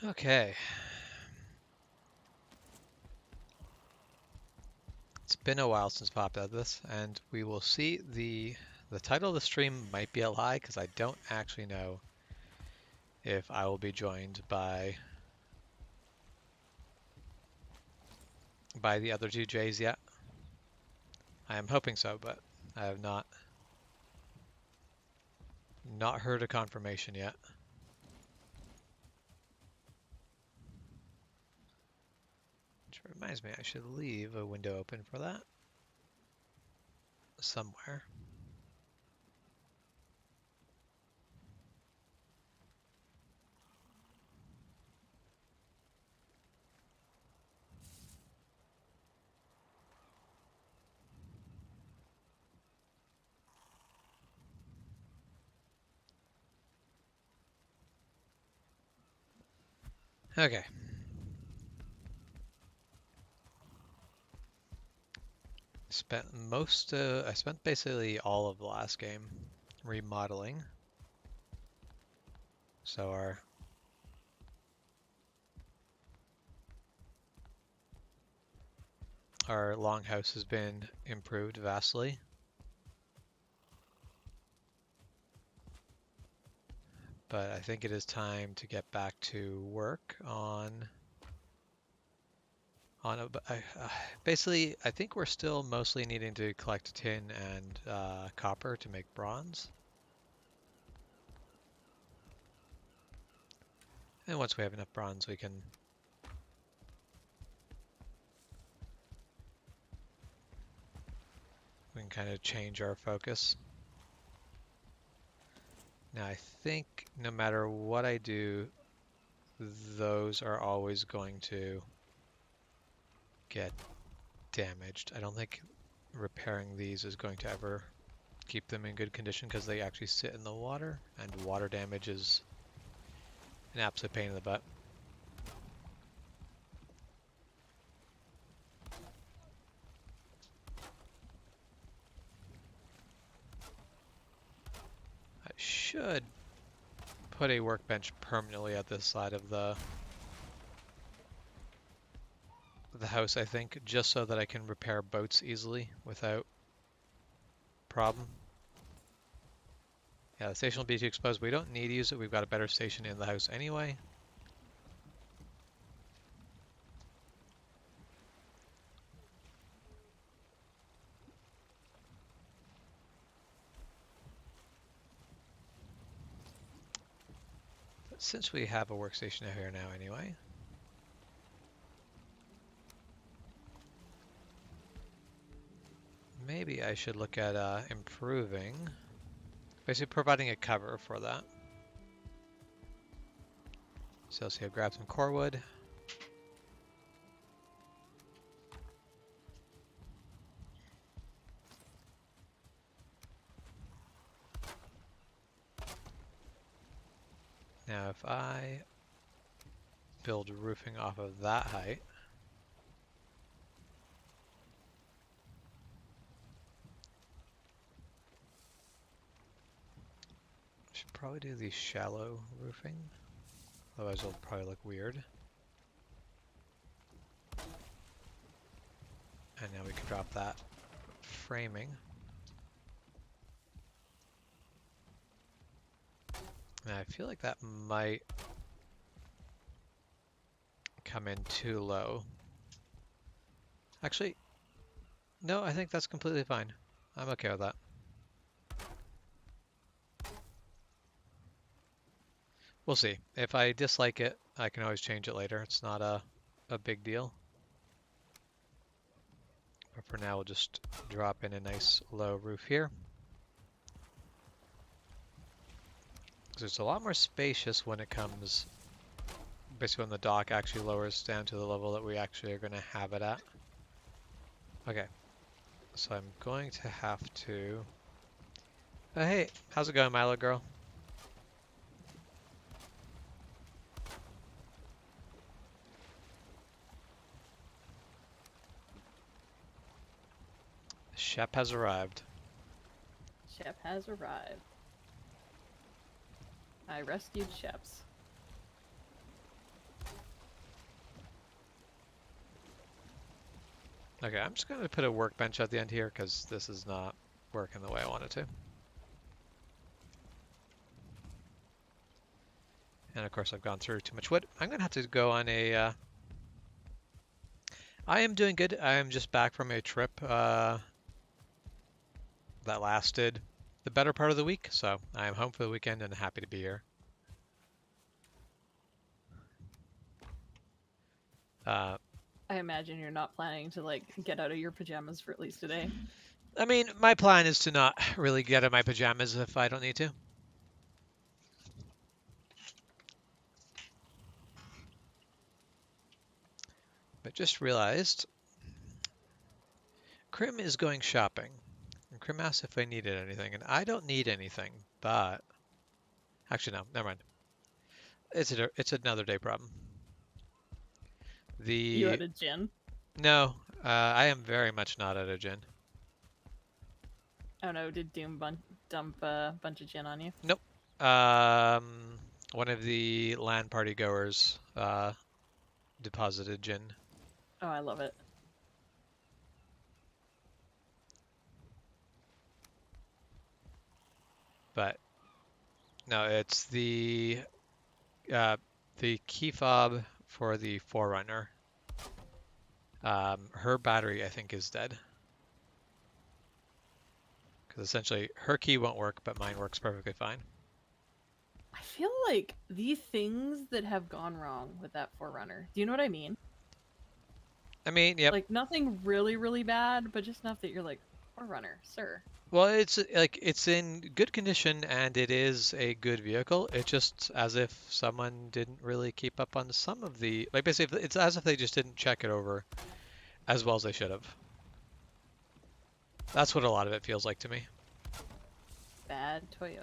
Okay. It's been a while since popped out of this, and we will see the title of the stream might be a lie because I don't actually know if I will be joined by the other two J's yet. I am hoping so, but I have not heard a confirmation yet. Which reminds me, I should leave a window open for that somewhere. Okay. I spent basically all of the last game remodeling. So our longhouse has been improved vastly. But I think it is time to get back to work on basically, I think we're still mostly needing to collect tin and copper to make bronze. And once we have enough bronze, we can kind of change our focus. Now, I think no matter what I do, those are always going to get damaged. I don't think repairing these is going to ever keep them in good condition because they actually sit in the water, and water damage is an absolute pain in the butt. I should put a workbench permanently at this side of the house, I think, just so that I can repair boats easily without problem. Yeah, the station will be too exposed. We don't need to use it. We've got a better station in the house anyway. But since we have a workstation here now anyway, maybe I should look at improving, basically providing a cover for that. So let's see, I'll grab some core wood. Now if I build roofing off of that height, I should probably do the shallow roofing, otherwise it'll probably look weird. And now we can drop that framing. And I feel like that might come in too low. Actually, no, I think that's completely fine. I'm okay with that. We'll see. If I dislike it, I can always change it later. It's not a big deal. But for now, we'll just drop in a nice low roof here. Because it's a lot more spacious when it comes, basically when the dock actually lowers down to the level that we actually are going to have it at. Okay, so I'm going to have to... Oh, hey, how's it going, Milo girl? Shep has arrived. Shep has arrived. I rescued Sheps. Okay, I'm just gonna put a workbench at the end here because this is not working the way I want it to. And of course I've gone through too much wood. I'm gonna have to go on a I am doing good. I am just back from a trip that lasted the better part of the week, so I am home for the weekend and happy to be here. Uh, I imagine you're not planning to like get out of your pajamas for at least a day. I mean, my plan is to not really get in my pajamas if I don't need to. But just realized Krim is going shopping. And Krim asked if I needed anything, and I don't need anything, but actually no, never mind. It's another day problem. You The had a gin? No, I am very much not at a gin. Oh no, did Doom dump a bunch of gin on you? Nope. One of the LAN party goers deposited gin. Oh, I love it. But no, it's the key fob for the Forerunner. Her battery, I think, is dead. Because essentially, her key won't work, but mine works perfectly fine. I feel like the things that have gone wrong with that Forerunner. Do you know what I mean? I mean, yep. Like nothing really, really bad, but just enough that you're like, Forerunner, sir. Well, it's in good condition and it is a good vehicle. It's just as if someone didn't really keep up on some of the like basically it's as if they just didn't check it over as well as they should have. That's what a lot of it feels like to me. Bad Toyota.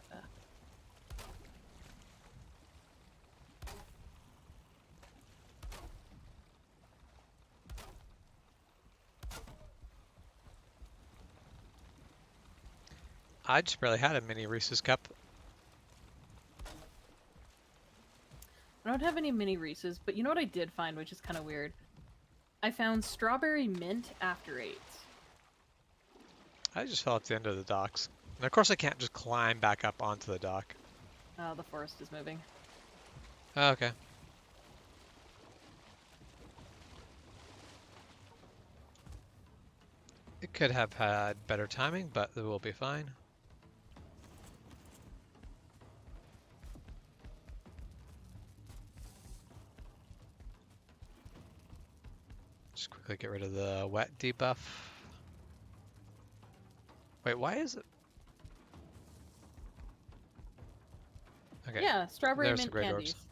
I just barely had a mini Reese's cup. I don't have any mini Reese's, but you know what I did find, which is kind of weird? I found strawberry mint after 8s. I just fell at the end of the docks. And of course I can't just climb back up onto the dock. Oh, the forest is moving. Oh, okay. It could have had better timing, but it will be fine. Just quickly get rid of the wet debuff. Wait, why is it? Okay, Yeah, strawberry there's the mint Grey candies. Dwarfs.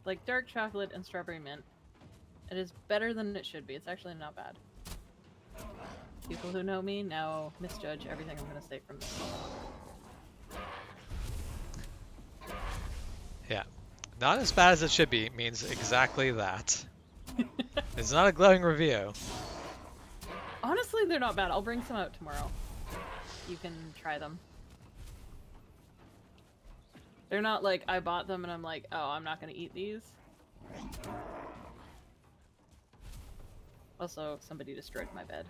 Like dark chocolate and strawberry mint. It is better than it should be. It's actually not bad. People who know me now misjudge everything I'm going to say from this. Yeah, not as bad as it should be means exactly that. It's not a glowing review. Honestly, they're not bad. I'll bring some out tomorrow. You can try them. They're not like I bought them and I'm like, oh, I'm not going to eat these. Also, somebody destroyed my bed.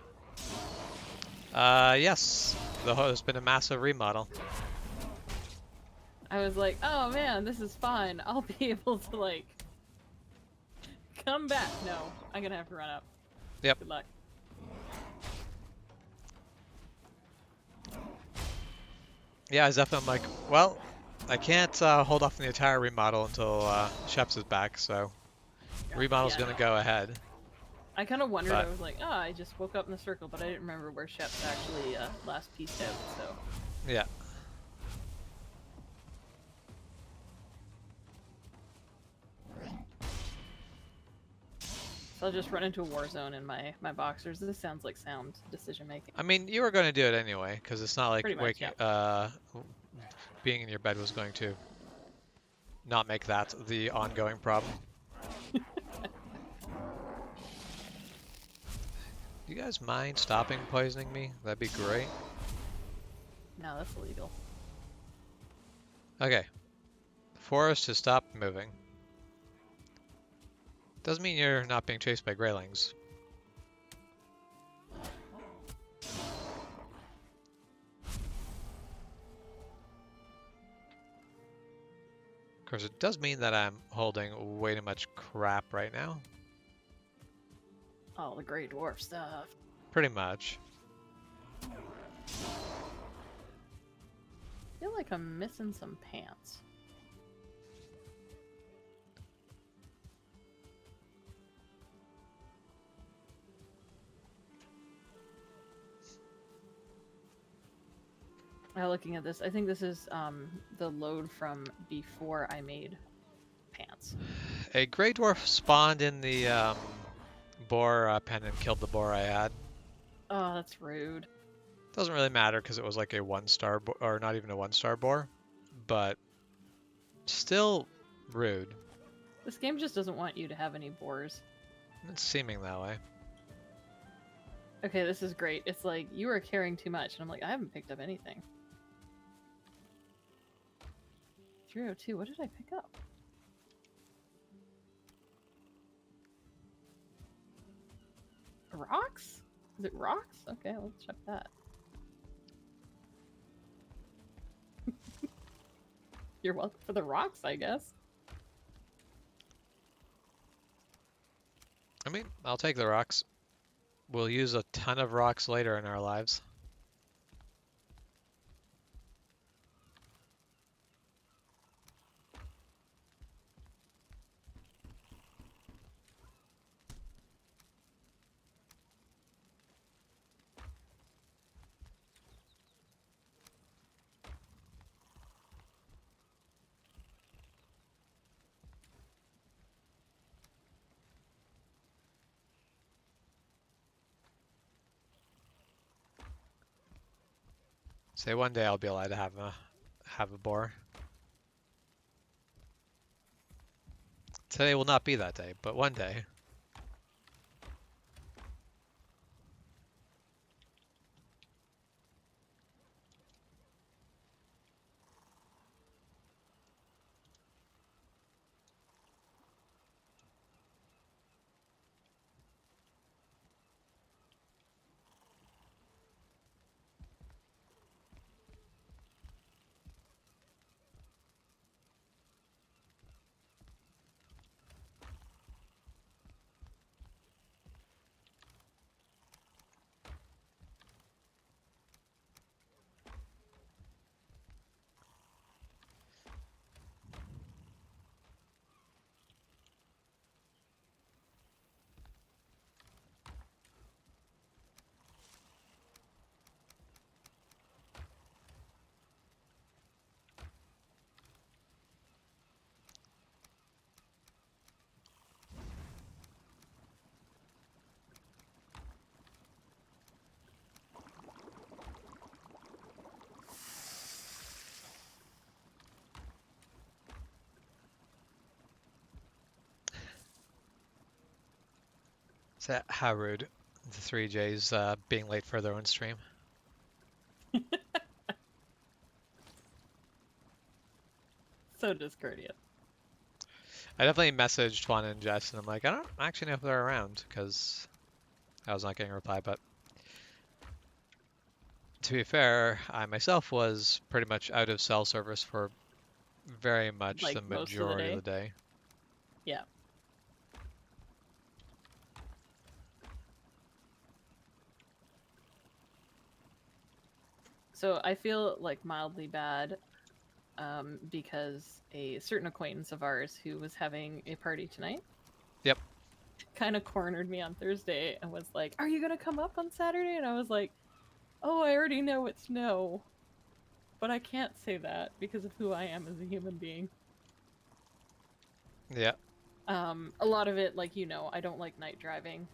Yes, there's been a massive remodel. I was like, oh man, this is fine. I'll be able to like come back. No, I'm gonna have to run up. Yep. Good luck. Yeah, I definitely am like, well, I can't hold off on the entire remodel until Sheps is back, so remodel's Yeah, gonna no. go ahead. I kind of wondered. But- I was like, oh, I just woke up in the circle, but I didn't remember where Shep's actually last pieced out. So Yeah. I'll just run into a war zone in my boxers. This sounds like sound decision making. I mean, you were going to do it anyway, because it's not like Pretty much, waking, being in your bed was going to not make that the ongoing problem. You guys mind stopping poisoning me? That'd be great. No, that's illegal. Okay. The forest has stopped moving. Doesn't mean you're not being chased by greylings. course, it does mean that I'm holding way too much crap right now. All the Grey Dwarf stuff. Pretty much. I feel like I'm missing some pants. Looking at this, I think this is the load from before I made pants. A Grey Dwarf spawned in the boar pen and killed the boar I had. Oh, that's rude. Doesn't really matter because it was like a 1-star or not even a 1-star boar, but still rude. This game just doesn't want you to have any boars. It's seeming that way. Okay, this is great. It's like, you are carrying too much. And I'm like, I haven't picked up anything. 302, what did I pick up? Rocks? Is it rocks? Okay, let's check that. You're welcome for the rocks, I guess. I mean, I'll take the rocks. We'll use a ton of rocks later in our lives. Say one day I'll be allowed to have a boar. Today will not be that day, but one day. So how rude. The 3J's being late for their own stream. So discourteous. I definitely messaged Juan and Jess, and I'm like, I don't actually know if they're around because I was not getting a reply. But to be fair, I myself was pretty much out of cell service for very much Like the most of the majority day. of the day. Yeah. So I feel like mildly bad because a certain acquaintance of ours who was having a party tonight. Yep. Kind of cornered me on Thursday and was like, "Are you gonna come up on Saturday?" And I was like, "Oh, I already know it's no, but I can't say that because of who I am as a human being." Yeah. A lot of it, like, I don't like night driving.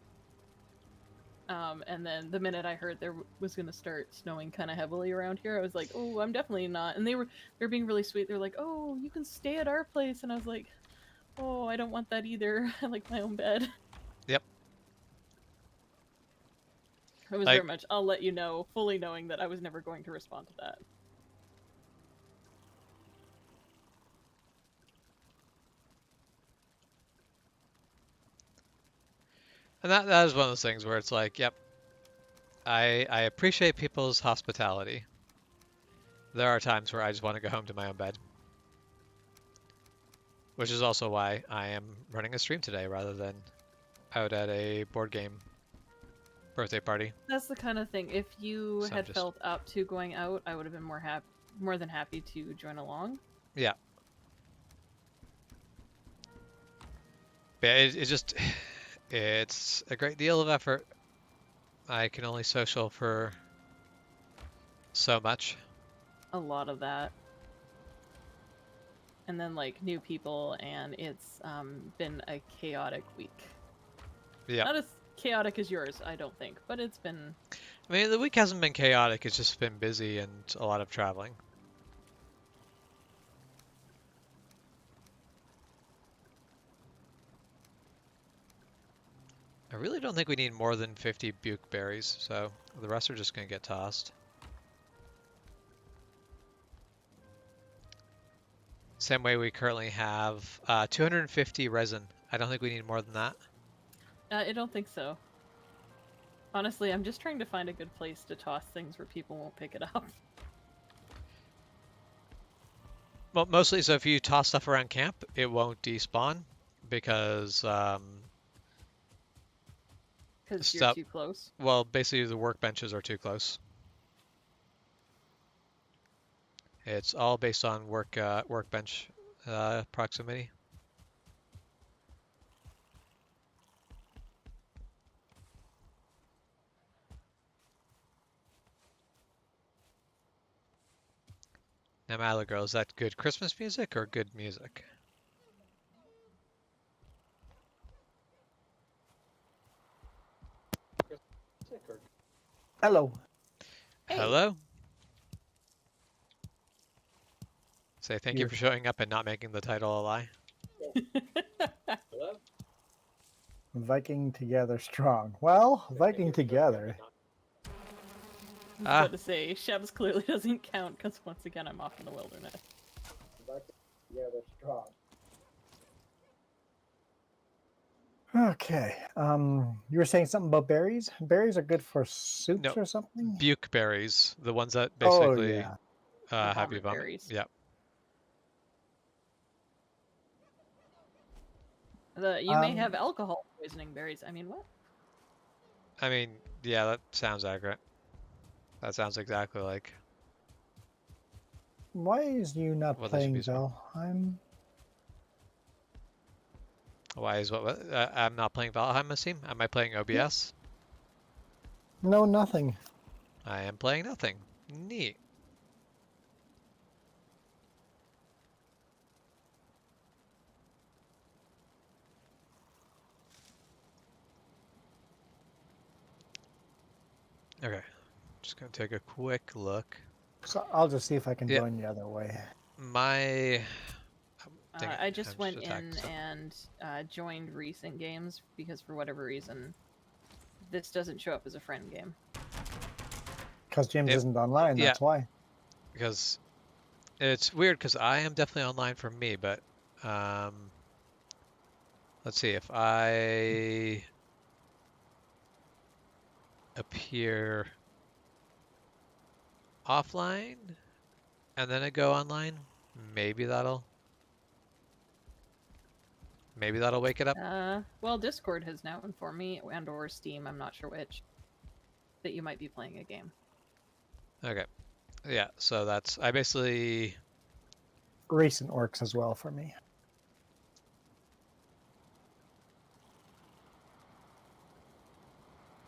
And then the minute I heard there was gonna start snowing kind of heavily around here, I was like, "Oh, I'm definitely not." And they're being really sweet. They're like, "Oh, you can stay at our place," and I was like, "Oh, I don't want that either. I like my own bed." Yep. It was Like, very much, I'll let you know, fully knowing that I was never going to respond to that. and that is one of those things where it's like, yep, I appreciate people's hospitality. There are times where I just want to go home to my own bed. Which is also why I am running a stream today rather than out at a board game birthday party. That's the kind of thing. If you So I'm had just, felt up to going out, I would have been more than happy to join along. yeah. But it just, it's a great deal of effort. I can only social for so much. A lot of that. And then like new people, and it's been a chaotic week. Yeah. Not as chaotic as yours, I don't think, but it's been. I mean, the week hasn't been chaotic. It's just been busy and a lot of traveling. I really don't think we need more than 50 buke berries, so the rest are just going to get tossed. Same way we currently have 250 resin. I don't think we need more than that. I don't think so. Honestly, I'm just trying to find a good place to toss things where people won't pick it up. Well, mostly, so if you toss stuff around camp, it won't despawn because Because you're stuff. too close. Well, basically the workbenches are too close. It's all based on workbench proximity. Now, Mala Girl, is that good Christmas music or good music? Hello. Hey. Hello? Say thank you You're for showing up and not making the title a lie. Viking together strong. Well, Viking together. I was Ah, about to say, Shebs clearly doesn't count because once again I'm off in the wilderness. Viking together strong. Okay. You were saying something about berries? Berries are good for soups no, or something? buke berries, the ones that Oh basically yeah. The have you vomit vomit. berries. Yeah. You may have Um alcohol poisoning berries. I mean, what? I mean, yeah, that sounds accurate. That sounds exactly like why is you not what they should be playing used for. Valheim? Why is what? I'm not playing Valheim, Asim? Am I playing Yeah. OBS? No, nothing. I am playing nothing. Neat. Okay, just gonna take a quick look. So I'll just see if I can Yeah, join the other way. my dang it, I I'm just just went attacking in stuff. and joined recent games because for whatever reason, this doesn't show up as a friend game. Because James It, isn't online, yeah, that's why. because it's weird because I am definitely online for me, but um, let's see if I appear offline and then I go online, maybe that'll wake it up. Well, Discord has now informed me, and or Steam, I'm not sure which, that you might be playing a game. Okay. Yeah, so that's I basically Recent works as well for me.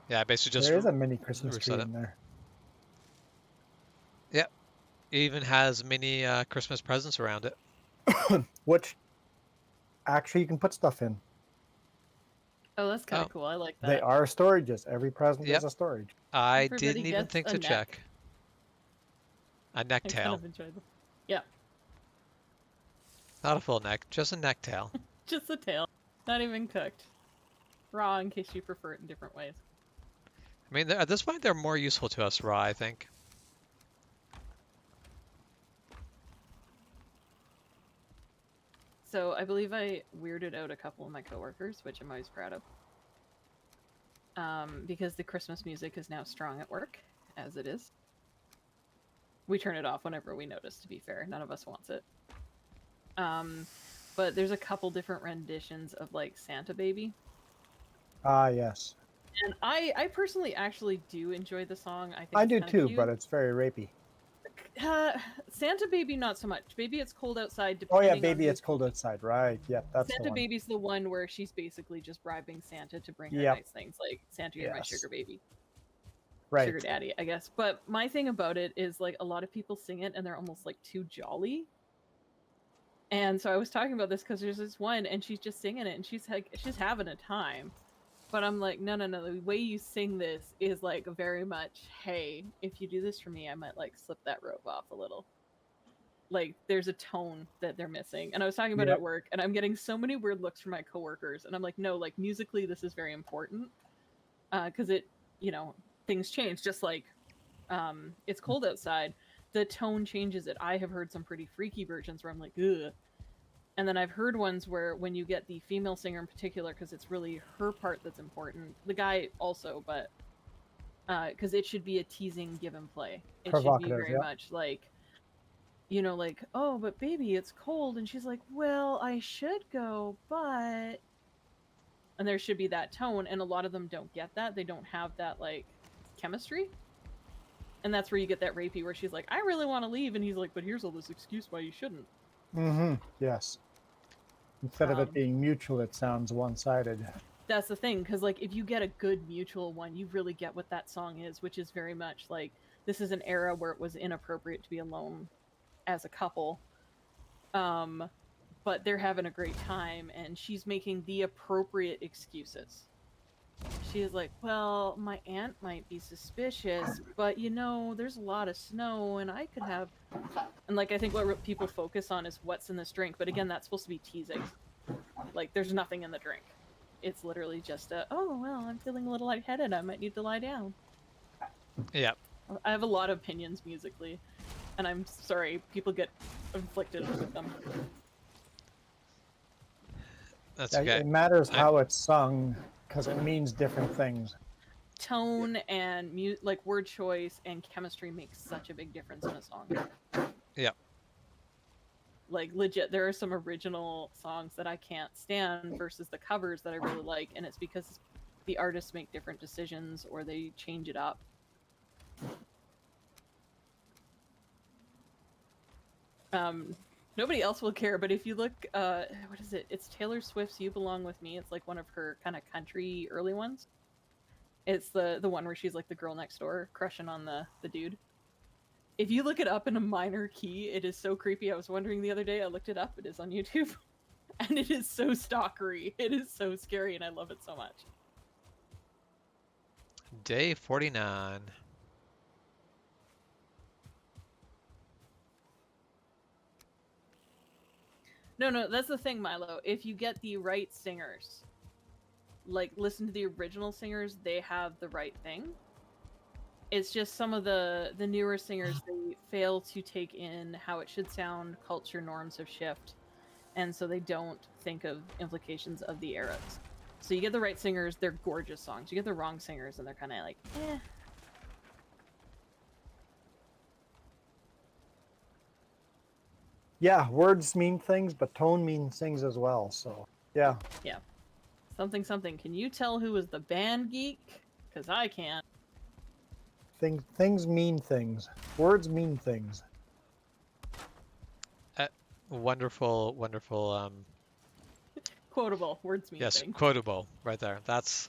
yeah, I basically just There is a mini Christmas tree reset it. in there. Yeah, it even has mini Christmas presents around it. Which actually you can put stuff in. Oh, that's kind Oh, of cool. I like They that. are storages. Every present is yep. a storage. I Everybody didn't even gets think a to neck. check. A neck I kind tail. of enjoyed them. Yeah, Not a full neck, just a neck tail. just the tail, not even cooked, raw in case you prefer it in different ways. I mean, at this point, they're more useful to us raw, I think. So I believe I weirded out a couple of my coworkers, which I'm always proud of. Because the Christmas music is now strong at work, as it is. We turn it off whenever we notice, to be fair. None of us wants it. but there's a couple different renditions of like Santa Baby. Ah, yes. And I personally actually do enjoy the song. I think I it's do kind of too, cute. but it's very rapey. Santa Baby not so much. Baby It's Cold Outside, Oh depending yeah, on Baby, who it's cold outside. Right. Yep, that's the Santa one. Baby's the one where she's basically just bribing Santa to bring her Yep. nice things, like Santa, you're my Yes. sugar baby. Right. Sugar daddy, I guess. But my thing about it is like a lot of people sing it and they're almost like too jolly. And so I was talking about this because there's this one and she's just singing it and she's like she's having a time. But I'm like, no, the way you sing this is like very much, hey, if you do this for me, I might like slip that rope off a little. Like there's a tone that they're missing. And I was talking about it at work and I'm getting so many weird looks from my coworkers and I'm like, no, like musically this is very important. Because it, you know, things change. Just like It's Cold Outside, the tone changes it. I have heard some pretty freaky versions where I'm like, ugh. And then I've heard ones where when you get the female singer in particular, because it's really her part that's important. The guy also, but because it should be a teasing give and play. It should be very much like, you know, like, oh, but baby, it's cold. And she's like, well, I should go, but... And there should be that tone, and a lot of them don't get that. They don't have that, like, chemistry. And that's where you get that rapey where she's like, I really want to leave. And he's like, but here's all this excuse why you shouldn't. Mm-hmm. Yes. Instead of it being mutual, it sounds one-sided. That's the thing, because, like, if you get a good mutual one, you really get what that song is, which is very much, like, this is an era where it was inappropriate to be alone as a couple. But they're having a great time, and she's making the appropriate excuses. She is like, well, my aunt might be suspicious, but, you know, there's a lot of snow, and I could have... And, like, I think what people focus on is what's in this drink, but again, that's supposed to be teasing. Like, there's nothing in the drink. It's literally just oh, well, I'm feeling a little lightheaded, I might need to lie down. Yeah. I have a lot of opinions musically, and I'm sorry, people get inflicted with them. That's okay. It matters how it's sung, because it means different things. Tone and like word choice and chemistry makes such a big difference in a song. Yeah. Like legit, there are some original songs that I can't stand versus the covers that I really like, and it's because the artists make different decisions or they change it up. Nobody else will care, but if you look, what is it? It's Taylor Swift's "You Belong With Me." It's like one of her kind of country early ones. It's the one where she's like the girl next door crushing on the dude. If you look it up in a minor key, it is so creepy. I was wondering the other day, I looked it up, it is on YouTube. And it is so stalkery. It is so scary, and I love it so much. Day 49. No, that's the thing, Milo. If you get the right singers, like listen to the original singers, they have the right thing. It's just some of the newer singers, they fail to take in how it should sound, culture norms have shifted, and so they don't think of implications of the eras. So you get the right singers, they're gorgeous songs. You get the wrong singers, and they're kind of like, eh. Yeah, words mean things, but tone means things as well. So, yeah. Yeah. Something. Can you tell who was the band geek? Because I can't. Things mean things. Words mean things. Wonderful. Quotable. Words mean Yes, things. quotable. Right there. That's...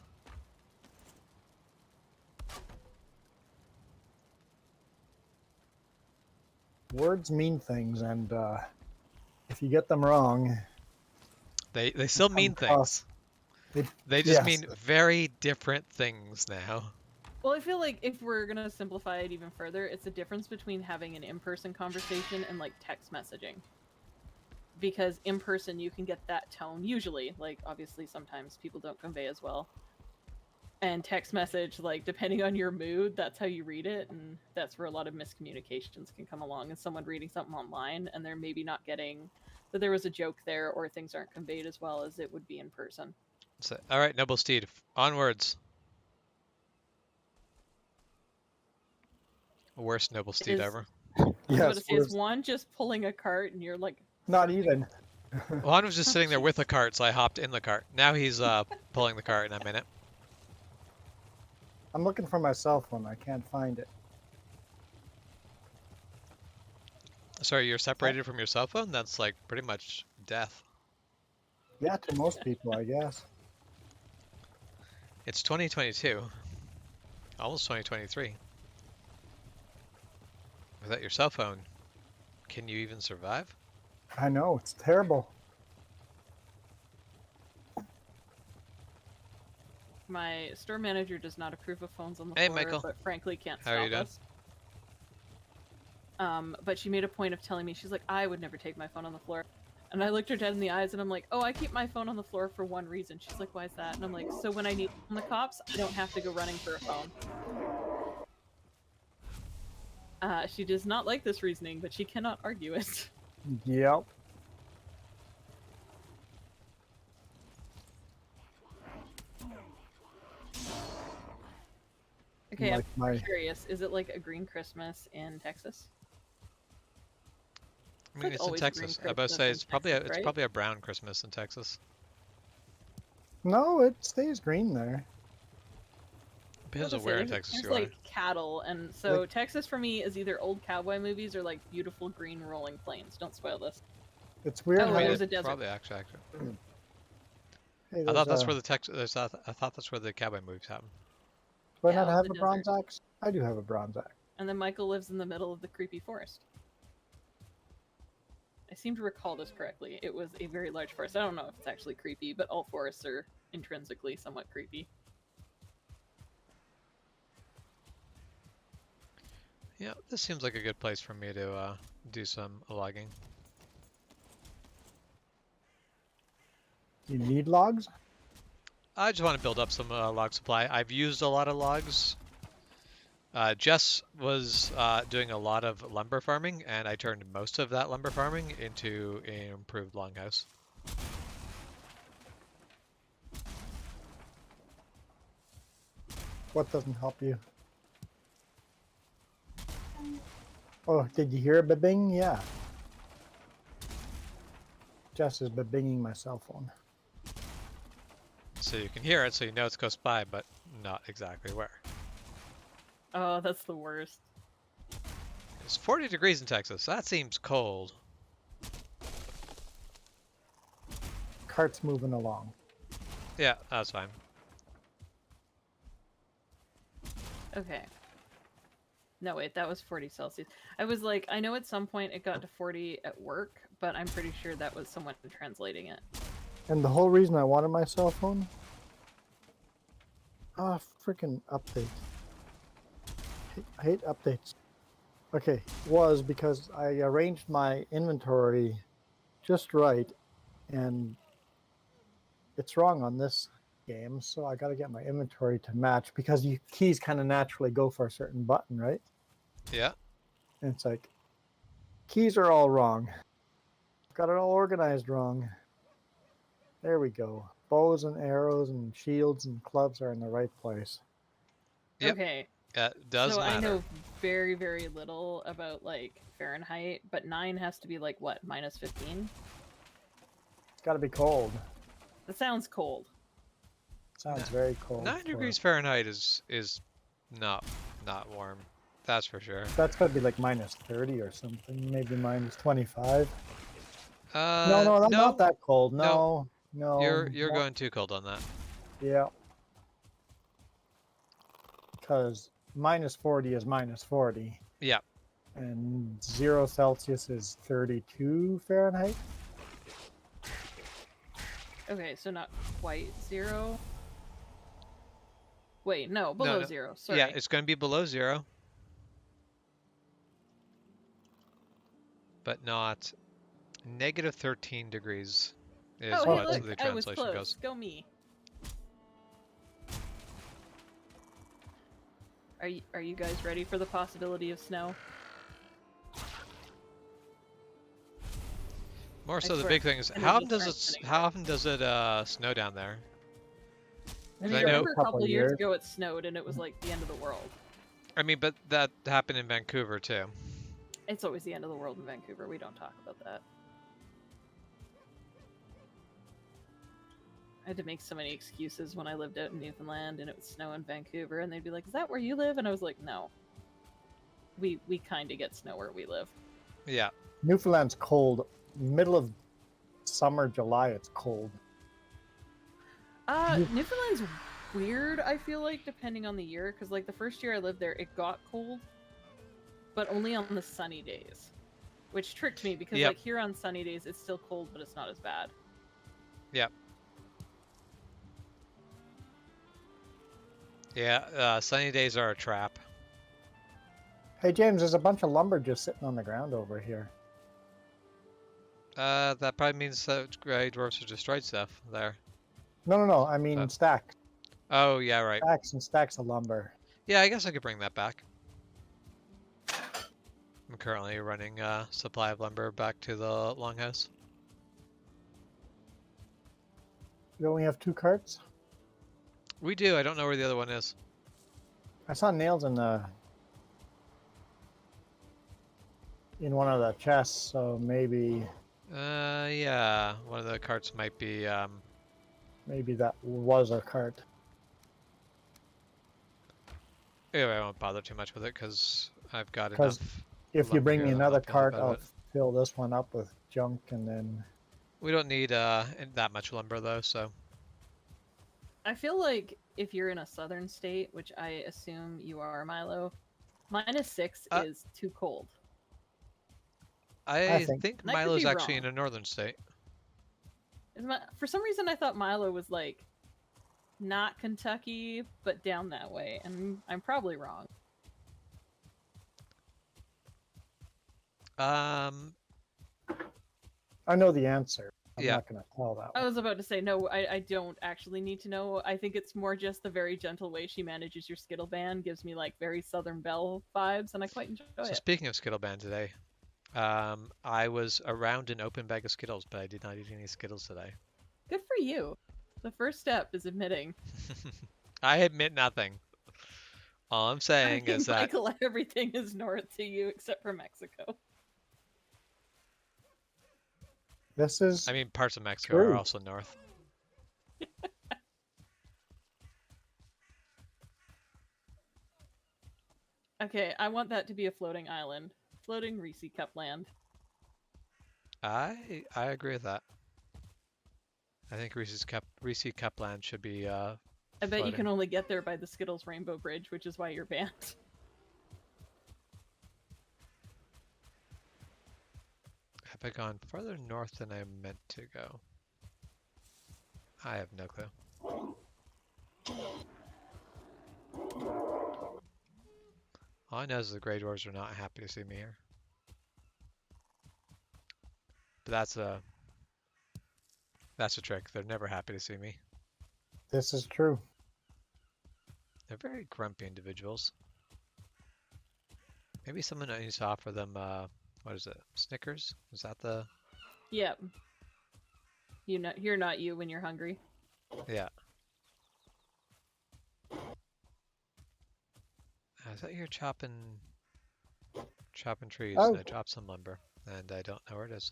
Words mean things, and if you get them wrong... They still mean things. They just mean very different things now. Well, I feel like if we're going to simplify it even further, it's the difference between having an in-person conversation and, like, text messaging. Because in person, you can get that tone, usually. Like, obviously, sometimes people don't convey as well. And text message, like, depending on your mood, that's how you read it, and that's where a lot of miscommunications can come along. And someone reading something online, and they're maybe not getting that there was a joke there, or things aren't conveyed as well as it would be in person. So, all right, Noble Steed, onwards. Worst Noble Steed ever. Yes. Is one just pulling a cart, and you're like... Not even. Juan was just sitting there with a cart, so I hopped in the cart. Now he's pulling the cart, and I'm in it. I'm looking for my cell phone. I can't find it. Sorry, you're separated from your cell phone? That's like pretty much death. Yeah, to most people, I guess. It's 2022. Almost 2023. Without your cell phone, can you even survive? I know, it's terrible. My store manager does not approve of phones on the Hey, floor, Michael. but frankly can't How are you stop doing? us. But she made a point of telling me, she's like, I would never take my phone on the floor. And I looked her dead in the eyes and I'm like, oh, I keep my phone on the floor for one reason. She's like, why is that? And I'm like, so when I need the cops, I don't have to go running for a phone. She does not like this reasoning, but she cannot argue it. Yep. Okay, Like I'm my curious. Is it like a green Christmas in Texas? I mean, like it's in always green Texas. I about to Christmas say in it's probably Texas, right? probably a brown Christmas in Texas. no, it stays green there. Depends on Say, where in Texas there's you are. like cattle, and so Like, Texas for me is either old cowboy movies or like beautiful green rolling plains. Don't spoil this. it's weird Oh, I how mean, there's it a desert. probably actually. hey, I thought there's that's a. where the I thought that's where the cowboy movies happen. Do I Yeah, not out in have the a desert. bronze axe? I do have a bronze axe. And then Michael lives in the middle of the creepy forest. I seem to recall this correctly. It was a very large forest. I don't know if it's actually creepy, but all forests are intrinsically somewhat creepy. Yeah, this seems like a good place for me to do some logging. You need logs? I just want to build up some log supply. I've used a lot of logs. Jess was doing a lot of lumber farming, and I turned most of that lumber farming into an improved longhouse. What doesn't help you? Oh, did you hear a bing? Yeah. Jess is binging my cell phone. So you can hear it, so you know it's close by, but not exactly where. Oh, that's the worst. It's 40 degrees in Texas. That seems cold. Cart's moving along. Yeah, that's fine. Okay. No, wait, that was 40 Celsius. I was like, I know at some point it got to 40 at work, but I'm pretty sure that was someone translating it. And the whole reason I wanted my cell phone? Ah, freaking update. I hate updates. Okay, was because I arranged my inventory just right, and it's wrong on this game, so I gotta get my inventory to match because you keys kind of naturally go for a certain button, right? Yeah. And it's like, keys are all wrong. Got it all organized wrong. There we go. Bows and arrows and shields and clubs are in the right place. Yep. Okay. It does so matter. I know very, very little about like Fahrenheit, but 9 has to be like what, minus 15? It's got to be cold. That sounds cold. Sounds very cold. 9 degrees Fahrenheit is not warm. That's for sure. That's got to be like minus 30 or something. Maybe minus 25. No, No, not that cold. No. You're no. going too cold on that. Yeah. Because minus 40 is minus 40. Yeah. And 0 Celsius is 32 Fahrenheit. Okay, so not quite 0. Wait, no, below 0. Sorry. Yeah, it's going to be below 0. But not negative 13 degrees is oh, what hey, look, the I was translation close. goes. Go me. Are you guys ready for the possibility of snow? More so, the swear, big thing is and how it often just does starts how often does it snow down there? Maybe I I know- remember a couple years ago it snowed and it was like the end of the world. I mean, but that happened in Vancouver too. It's always the end of the world in Vancouver. We don't talk about that. had to make so many excuses when I lived out in Newfoundland and it would snow in Vancouver, and they'd be like, "Is that where you live?" And I was like, "No, we kind of get snow where we live." Yeah. Newfoundland's cold. Middle of summer, July, it's cold. Newfoundland's weird. I feel like depending on the year, because like the first year I lived there, it got cold, but only on the sunny days, which tricked me because Yep. like here on sunny days it's still cold, but it's not as bad. Yep. Yeah, sunny days are a trap. Hey, James, there's a bunch of lumber just sitting on the ground over here. That probably means that grey dwarfs have destroyed stuff there. No. I mean Oh. stacks. Oh, yeah, right. Stacks and stacks of lumber. Yeah, I guess I could bring that back. I'm currently running supply of lumber back to the longhouse. You only have 2 carts? We do. I don't know where the other one is. I saw nails in one of the chests, so maybe Yeah. One of the carts might be, maybe that was a cart. Anyway, I won't bother too much with it because I've got 'Cause enough. If you lumber bring here me that I'm another not bothered cart, about I'll it. fill this one up with junk, and then We don't need that much lumber though, so I feel like if you're in a southern state, which I assume you are, Milo, -6 Uh, is too cold. I think- think And I could Milo's be actually wrong. in a northern state. For some reason, I thought Milo was like not Kentucky, but down that way, and I'm probably wrong. Um, I know the answer. I'm Yeah. not going to tell that I one. was about to say no. I don't actually need to know. I think it's more just the very gentle way she manages your Skittle Band gives me like very Southern Belle vibes, and I quite enjoy so it. speaking of Skittle Band today, I was around an open bag of Skittles, but I did not eat any Skittles today. Good for you. The first step is admitting. I admit nothing. All I'm I saying mean, is that Michael, everything is north to you except for Mexico. This is I mean parts of Mexico True. are also north. Okay, I want that to be a floating island. Floating Reese Cup land. I agree with that. I think Reese Cupland should be I bet you floating. can only get there by the Skittles Rainbow Bridge, which is why you're banned. Have I gone farther north than I meant to go? I have no clue. All I know is the Grey Dwarves are not happy to see me here. But that's a trick. They're never happy to see me. This is true. They're very grumpy individuals. Maybe someone needs to offer them, what is it? Snickers? Is that the... Yep. You're not you when you're hungry. Yeah. I thought you were chopping trees, Oh. and I dropped some lumber, and I don't know where it is.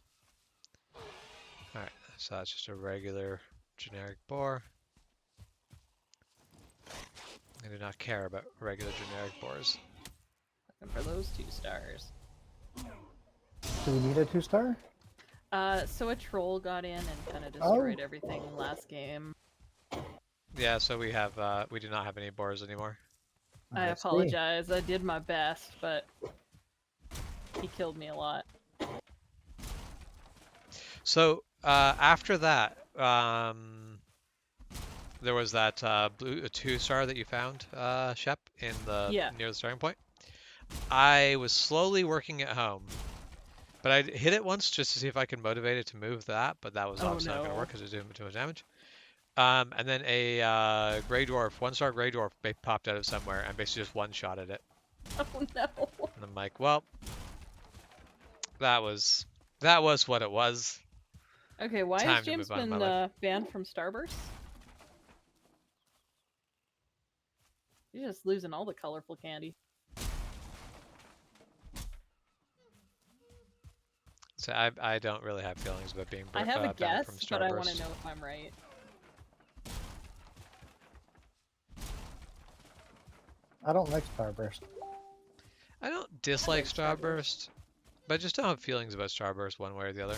Alright, so that's just a regular generic boar. I do not care about regular generic boars. Looking for those 2 stars. Do we need a 2-star? So a troll got in and kind of destroyed everything last game. Yeah, so we do not have any boars anymore. I see. apologize. I did my best, but he killed me a lot. So after that, there was that blue 2-star that you found, Shep, in the near the starting point. I was slowly working at home, but I hit it once just to see if I could motivate it to move that, but that was obviously not going to work because it was doing too much damage. And then a Grey Dwarf, 1-star Grey Dwarf, popped out of somewhere and basically just one-shotted it. Oh no! And I'm like, well, that was what it was. Okay, why Time has to James move on in been my life. banned from Starburst? He's just losing all the colorful candy. So I don't really have feelings about being I have a banned from guess, but I want to Starburst. know if I'm right. I don't like Starburst. I don't dislike like Starburst. Starburst, but I just don't have feelings about Starburst one way or the other.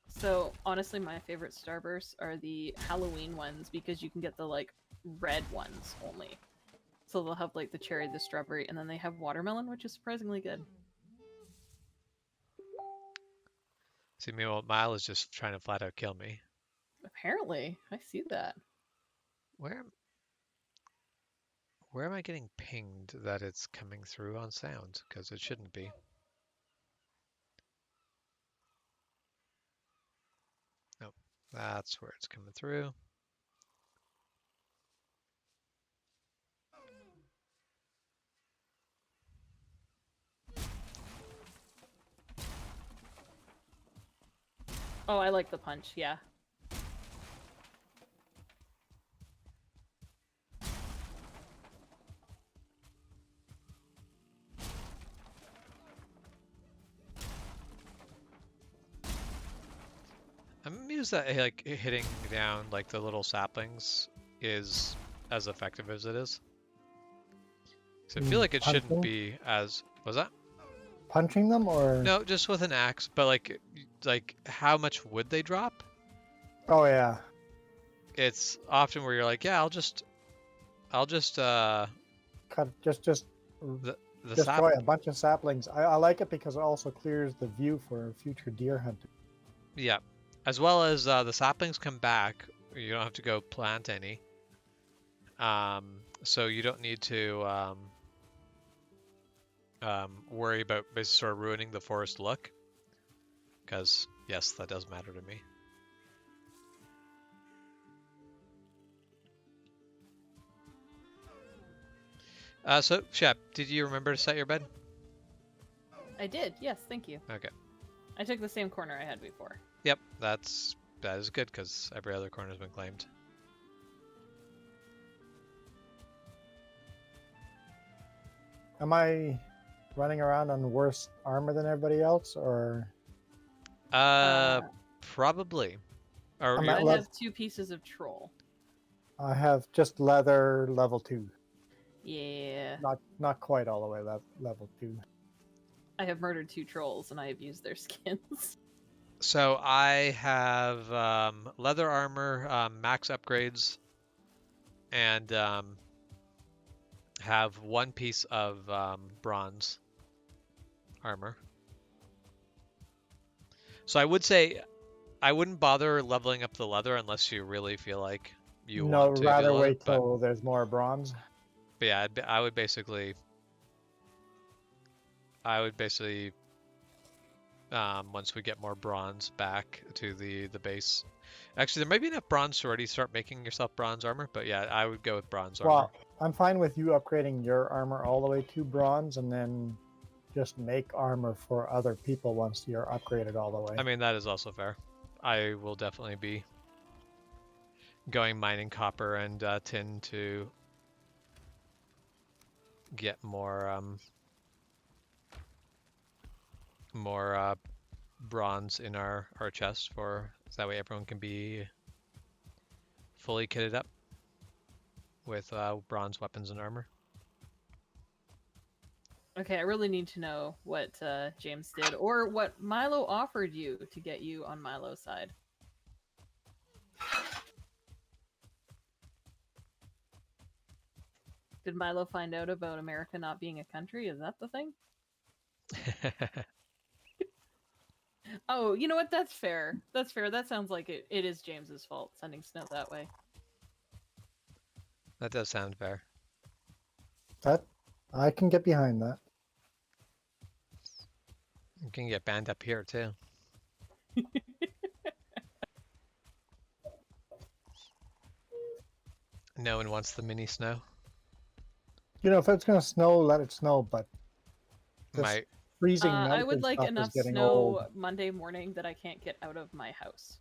So honestly, my favorite Starbursts are the Halloween ones because you can get the like red ones only. So they'll have like the cherry, the strawberry, and then they have watermelon, which is surprisingly good. See, meanwhile, Mile is just trying to flat out kill me. Apparently, I see that. Where where am I getting pinged that it's coming through on sound? Because it shouldn't be. Nope, that's where it's coming through. Oh, I like the punch. Yeah. I'm amused that like hitting down like the little saplings is as effective as it is. So I feel like it shouldn't Punching? be as. Was that? Punching them or? No, just with an axe. But like how much would they drop? Oh yeah. It's often where you're like, yeah, I'll just Cut. Just the destroy sap. a bunch of saplings. I like it because it also clears the view for future deer hunting. Yeah, as well as the saplings come back. You don't have to go plant any. So you don't need to worry about basically sort of ruining the forest look. Because yes, that does matter to me. So Shep, did you remember to set your bed? I did. Yes, thank you. Okay. I took the same corner I had before. Yep, that is good because every other corner has been claimed. Am I running around on worse armor than everybody else, or Uh, probably. Or I'm you're, at I level? have 2 pieces of troll. I have just leather level 2. Yeah. Not quite all the way level 2. I have murdered 2 trolls and I have used their skins. so I have leather armor, max upgrades, and have one piece of bronze armor. So I would say I wouldn't bother leveling up the leather unless you really feel like you No, want to do rather leather. wait till there's more bronze. But yeah, I would basically once we get more bronze back to the base. Actually, there might be enough bronze to already start making yourself bronze armor, but yeah, I would go with bronze armor. Well, I'm fine with you upgrading your armor all the way to bronze, and then just make armor for other people once you're upgraded all the way. I mean, that is also fair. I will definitely be going mining copper and tin to get more bronze in our chest for so that way everyone can be fully kitted up with bronze weapons and armor. Okay, I really need to know what James did or what Milo offered you to get you on Milo's side. Did Milo find out about America not being a country? Is that the thing? Oh, you know what? That's fair. That's fair. That sounds like it is James's fault sending Snow that way. That does sound fair. That I can get behind that. You can get banned up here too. No one wants the mini snow. You know, if it's gonna snow, let it snow. But this My freezing I would melting like stuff enough is getting snow old. Monday morning that I can't get out of my house,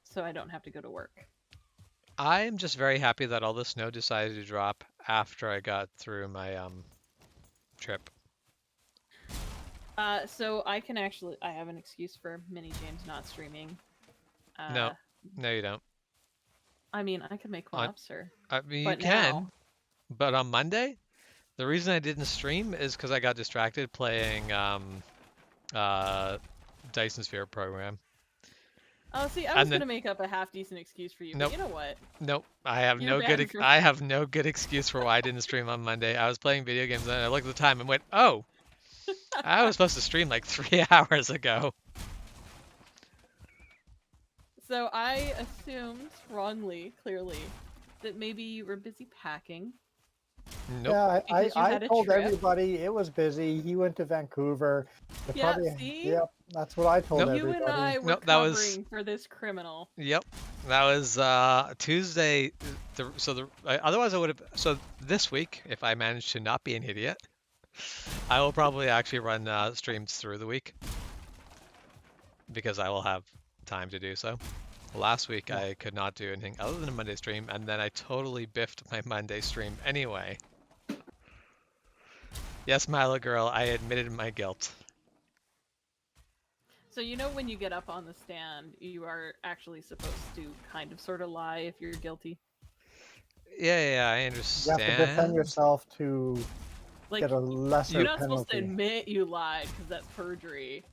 so I don't have to go to work. I'm just very happy that all the snow decided to drop after I got through my trip. So I can actually, I have an excuse for Mini James not streaming. No, you don't. I mean, I could make one On- up, sir. I mean, you But can. now, But on Monday, the reason I didn't stream is because I got distracted playing uh, Dyson Sphere program. Oh, see, I was And then gonna make up a half decent excuse for you, but nope, you know what? nope. I have You're no good banned from. I have no good excuse for why I didn't stream on Monday. I was playing video games and I looked at the time and went, "Oh, I was supposed to stream like 3 hours ago." So I assumed wrongly, clearly, that maybe you were busy packing Nope. Yeah, because you I had a told trip. everybody it was busy. He went to Vancouver. Yeah, see? Yep, that's what I told Nope. You and everybody. I were Nope. That was covering for this criminal. Yep. That was Tuesday. Otherwise I would have. So this week, if I manage to not be an idiot, I will probably actually run streams through the week because I will have time to do so. Last week Yeah. I could not do anything other than a Monday stream, and then I totally biffed my Monday stream anyway. Yes, Milo girl, I admitted my guilt. So you know when you get up on the stand, you are actually supposed to kind of sort of lie if you're guilty. Yeah, I You have to defend understand. yourself to Like get a lesser you're not supposed to penalty. admit you lied because that's perjury.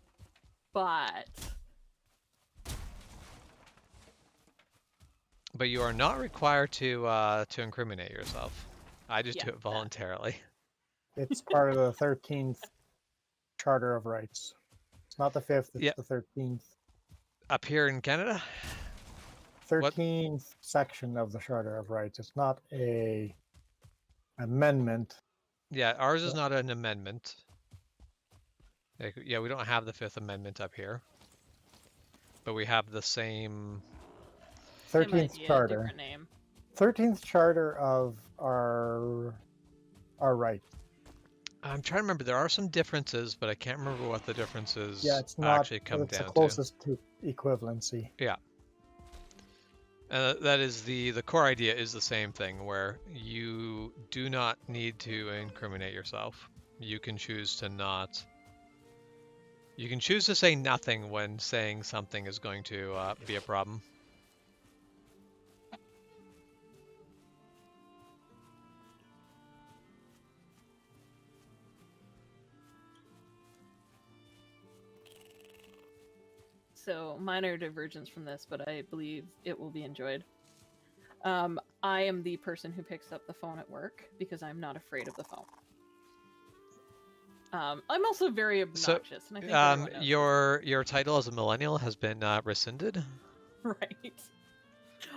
But But you are not required to incriminate yourself. I just yeah, do it voluntarily. It's part of the 13th Charter of Rights. It's not the 5th, it's Yeah, the 13th. up here in Canada. What? 13th section of the Charter of Rights. It's not a amendment. Yeah, ours is not an amendment. Like, yeah, we don't have the Fifth Amendment up here, but we have the same. same 13th idea, Charter. different name. 13th Charter of our rights. I'm trying to remember. There are some differences, but I can't remember what the differences Yeah, it's not. actually come It's the down to. closest to equivalency. Yeah. That is the core idea is the same thing, where you do not need to incriminate yourself. You can choose to not. You can choose to say nothing when saying something is going to be a problem. So minor divergence from this, but I believe it will be enjoyed. I am the person who picks up the phone at work because I'm not afraid of the phone. I'm also very obnoxious, and I think everyone knows Your title as a millennial has been rescinded. this. Right.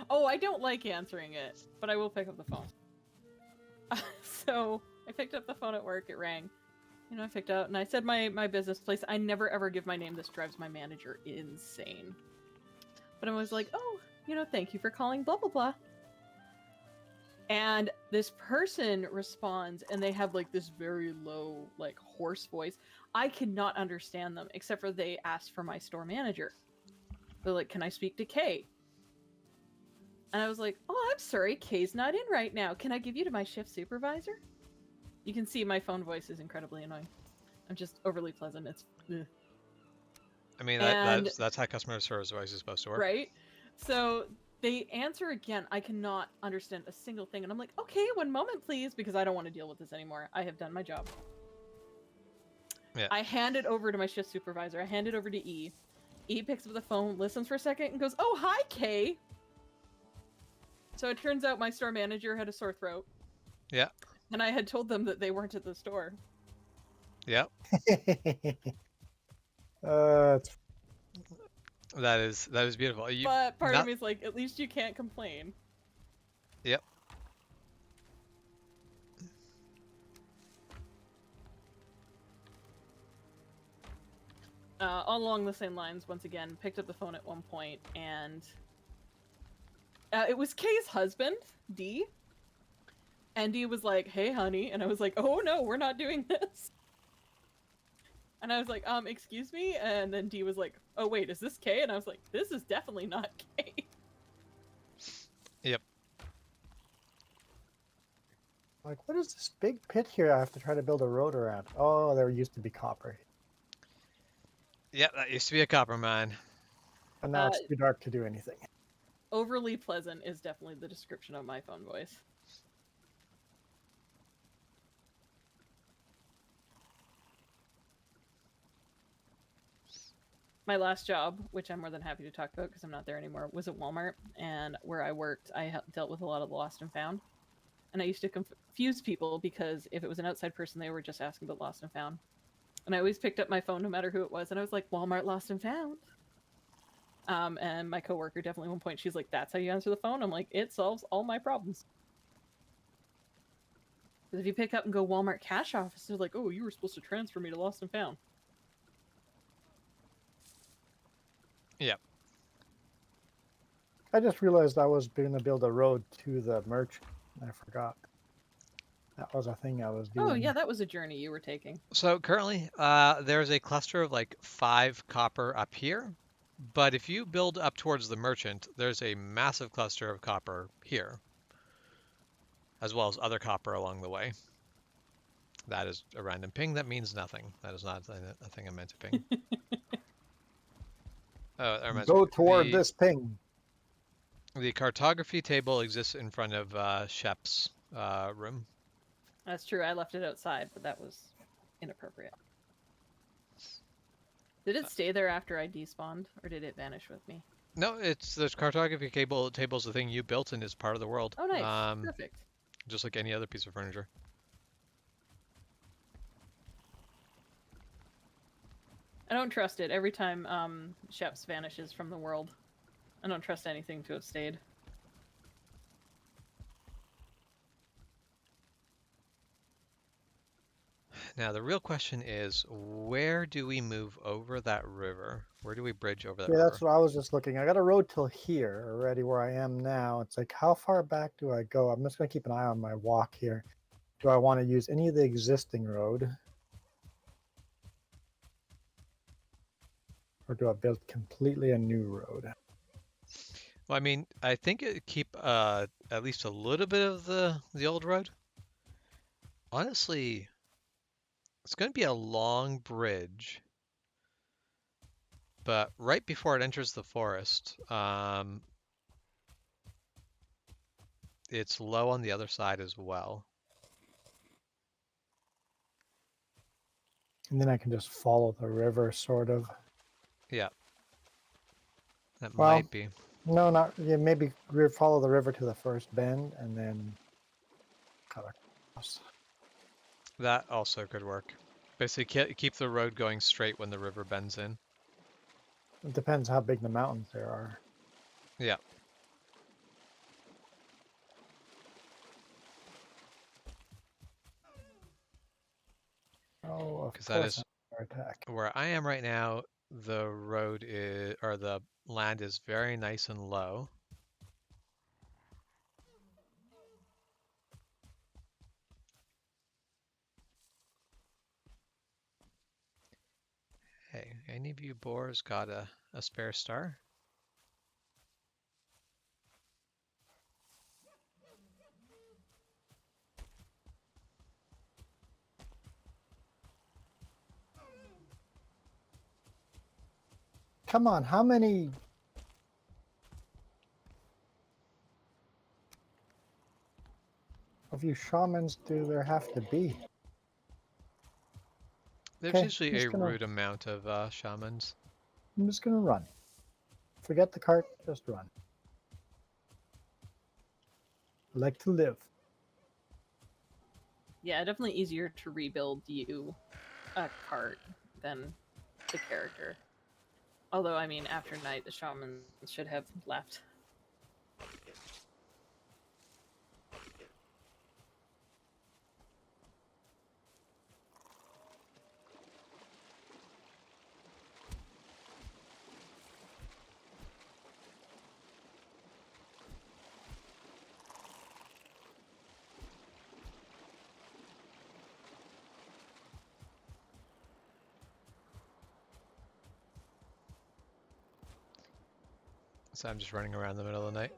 Oh, I don't like answering it, but I will pick up the phone. So I picked up the phone at work. It rang. You know, I picked out and I said my business place. I never ever give my name. This drives my manager insane. But I was like, oh, thank you for calling, blah, blah, blah. And this person responds and they have like this very low, like hoarse voice. I cannot understand them except for they asked for my store manager. They're like, can I speak to Kay? And I was like, oh, I'm sorry, Kay's not in right now. Can I give you to my shift supervisor? You can see my phone voice is incredibly annoying. I'm just overly pleasant. It's I mean, And- that's how customer service voice is supposed to work. right. So they answer again. I cannot understand a single thing, and I'm like, okay, one moment, please, because I don't want to deal with this anymore. I have done my job. Yeah. I hand it over to my shift supervisor. I hand it over to E. E picks up the phone, listens for a second, and goes, "Oh, hi, Kay." So it turns out my store manager had a sore throat. Yeah. And I had told them that they weren't at the store. Yeah. It's That is beautiful. But part of me is like, at least you can't complain. Yep. All along the same lines, once again, picked up the phone at one point, and it was Kay's husband, D. And D was like, "Hey, honey," and I was like, "Oh no, we're not doing this." And I was like, excuse me?" And then D was like, "Oh wait, is this Kay?" And I was like, "This is definitely not Kay." Yep. like, what is this big pit here I have to try to build a road around? Oh, there used to be copper. Yeah, that used to be a copper mine. And now it's too dark to do anything. Overly pleasant is definitely the description of my phone voice. my last job, which I'm more than happy to talk about because I'm not there anymore, was at Walmart. And where I worked, I dealt with a lot of the lost and found. And I used to confuse people because if it was an outside person, they were just asking about lost and found. And I always picked up my phone no matter who it was, and I was like, Walmart lost and found. And my coworker definitely at one point, she's like, that's how you answer the phone? I'm like, it solves all my problems. Because if you pick up and go Walmart cash office, they're like, oh, you were supposed to transfer me to lost and found. Yep. I just realized I was going to build a road to the merchant. I forgot. That was a thing I was doing. Oh, yeah, that was a journey you were taking. So currently, there's a cluster of like 5 copper up here, but if you build up towards the merchant, there's a massive cluster of copper here, as well as other copper along the way. That is a random ping. That means nothing. That is not a thing I meant to ping. Oh, that reminds me. Go toward this ping. The cartography table exists in front of Shep's room. That's true. I left it outside, but that was inappropriate. Did it stay there after I despawned, or did it vanish with me? No, it's the cartography table's the thing you built and is part of the world. Oh, nice. Perfect. Just like any other piece of furniture. I don't trust it. Every time Sheps vanishes from the world, I don't trust anything to have stayed. Now the real question is, where do we move over that river? Where do we bridge over that Yeah, river? that's what I was just looking. I got a road till here already where I am now. It's like, how far back do I go? I'm just going to keep an eye on my walk here. Do I want to use any of the existing road? Or do I build completely a new road? Well, I mean, I think it keep at least a little bit of the old road. Honestly, it's going to be a long bridge, but right before it enters the forest, it's low on the other side as well. And then I can just follow the river, sort of. Yeah, that Well, might be. no, not yeah. Maybe follow the river to the first bend and then cut across. That also could work. Basically, keep the road going straight when the river bends in. It depends how big the mountains there are. Yeah. Oh, of Because that course, is our attack. where I am right now. The road is, or the land is very nice and low. Hey, any of you boars got a spare star? Come on, how many of you shamans do there have to be? There's Okay, usually a rude amount of shamans. I'm just gonna run. Forget the cart, just run. I like to live. Yeah, definitely easier to rebuild you a cart than the character. Although, I mean, after night, the shamans should have left. So I'm just running around the middle of the night.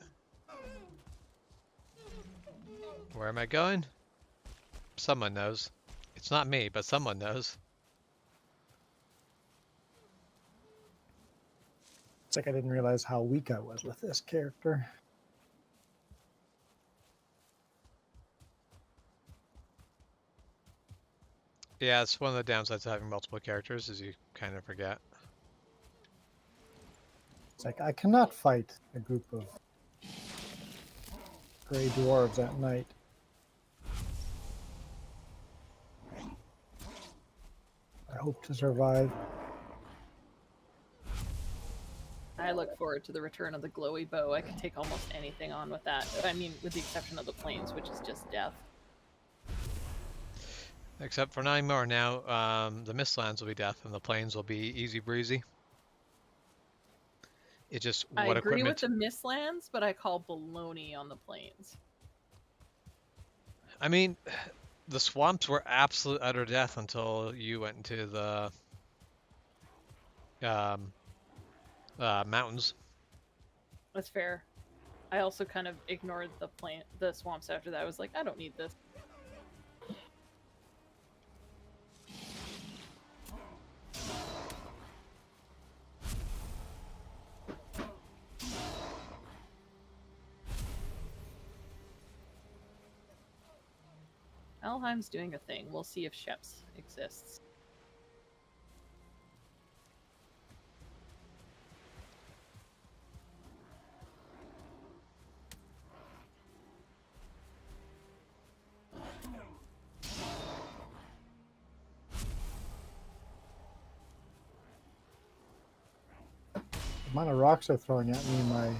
Where am I going? Someone knows. It's not me, but someone knows. It's like I didn't realize how weak I was with this character. Yeah, it's one of the downsides of having multiple characters is you kind of forget. It's like I cannot fight a group of gray dwarves at night. I hope to survive. I look forward to the return of the glowy bow. I can take almost anything on with that. I mean, with the exception of the plains, which is just death. Except for not anymore now. The Mistlands will be death, and the plains will be easy breezy. It's just I what agree equipment. with the Mistlands, but I call baloney on the plains. I mean, the swamps were absolute utter death until you went into the mountains. That's fair. I also kind of ignored the swamps after that. I was like, I don't need this. Valheim's doing a thing. We'll see if Sheps exists. The amount of rocks they're throwing at me, my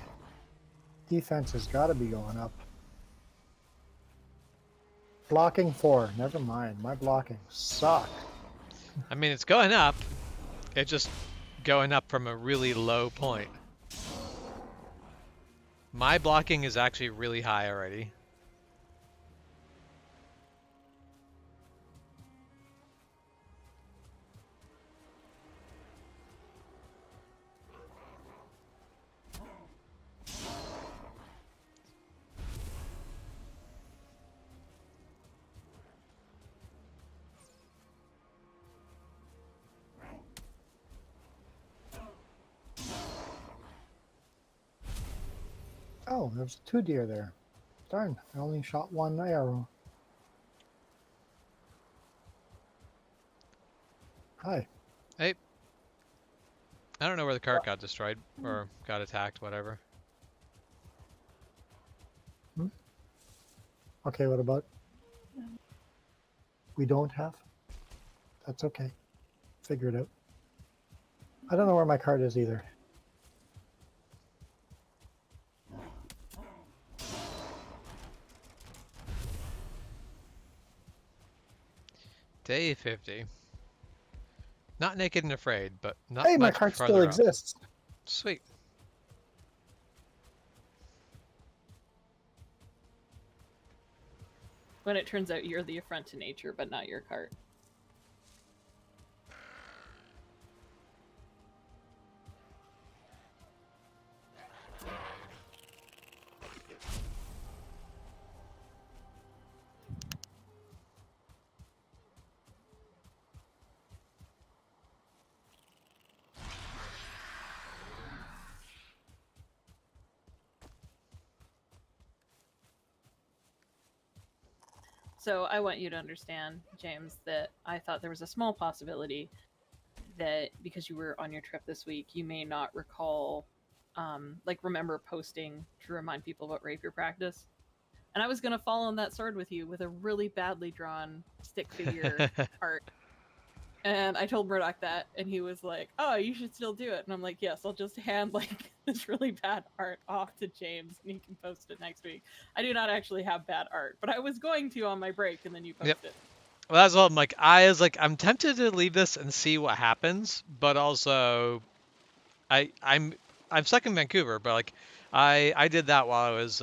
defense has got to be going up. Blocking 4. Never mind. My blocking sucks. I mean, it's going up. It's just going up from a really low point. My blocking is actually really high already. Oh, there's 2 deer there. Darn, I only shot 1 arrow. Hi. Hey. I don't know where the cart got destroyed or got attacked, whatever. Okay, what about? We don't have? That's okay. Figure it out. I don't know where my cart is either. Day 50. Not naked and afraid, but not Hey, my much cart still farther up. exists. Sweet. When it turns out you're the affront to nature, but not your cart. So I want you to understand, James, that I thought there was a small possibility that because you were on your trip this week, you may not recall, remember posting to remind people about rapier practice. And I was going to fall on that sword with you with a really badly drawn stick figure art. And I told Murdoch that, and he was like, oh, you should still do it. And I'm like, yes, I'll just hand this really bad art off to James, and he can post it next week. I do not actually have bad art, but I was going to on my break, and then you post it. Well, that's what I'm tempted to leave this and see what happens, but also I'm stuck in Vancouver, but I did that while I was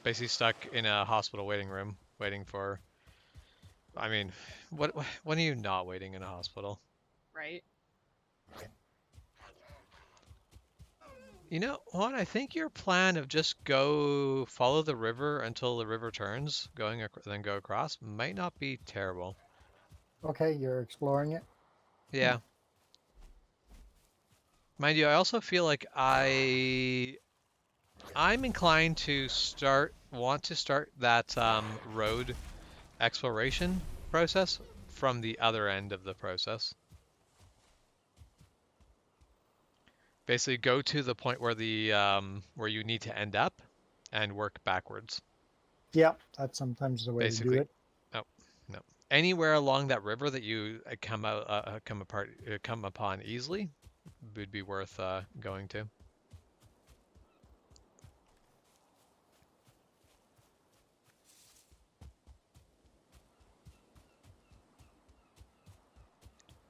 basically stuck in a hospital waiting room waiting for. I mean, when are you not waiting in a hospital? Right. You know what? I think your plan of just go follow the river until the river turns, then go across, might not be terrible. Okay, you're exploring it. Yeah. Mind you, I also feel like I'm inclined to want to start that road exploration process from the other end of the process. Basically, go to the point where the where you need to end up, and work backwards. Yeah, that's sometimes the way to do Basically, it. oh no, anywhere along that river that you come upon easily would be worth going to.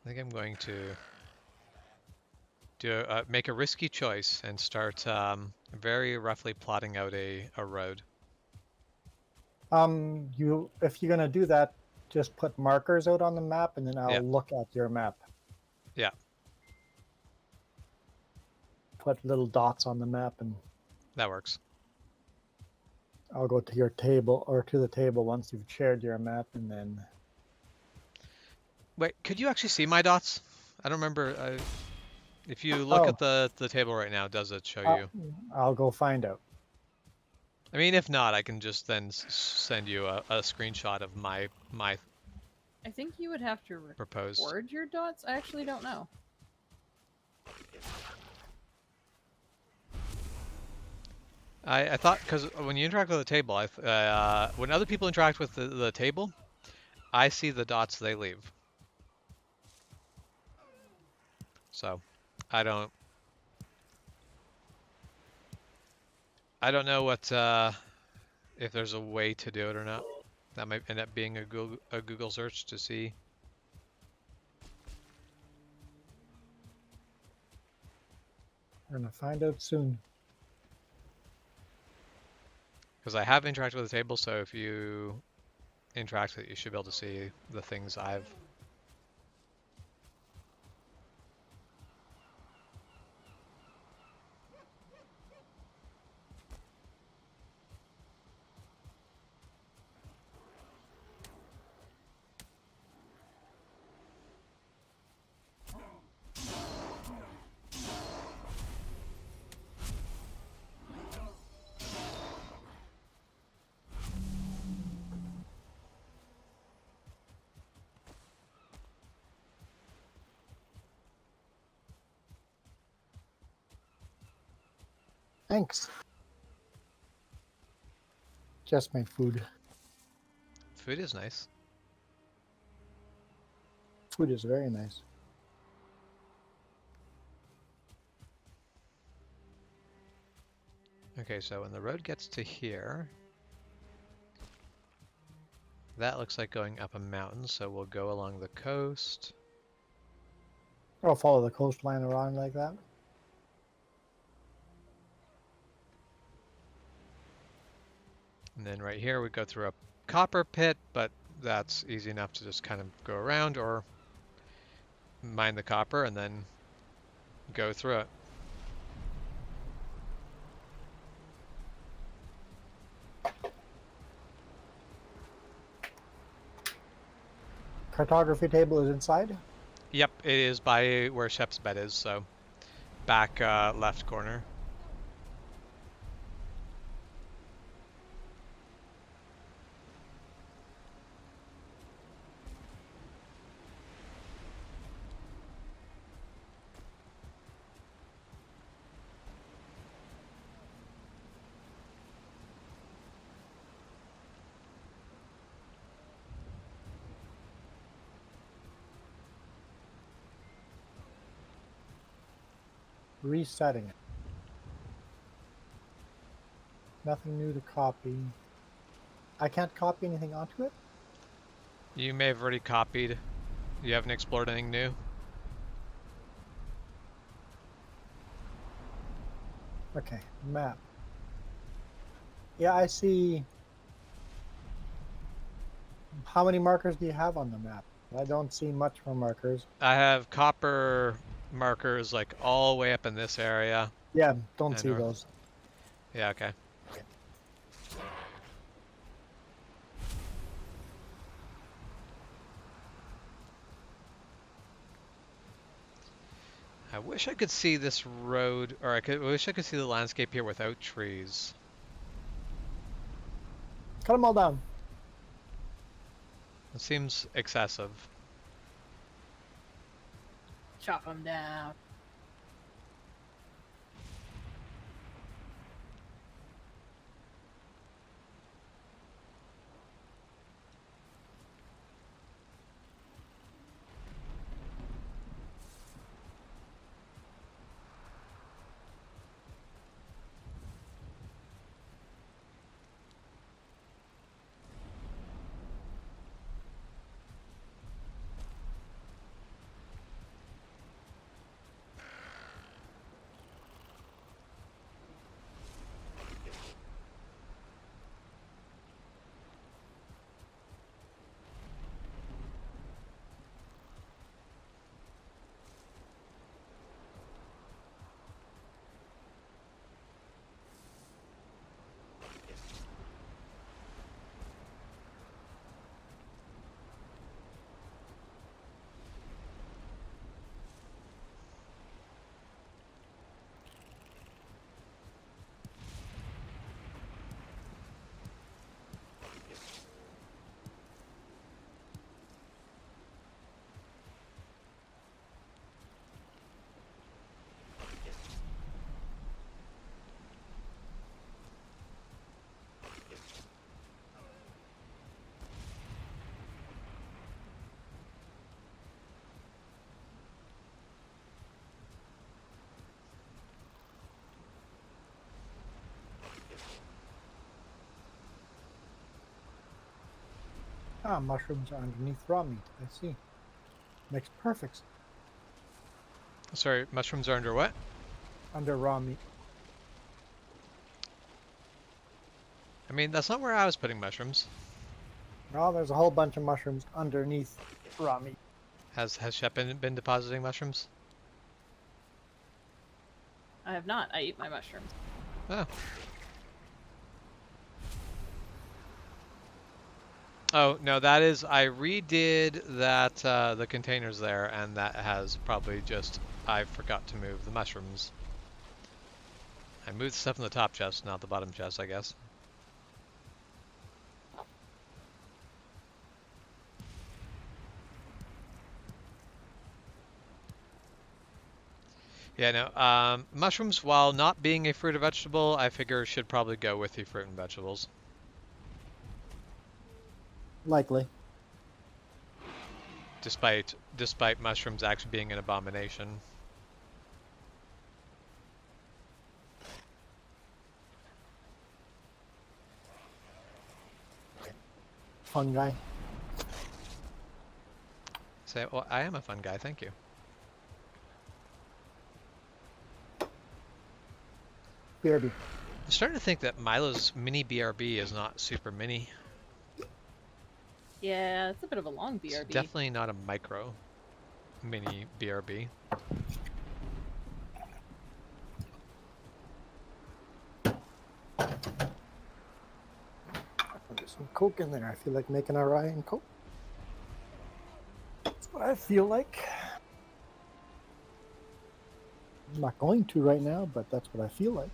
I think I'm going to make a risky choice and start very roughly plotting out a road. If you're gonna do that, just put markers out on the map, and then Yeah, I'll look at your map. yeah, Put little dots on the map, and that works. I'll go to your table or to the table once you've shared your map, and then Wait, could you actually see my dots? I don't remember. If you look oh, at the table right now, does it show I'll, you? I'll go find out. I mean, if not, I can just then send you a screenshot of my I think you would have to proposed. record your dots. I actually don't know. I thought because when you interact with the table, when other people interact with the table, I see the dots they leave. So I don't know what if there's a way to do it or not. That might end up being a Google search to see. We're gonna find out soon. Because I have interacted with the table, so if you interact with it, you should be able to see the things I've. Thanks. Just my food. Food is nice. Food is very nice. Okay, so when the road gets to here, that looks like going up a mountain, so we'll go along the coast. I'll follow the coastline around like that. And then right here we go through a copper pit, but that's easy enough to just kind of go around or mine the copper and then go through it. Cartography table is inside. Yep, it is by where Shep's bed is, so back left corner. Resetting it. Nothing new to copy. I can't copy anything onto it? You may have already copied. You haven't explored anything new? Okay, map. Yeah, I see. How many markers do you have on the map? I don't see much more markers. I have copper markers like all the way up in this area. Yeah, don't And see north. those. Yeah, okay. I wish I could see this road, or I wish I could see the landscape here without trees. Cut them all down. It seems excessive. Chop them down. Ah, mushrooms are underneath raw meat. I see. Makes perfect sense. Sorry, mushrooms are under what? Under raw meat. I mean, that's not where I was putting mushrooms. No, there's a whole bunch of mushrooms underneath raw meat. Has Shep been depositing mushrooms? I have not. I eat my mushrooms. Oh. Oh, no, that is, I redid that, the containers there, and that has probably just, I forgot to move the mushrooms. I moved the stuff in the top chest, not the bottom chest, I guess. Yeah, no, mushrooms, while not being a fruit or vegetable, I figure should probably go with the fruit and vegetables. Likely. Despite mushrooms actually being an abomination. Fungi. Say, well, I am a fun guy, thank you. BRB. I'm starting to think that Milo's mini BRB is not super mini. Yeah, it's a bit of a long It's BRB. definitely not a micro mini BRB. There's some Coke in there. I feel like making a rye and Coke. That's what I feel like. I'm not going to right now, but that's what I feel like.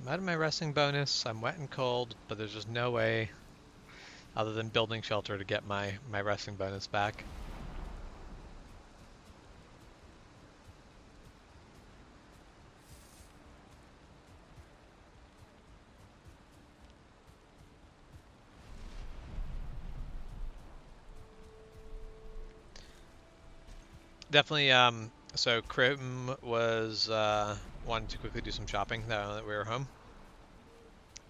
I'm out of my resting bonus. I'm wet and cold, but there's just no way other than building shelter to get my resting bonus back. Definitely, so Krim was, wanted to quickly do some shopping now that we were home.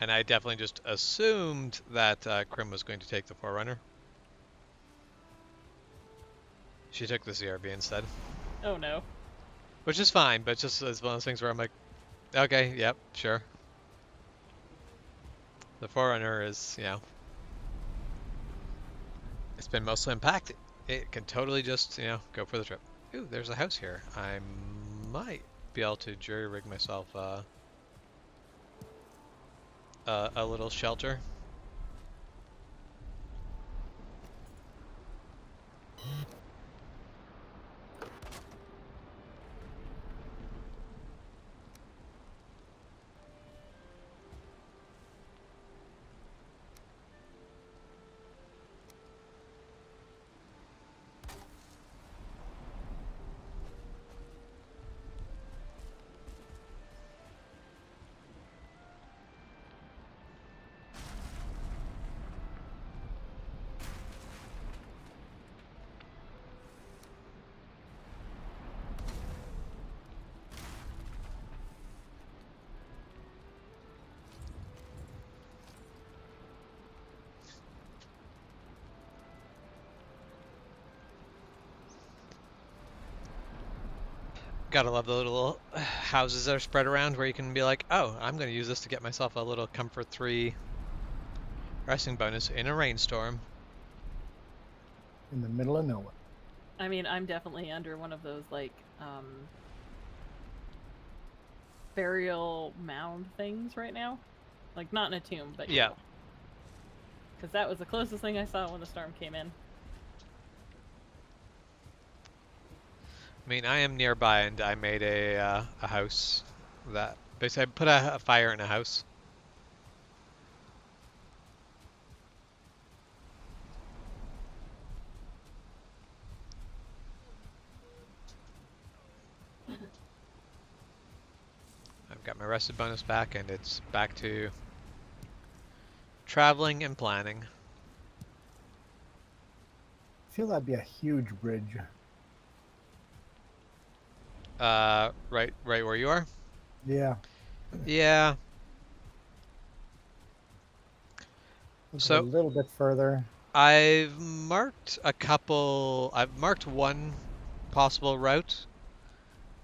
And I definitely just assumed that Krim was going to take the Forerunner. She took the CRV instead. Oh no. Which is fine, but just it's one of those things where I'm like, okay, yep, sure. The Forerunner is, you know, it's been mostly unpacked. It can totally just, you know, go for the trip. Ooh, there's a house here. I might be able to jury-rig myself a little shelter. Gotta love the little houses that are spread around where you can be like, oh, I'm gonna use this to get myself a little comfort 3 resting bonus in a rainstorm. In the middle of nowhere. I mean, I'm definitely under one of those, like, burial mound things right now. Like, not in a tomb, but Yeah. because that was the closest thing I saw when the storm came in. I mean, I am nearby, and I made a house that basically I put a fire in a house. I've got my rested bonus back, and it's back to traveling and planning. I feel that'd be a huge bridge. Right where you are? Yeah. Yeah. Go a So little bit further. I've marked one possible route,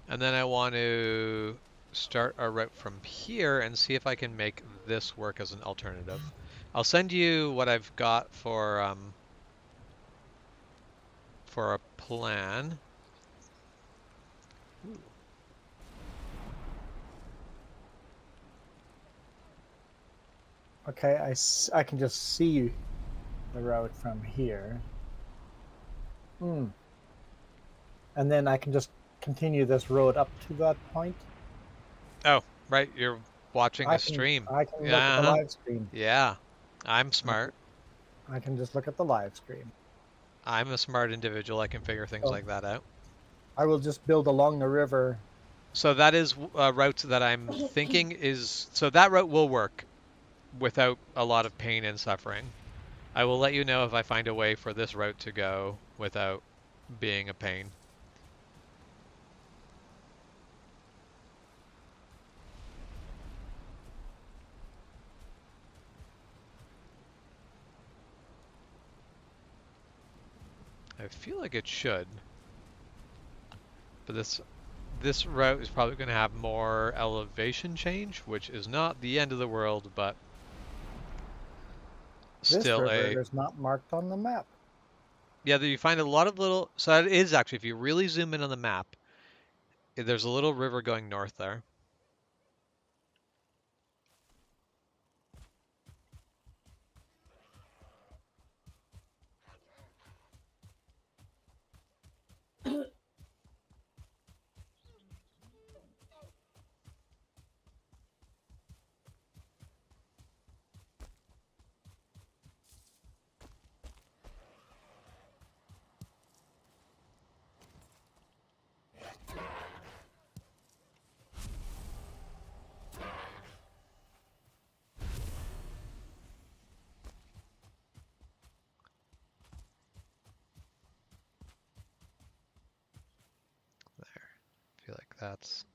and then I want to start a route from here and see if I can make this work as an alternative. I'll send you what I've got for a plan. Ooh. Okay, I can just see the route from here. And then I can just continue this road up to that point. Oh, right, you're watching I a can stream. I can look at the Yeah, live stream. yeah. I'm smart. I can just look at the live stream. I'm a smart individual. I can figure things So like that out. I will just build along the river. So that is a route that I'm thinking is so that route will work without a lot of pain and suffering. I will let you know if I find a way for this route to go without being a pain. I feel like it should, but this route is probably going to have more elevation change, which is not the end of the world, but This still river a is not marked on the map. yeah. You find a lot of little. So it is actually, if you really zoom in on the map, there's a little river going north there. There. I feel like that's.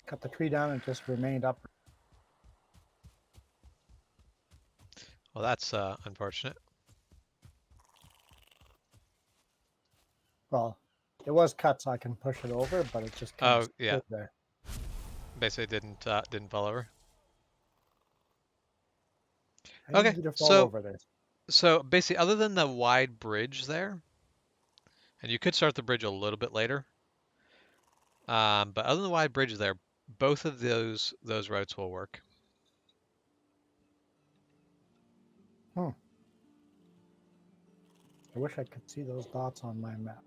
Cut the tree down and just remained up. Well, that's unfortunate. Well, it was cut, so I can push it over, but it just kind of Oh yeah, stood there. basically didn't fall over. I Okay, need you to fall so over this. so basically, other than the wide bridge there, and you could start the bridge a little bit later, but other than the wide bridge there, both of those routes will work. I wish I could see those dots on my map.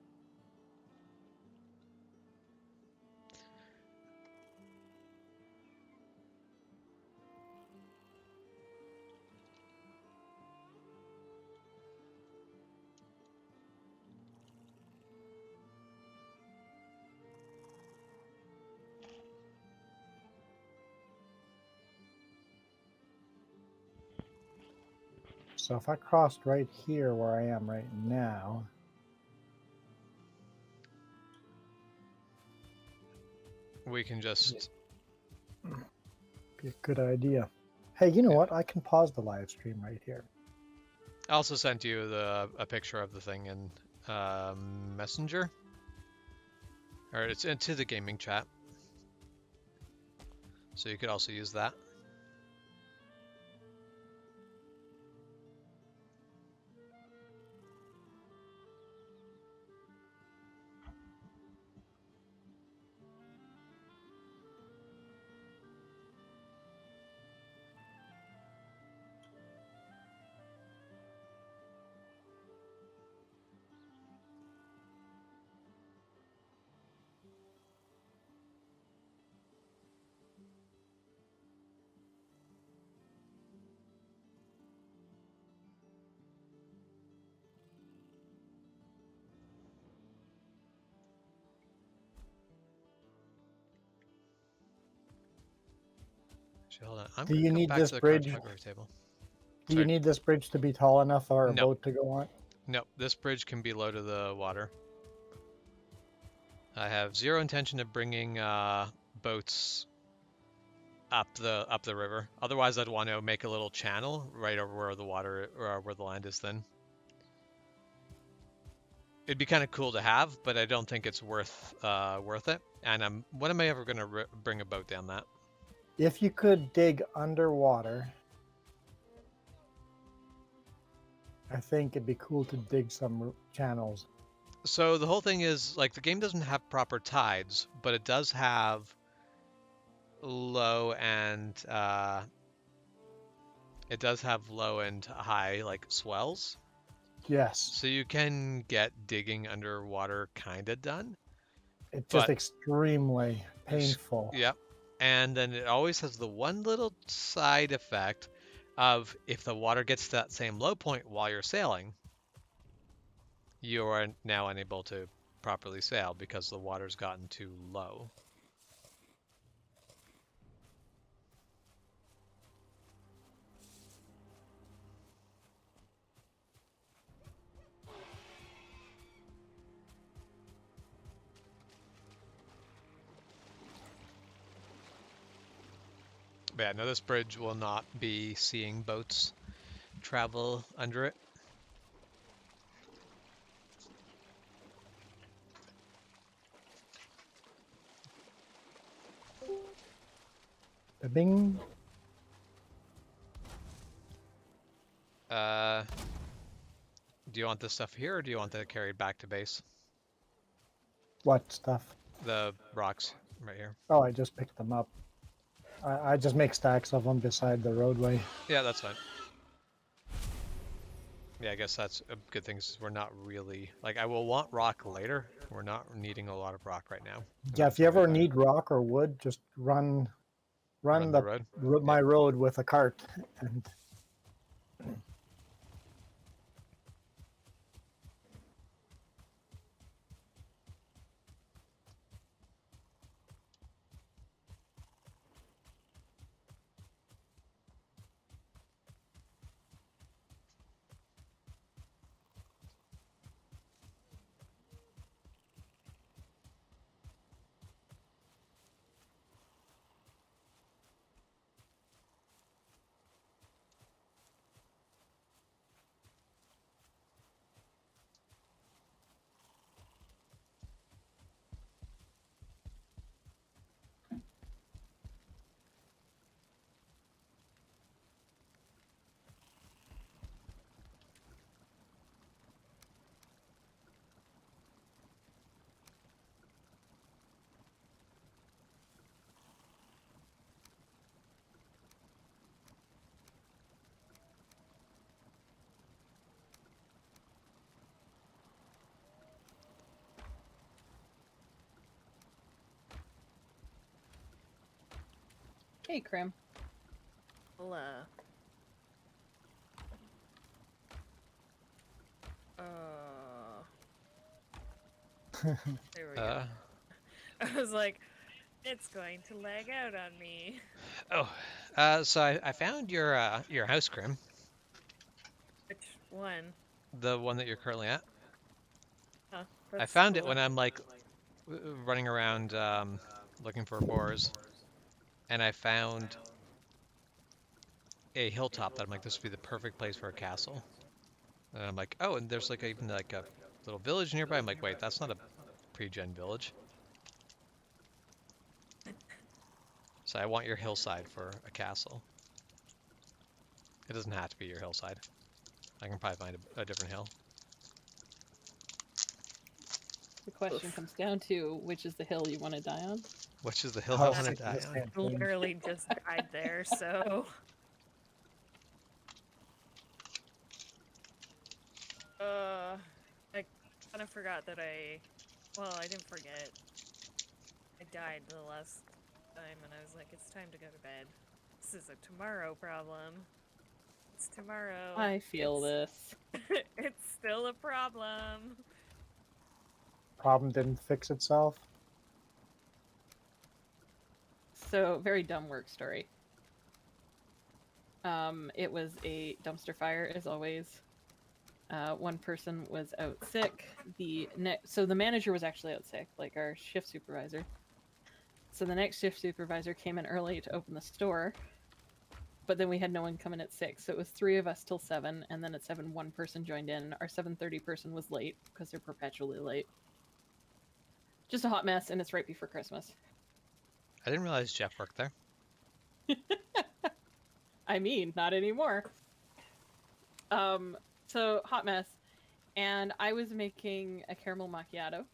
So if I crossed right here where I am right now, We can just... be a good idea. Hey, you know Yeah. what? I can pause the live stream right here. I also sent you a picture of the thing in Messenger. Or it's into the gaming chat. So you could also use that. Actually, hold on. I'm Do going to you come need back this to the bridge? cartography table. Do you Sorry. need this bridge to be tall enough for a No. boat to go on? No, this bridge can be low to the water. I have zero intention of bringing boats up the river. Otherwise, I'd want to make a little channel right over where the water or where the land is thin. It'd be kind of cool to have, but I don't think it's worth it. And when am I ever going to bring a boat down that? If you could dig underwater, I think it'd be cool to dig some channels. So the whole thing is like the game doesn't have proper tides, but it does have low and high like swells. Yes, So you can get digging underwater kind of done. it's just But extremely painful. yeah, and then it always has the one little side effect of if the water gets to that same low point while you're sailing, you are now unable to properly sail because the water's gotten too low. But yeah, no, this bridge will not be seeing boats travel under it. Bing. Do you want this stuff here, or do you want that carried back to base? What stuff? The rocks right here. Oh, I just picked them up. I just make stacks of them beside the roadway. Yeah, that's fine. Yeah, I guess that's a good thing. We're not really like I will want rock later. We're not needing a lot of rock right now. Yeah, if you ever need rock or wood, just run the road. my road with a cart and Hey, Crim. Well, there we go. I was like, it's going to lag out on me. Oh, so I found your house, Grim. one? The one that you're currently at. Oh, I that's found it cool. when I'm like running around looking for boars, and I found a hilltop that I'm like, this would be the perfect place for a castle. And I'm like, oh, and there's like even like a little village nearby. I'm like, wait, that's not a pre-gen village. So I want your hillside for a castle. It doesn't have to be your hillside. I can probably find a different hill. The question comes down to which is the hill you want to die on. Which is the hill Oh, I want to sick, die this on. can't change. Literally just died there, so. I kind of forgot that well, I didn't forget. I died the last time, and I was like, it's time to go to bed. This is a tomorrow problem. It's tomorrow. I feel this. It's still a problem. Problem didn't fix itself. So, very dumb work story. It was a dumpster fire, as always. One person was out sick. So the manager was actually out sick, like our shift supervisor. So the next shift supervisor came in early to open the store, but then we had no one come in at 6. So it was 3 of us till 7, and then at 7, one person joined in. Our 7:30 person was late because they're perpetually late. Just a hot mess, and it's right before Christmas. I didn't realize Jeff worked there. I mean, not anymore. So hot mess, and I was making a caramel macchiato.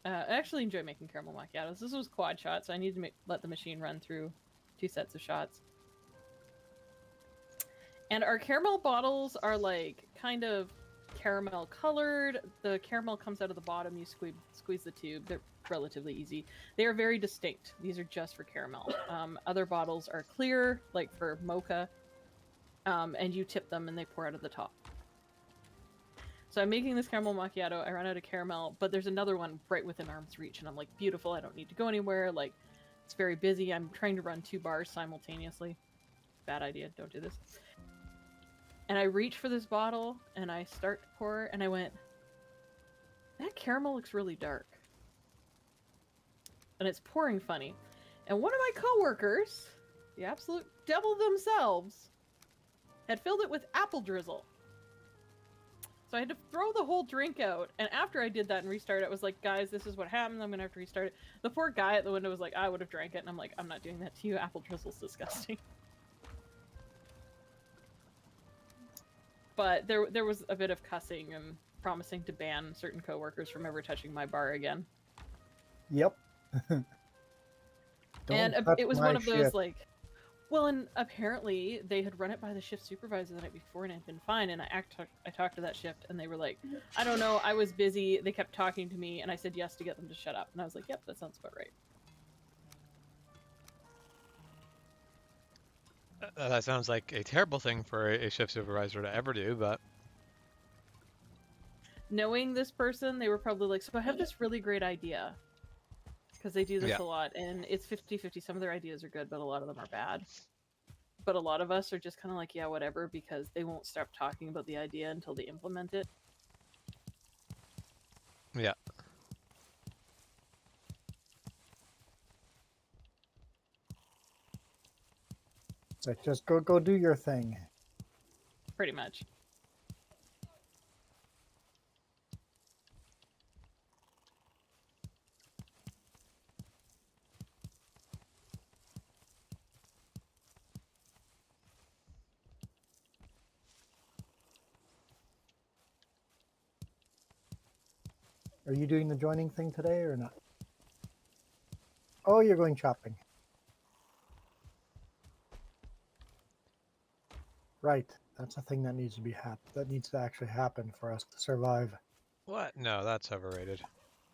I actually enjoy making caramel macchiatos. This was quad shot, so I needed to let the machine run through 2 sets of shots. And our caramel bottles are like kind of caramel colored. The caramel comes out of the bottom. You squeeze the tube. They're relatively easy. They are very distinct. These are just for caramel. Other bottles are clear, like for mocha, and you tip them and they pour out of the top. So I'm making this caramel macchiato. I run out of caramel, but there's another one right within arm's reach, and I'm like, beautiful. I don't need to go anywhere. Like, it's very busy. I'm trying to run 2 bars simultaneously. Bad idea. Don't do this. And I reach for this bottle, and I start to pour, and I went, that caramel looks really dark. And it's pouring funny. And one of my coworkers, the absolute devil themselves, had filled it with apple drizzle. So I had to throw the whole drink out, and after I did that and restart it, I was like, guys, this is what happened, I'm gonna have to restart it. The poor guy at the window was like, I would have drank it, and I'm like, I'm not doing that to you, apple drizzle's disgusting. But there was a bit of cussing and promising to ban certain coworkers from ever touching my bar again. Yep. And touch it was my one of those shit. like, well, and apparently they had run it by the shift supervisor the night before and it had been fine. And I talked to that shift and they were like, I don't know, I was busy. They kept talking to me and I said yes to get them to shut up. And I was like, yep, that sounds about right. That sounds like a terrible thing for a shift supervisor to ever do, but Knowing this person, they were probably like, so I have this really great idea. Because they do this Yeah. a lot, and it's 50-50. Some of their ideas are good, but a lot of them are bad. But a lot of us are just kind of like, yeah, whatever, because they won't stop talking about the idea until they implement it. yeah. It's like, just go do your thing. Pretty much. Are you doing the joining thing today or not? Oh, you're going shopping. Right. That's a thing that needs to be that needs to actually happen for us to survive. What? No, that's overrated.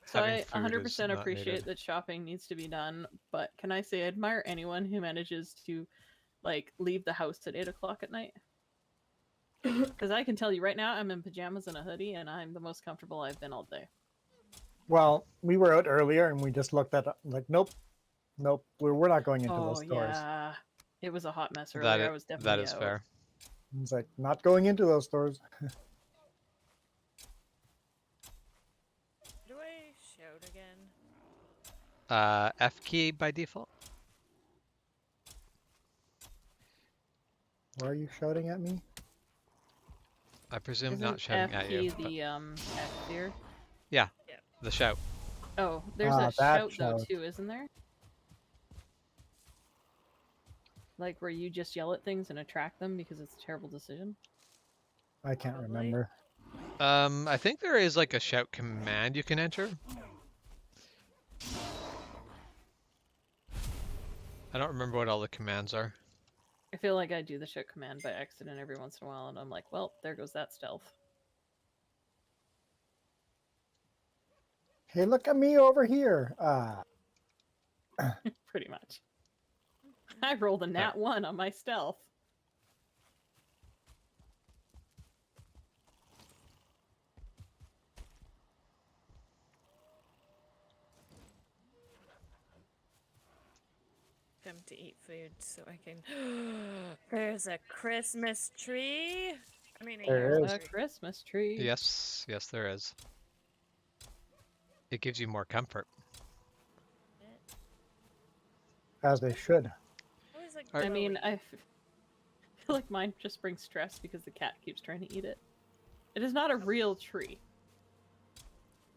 So Having I food is 100% not appreciate needed. that shopping needs to be done, but can I say I admire anyone who manages to, like, leave the house at 8 o'clock at night? Because I can tell you right now, I'm in pajamas and a hoodie, and I'm the most comfortable I've been all day. Well, we were out earlier and we just looked at like, nope, we're not going into Oh, those stores. yeah. It was a hot mess That earlier. is, I was definitely that is out. fair. It's like, not going into those stores. Do I shout again? F key by default. Why are you shouting at me? I presume Isn't not shouting at you, FP but the F tier? yeah, Yeah. the shout. Oh, there's a That shout though shout. too, isn't there? Like where you just yell at things and attract them because it's a terrible decision. I can't Probably. remember. I think there is like a shout command you can enter. I don't remember what all the commands are. I feel like I do the shout command by accident every once in a while, and I'm like, well, there goes that stealth. Hey, look at me over here. Pretty much. I rolled a nat 1 on my stealth. Come to eat food so I can. There's a Christmas tree. I mean, a There year's is. A tree. Christmas tree. Yes, yes, there is. It gives you more comfort. As they should. Always like I mean, glowy. I feel like mine just brings stress because the cat keeps trying to eat it. It is not a real tree.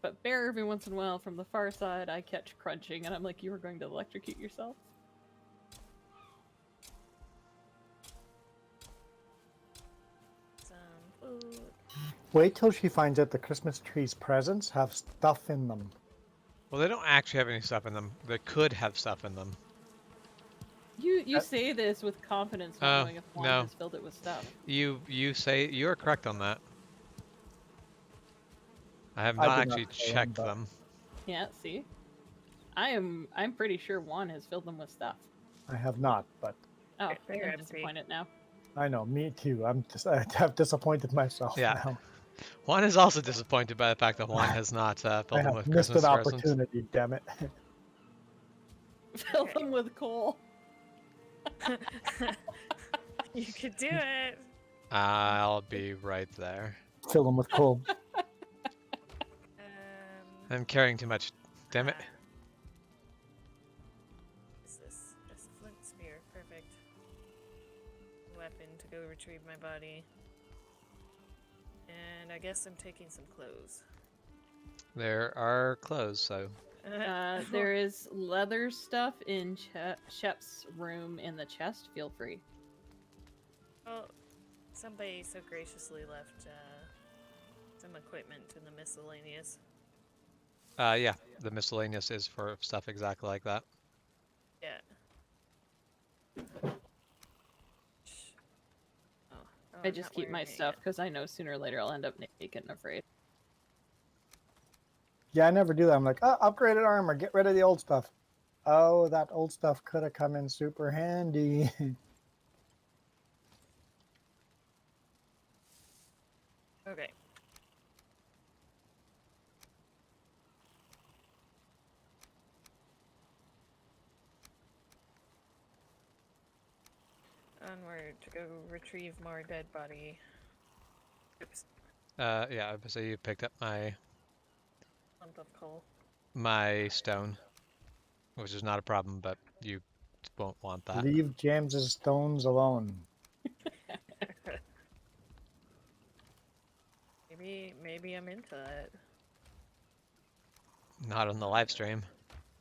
But bear every once in a while from the far side, I catch crunching, and I'm like, you were going to electrocute yourself? Some food. Wait till she finds out the Christmas tree's presents have stuff in them. Well, they don't actually have any stuff in them. They could have stuff in them. You say this with confidence, not Oh, knowing if Juan no. has filled it with stuff. You say you're correct on that. I have I not did not actually say checked them, but- them. Yeah, see? I'm pretty sure Juan has filled them with stuff. I have not, but Oh, They're I'm empty. disappointed now. I know, me too. I have disappointed myself Yeah. now. Juan is also disappointed by the fact that Juan has not I filled them have with missed Christmas an presents. opportunity, damn it. Fill Okay. them with coal. You could do it. I'll be right there. Fill them with coal. I'm carrying too much. Damn it. Is this a flint spear? Perfect. Weapon to go retrieve my body. And I guess I'm taking some clothes. There are clothes, so There is leather stuff in Shep's room in the chest. Feel free. Well, somebody so graciously left some equipment in the miscellaneous. yeah, the miscellaneous is for stuff exactly like that. Yeah. Oh, I I'm just not keep my wearing it stuff yet. because I know sooner or later I'll end up naked and afraid. Yeah, I never do that. I'm like, oh, upgraded armor, get rid of the old stuff. Oh, that old stuff could have come in super handy. Okay. Onward to go retrieve more dead body. Oops. Yeah, I would say you picked up Lump of coal. my stone, which is not a problem, but you won't want that. Leave James's stones alone. Maybe I'm into it. Not on the live stream.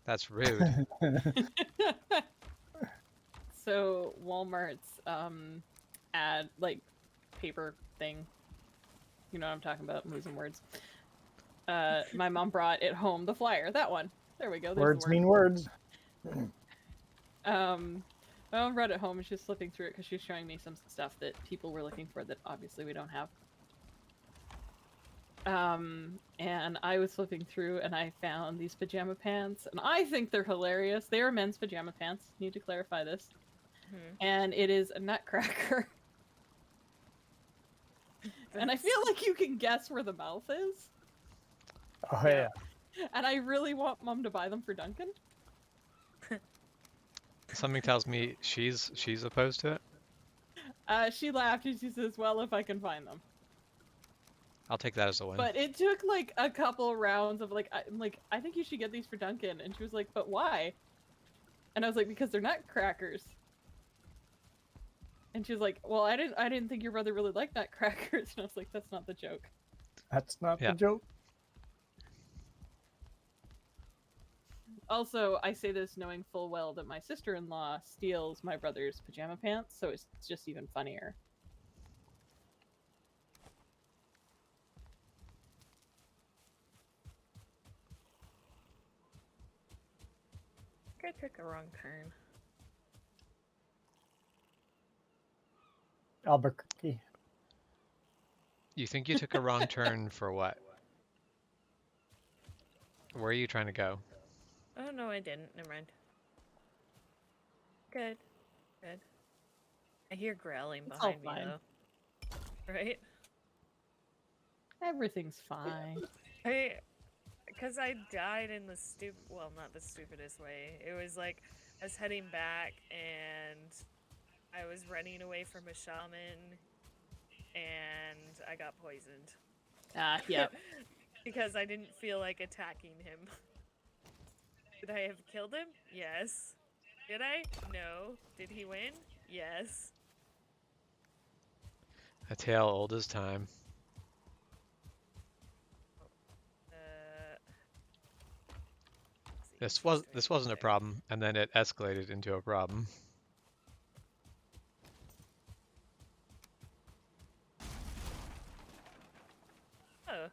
That's rude. So Walmart's ad like paper thing. You know what I'm talking about? I'm losing words. My mom brought it home. The flyer, that one. There we go. There's Words the word. mean words. My mom brought it home and she's flipping through it because she's showing me some stuff that people were looking for that obviously we don't have. And I was flipping through and I found these pajama pants and I think they're hilarious. They are men's pajama pants. Need to clarify this. And it is a nutcracker. And I feel like you can guess where the mouth is. Oh, yeah. And I really want Mom to buy them for Duncan. Something tells me she's opposed to it. She laughed and she says, "Well, if I can find them." I'll take that as a win. But it took like a couple rounds of like, I think you should get these for Duncan, and she was like, "But why?" And I was like, "Because they're nutcrackers." And she was like, "Well, I didn't think your brother really liked nutcrackers." And I was like, "That's not the joke." That's not Yeah. the joke. Also, I say this knowing full well that my sister-in-law steals my brother's pajama pants, so it's just even funnier. I think I took a wrong turn. Albuquerque. You think you took a wrong turn for what? Where are you trying to go? Oh no, I didn't. Never mind. Good. Good. I hear growling It's all behind me fine. though. Right? Everything's fine. Because I died in the well, not the stupidest way. It was like I was heading back and I was running away from a shaman and I got poisoned. Yep. Because I didn't feel like attacking him. Did I have killed him? Yes. Did I? No. Did he win? Yes. A tale old as time. Let's see, This wasn't a problem, and then it escalated into a problem. Oh.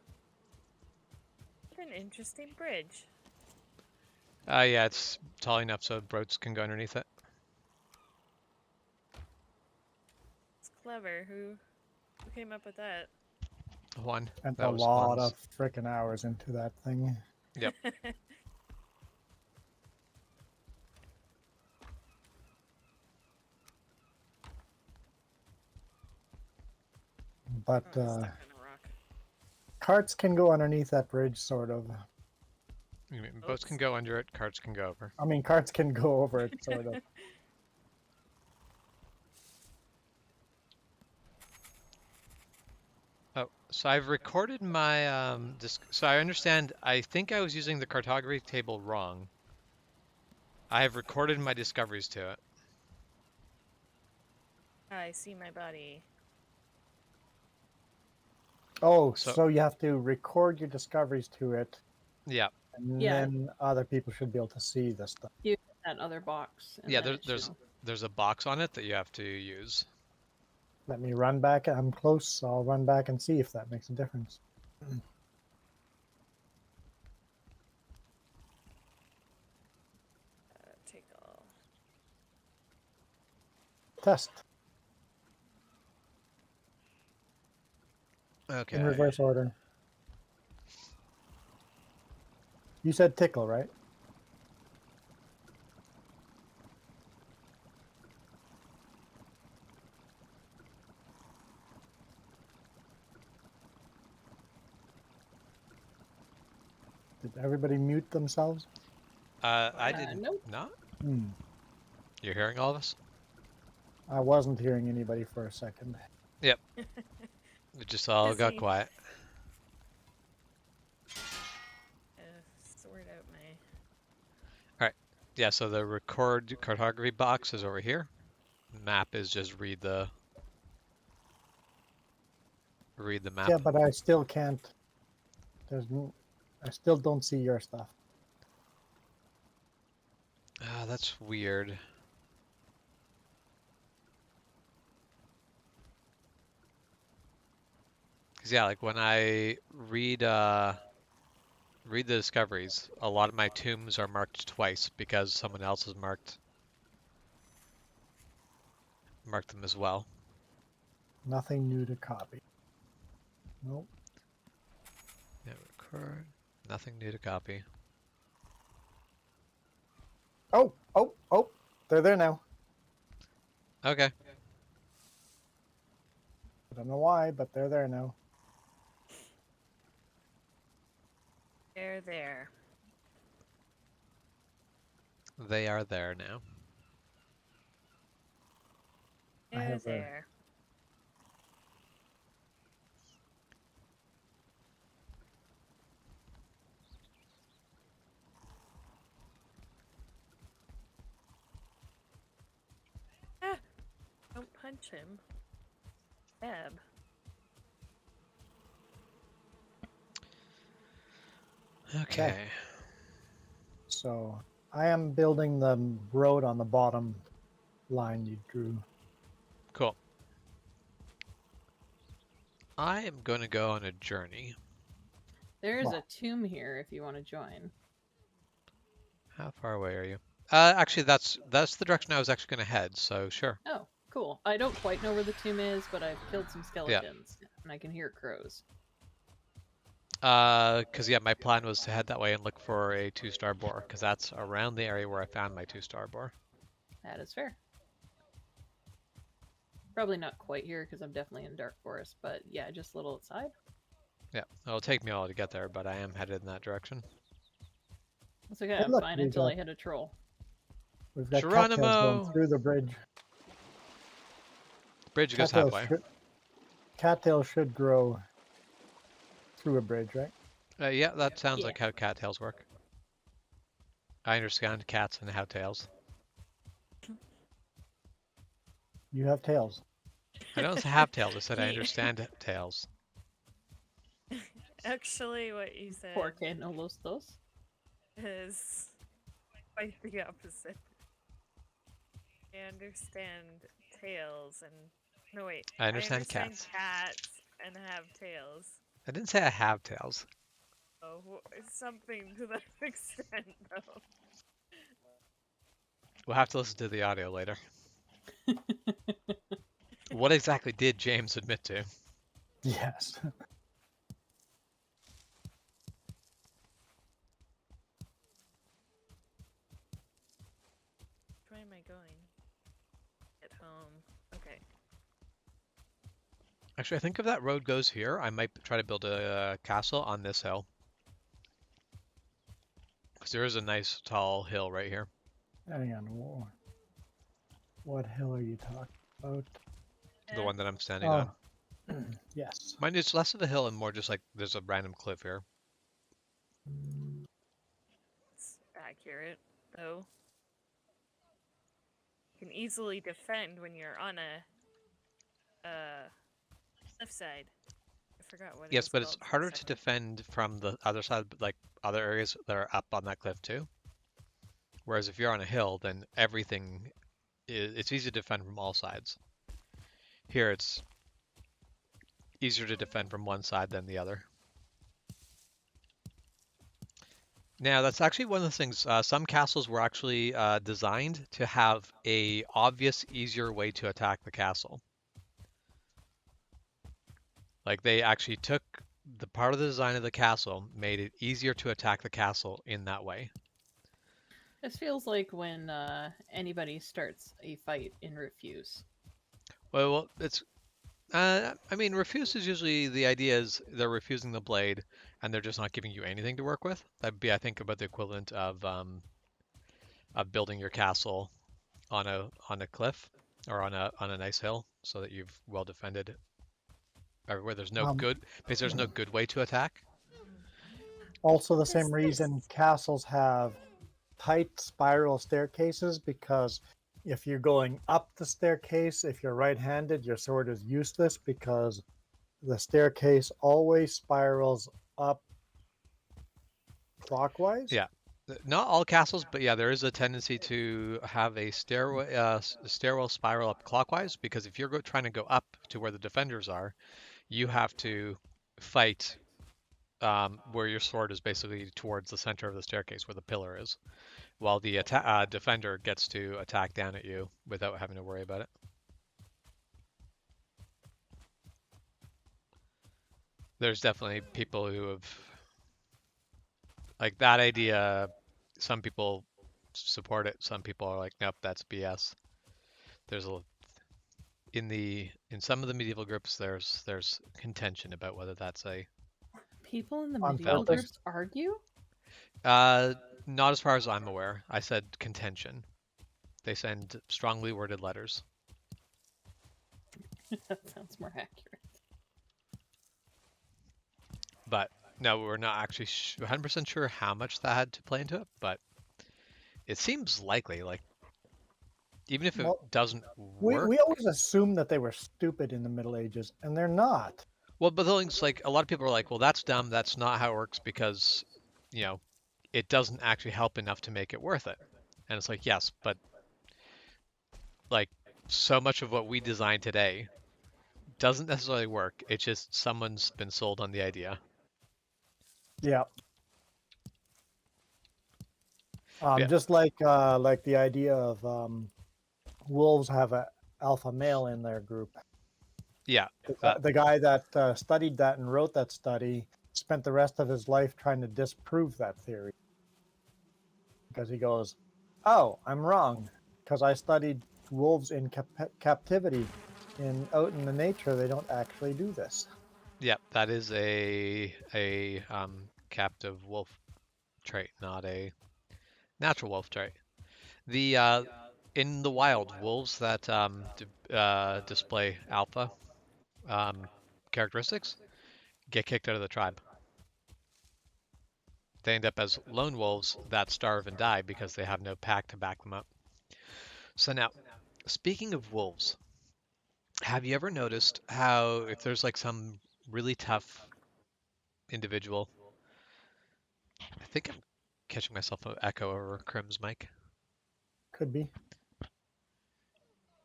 What an interesting bridge. Yeah, it's tall enough so boats can go underneath it. It's clever. Who came up with that? One. Spent That a was lot Juan's. of frickin' hours into that thing. Yep. But Oh, I'm stuck on a rock. carts can go underneath that bridge, sort of. You mean boats can go under it, carts can go over. I mean, carts can go over it, sort of. Oh, so I've recorded my so I understand. I think I was using the cartography table wrong. I have recorded my discoveries to it. I see my body. Oh, So- so you have to record your discoveries to it, Yeah, and Yeah. then other people should be able to see this stuff. You that other box. And yeah. then it should- There's a box on it that you have to use. Let me run back. I'm close, so I'll run back and see if that makes a difference. Take all. Test Okay. in reverse order. You said tickle, right? Did everybody mute themselves? I didn't. nope. Not? Hmm. You're hearing all of us? I wasn't hearing anybody for a second. We just all got Busy. quiet. Sort out my. Yeah, so the record cartography box is over here. Map is just read the map. Yeah, but I still can't. I still don't see your stuff. Ah, that's weird. Cause yeah, like when I read the discoveries, a lot of my tombs are marked twice because someone else has marked them as well. Nothing new to copy. Nope. Yeah, record. Nothing new to copy. Oh, oh, oh! They're there now. Okay. I don't know why, but they're there now. They're there. They are there now. I They're have there. punch him. Stab. Okay. So I am building the road on the bottom line you drew. Cool. I am going to go on a journey. There's Well. a tomb here if you want to join. How far away are you? Actually, that's the direction I was actually going to head. So sure. Oh, cool. I don't quite know where the tomb is, but I've killed some Yeah. skeletons, and I can hear crows. Because yeah, my plan was to head that way and look for a 2-star boar, because that's around the area where I found my 2-star boar. That is fair. Probably not quite here because I'm definitely in dark forest, but yeah, just a little outside. Yeah, it'll take me a while to get there, but I am headed in that direction. That's okay. Hey, I'm look, fine we until got- I hit a troll. We've got cattails going Geronimo! through the bridge. The bridge goes Cattails halfway. cattails should grow through a bridge, right? Yeah, that sounds Yeah. like how cattails work. I understand cats and how tails. You have tails. I don't have tails. I said I He- understand tails. Actually, what you said Por que no los dos? is quite the opposite. I understand tails and no wait. I understand cats and have tails. I didn't say I have tails. Oh, it's something to that extent, though. We'll have to listen to the audio later. What exactly did James admit to? Yes. Where am I going? At home. Okay. Actually, I think if that road goes here, I might try to build a castle on this hill. Because there is a nice tall hill right here. Hang on. What hill are you talking about? The one that I'm standing Oh, on. yes. Mine is less of a hill and more just like there's a random cliff here. It's accurate, though. You can easily defend when you're on a cliffside. I forgot what it Yes, was but it's called for a harder to second. defend from the other side, like other areas that are up on that cliff too. Whereas if you're on a hill, then everything it's easy to defend from all sides. Here it's easier to defend from one side than the other. Now that's actually one of the things. Some castles were actually designed to have a obvious, easier way to attack the castle. Like they actually took the part of the design of the castle, made it easier to attack the castle in that way. This feels like when anybody starts a fight in Refuse. Well, it's. I mean, refuse is usually the idea is they're refusing the blade, and they're just not giving you anything to work with. That'd be, I think, about the equivalent of building your castle on a cliff or on a nice hill, so that you've well defended everywhere. There's no Um, good because there's no good way to attack. Also, the What is same reason castles have tight spiral staircases, because if you're going up the staircase, if you're right-handed, your sword is useless because the staircase always spirals up clockwise. Yeah. Not all castles, but yeah, there is a tendency to have a stairwell spiral up clockwise, because if you're trying to go up to where the defenders are, you have to fight where your sword is basically towards the center of the staircase where the pillar is, while the defender gets to attack down at you without having to worry about it. There's definitely people who have like that idea. Some people support it. Some people are like, nope, that's BS. There's a in some of the medieval groups there's contention about whether that's a People in the On medieval purpose? groups argue? not as far as I'm aware. I said contention. They send strongly worded letters. That sounds more accurate. But no, we're not actually 100% sure how much that had to play into it, but it seems likely. Like, even if it Well, doesn't we work. we always assume that they were stupid in the Middle Ages, and they're not. Well, but the thing's like a lot of people are like, well, that's dumb. That's not how it works because, you know, it doesn't actually help enough to make it worth it. And it's like, yes, but like so much of what we design today doesn't necessarily work. It's just someone's been sold on the idea. Yeah. Yeah, Just like the idea of wolves have a alpha male in their group. yeah, The, that, the guy that studied that and wrote that study spent the rest of his life trying to disprove that theory because he goes, "Oh, I'm wrong because I studied wolves in captivity. Out in the nature, they don't actually do this." yeah, that is a captive wolf trait, not a natural wolf trait. The in the wild, wolves that display alpha um, characteristics get kicked out of the tribe. They end up as lone wolves that starve and die because they have no pack to back them up. So now, speaking of wolves, have you ever noticed how if there's like some really tough individual, I think I'm catching myself an echo over Krim's mic. Could be.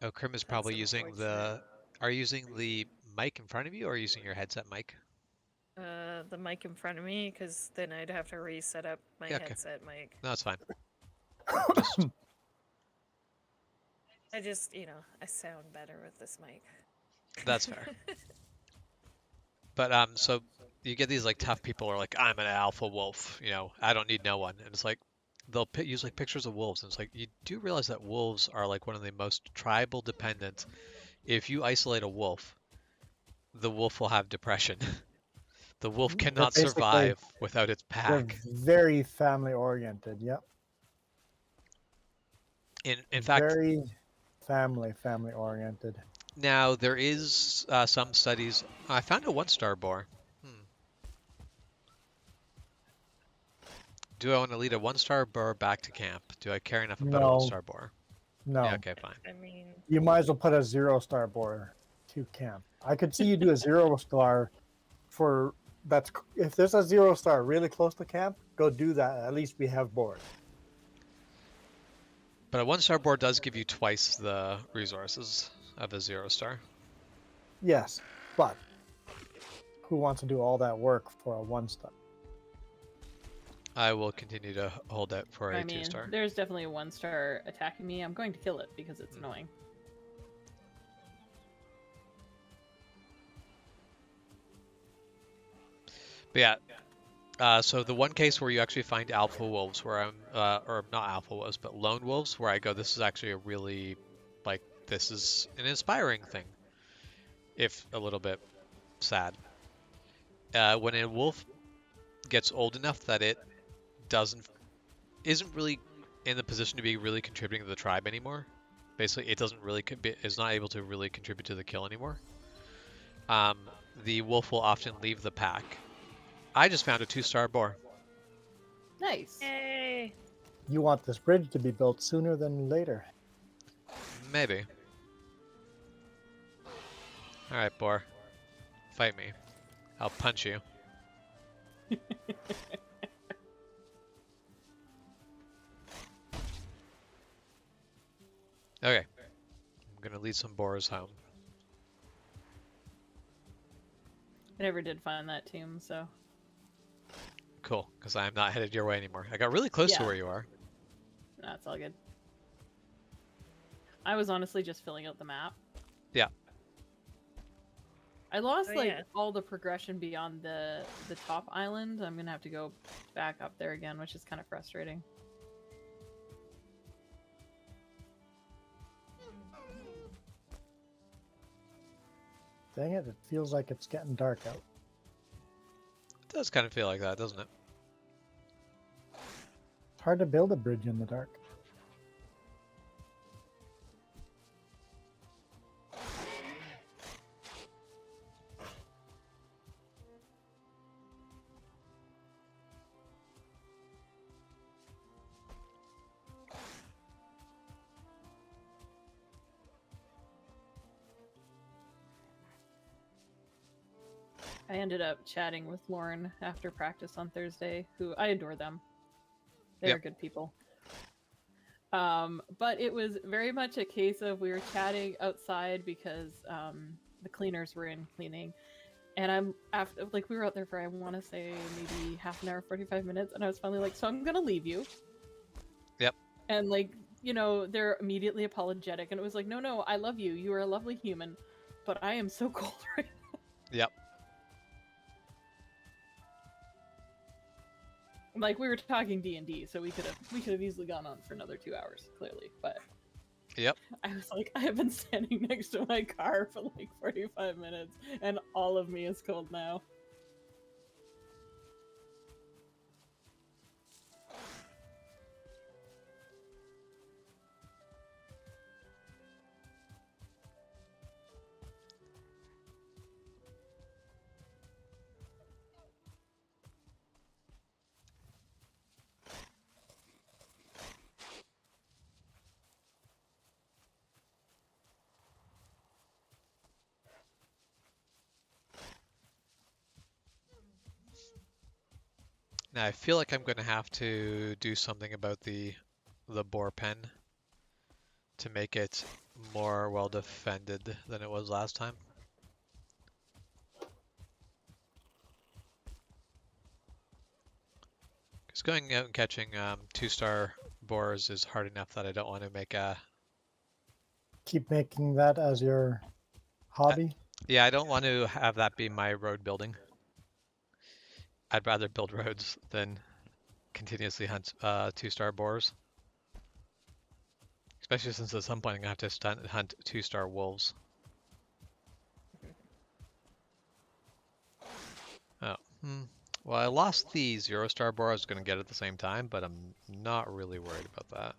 Oh, Krim is That's probably using unfortunate. the. Are you using the mic in front of you or are you using your headset mic? The mic in front of me, because then I'd have to reset up my Yeah, okay. headset mic. No, that's fine. Just I just, I sound better with this mic. that's fair. But so you get these like tough people who are like, I'm an alpha wolf, I don't need no one, and it's like they'll use like pictures of wolves, and it's like you do realize that wolves are like one of the most tribal dependent. If you isolate a wolf, the wolf will have depression. The wolf They're cannot basically survive without its they're pack. very family oriented. Yep. In fact, Very family oriented. now there is some studies. I found a one-star boar. Hmm. Do I want to lead a one-star boar back to camp? Do I care enough about a No, one-star boar? Yeah, no. okay, fine. I mean, You might as well put a 0-star board to camp. I could see you do a 0-star for that's if there's a 0-star really close to camp, go do that. At least we have board. But a one-star board does give you twice the resources of a 0-star. Yes, but who wants to do all that work for a 1-star? I will continue to hold out for I a mean, 2-star. there's definitely a 1-star attacking me. I'm going to kill it because it's annoying. But yeah, so the one case where you actually find alpha wolves, where I'm, or not alpha wolves, but lone wolves, where I go, this is actually a really, like, this is an inspiring thing, if a little bit sad. When a wolf gets old enough that it isn't really in the position to be really contributing to the tribe anymore. Basically, it doesn't really is not able to really contribute to the kill anymore. Um, the wolf will often leave the pack. I just found a 2-star boar. Nice. yay! You want this bridge to be built sooner than later. Maybe. All right, boar. Fight me. I'll punch you. Okay. I'm gonna lead some boars home. I never did find that tomb, so Cool, because I'm not headed your way anymore. I got really close to Yeah. where you are. that's all good. I was honestly just filling out the map. Yeah. I lost Oh, like yeah. all the progression beyond the top island. I'm gonna have to go back up there again, which is kind of frustrating. Dang it, it feels like it's getting dark out. It does kind of feel like that, doesn't it? It's hard to build a bridge in the dark. I ended up chatting with Lauren after practice on Thursday, who I adore them. They're Yep. good people. But it was very much a case of we were chatting outside because the cleaners were in cleaning, and I'm after like we were out there for I want to say maybe half an hour, 45 minutes, and I was finally like, so I'm gonna leave you. Yep. And like they're immediately apologetic, and it was like, no, I love you. You are a lovely human, but I am so cold right now. Yep. Like we were talking D&D, so we could have easily gone on for another 2 hours, clearly, but. Yep. I was like, I have been standing next to my car for like 45 minutes, and all of me is cold now. Now I feel like I'm going to have to do something about the boar pen to make it more well defended than it was last time. Because going out and catching 2-star boars is hard enough that I don't want to make a... Keep making that as your hobby. Yeah, I don't want to have that be my road building. I'd rather build roads than continuously hunt 2-star boars. Especially since at some point I'm going to have to hunt 2-star wolves. Oh, well, I lost the 0-star boar I was going to get at the same time, but I'm not really worried about that.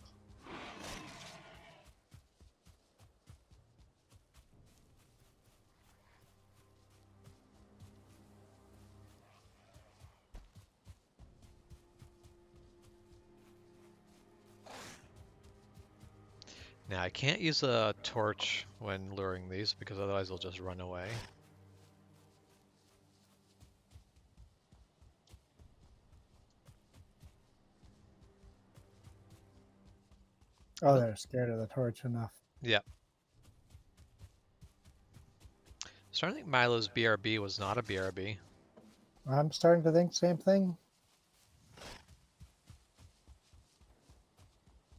Now, I can't use a torch when luring these because otherwise they'll just run away. Oh, they're scared of the torch enough. Yep. Starting to think Milo's BRB was not a BRB. I'm starting to think same thing.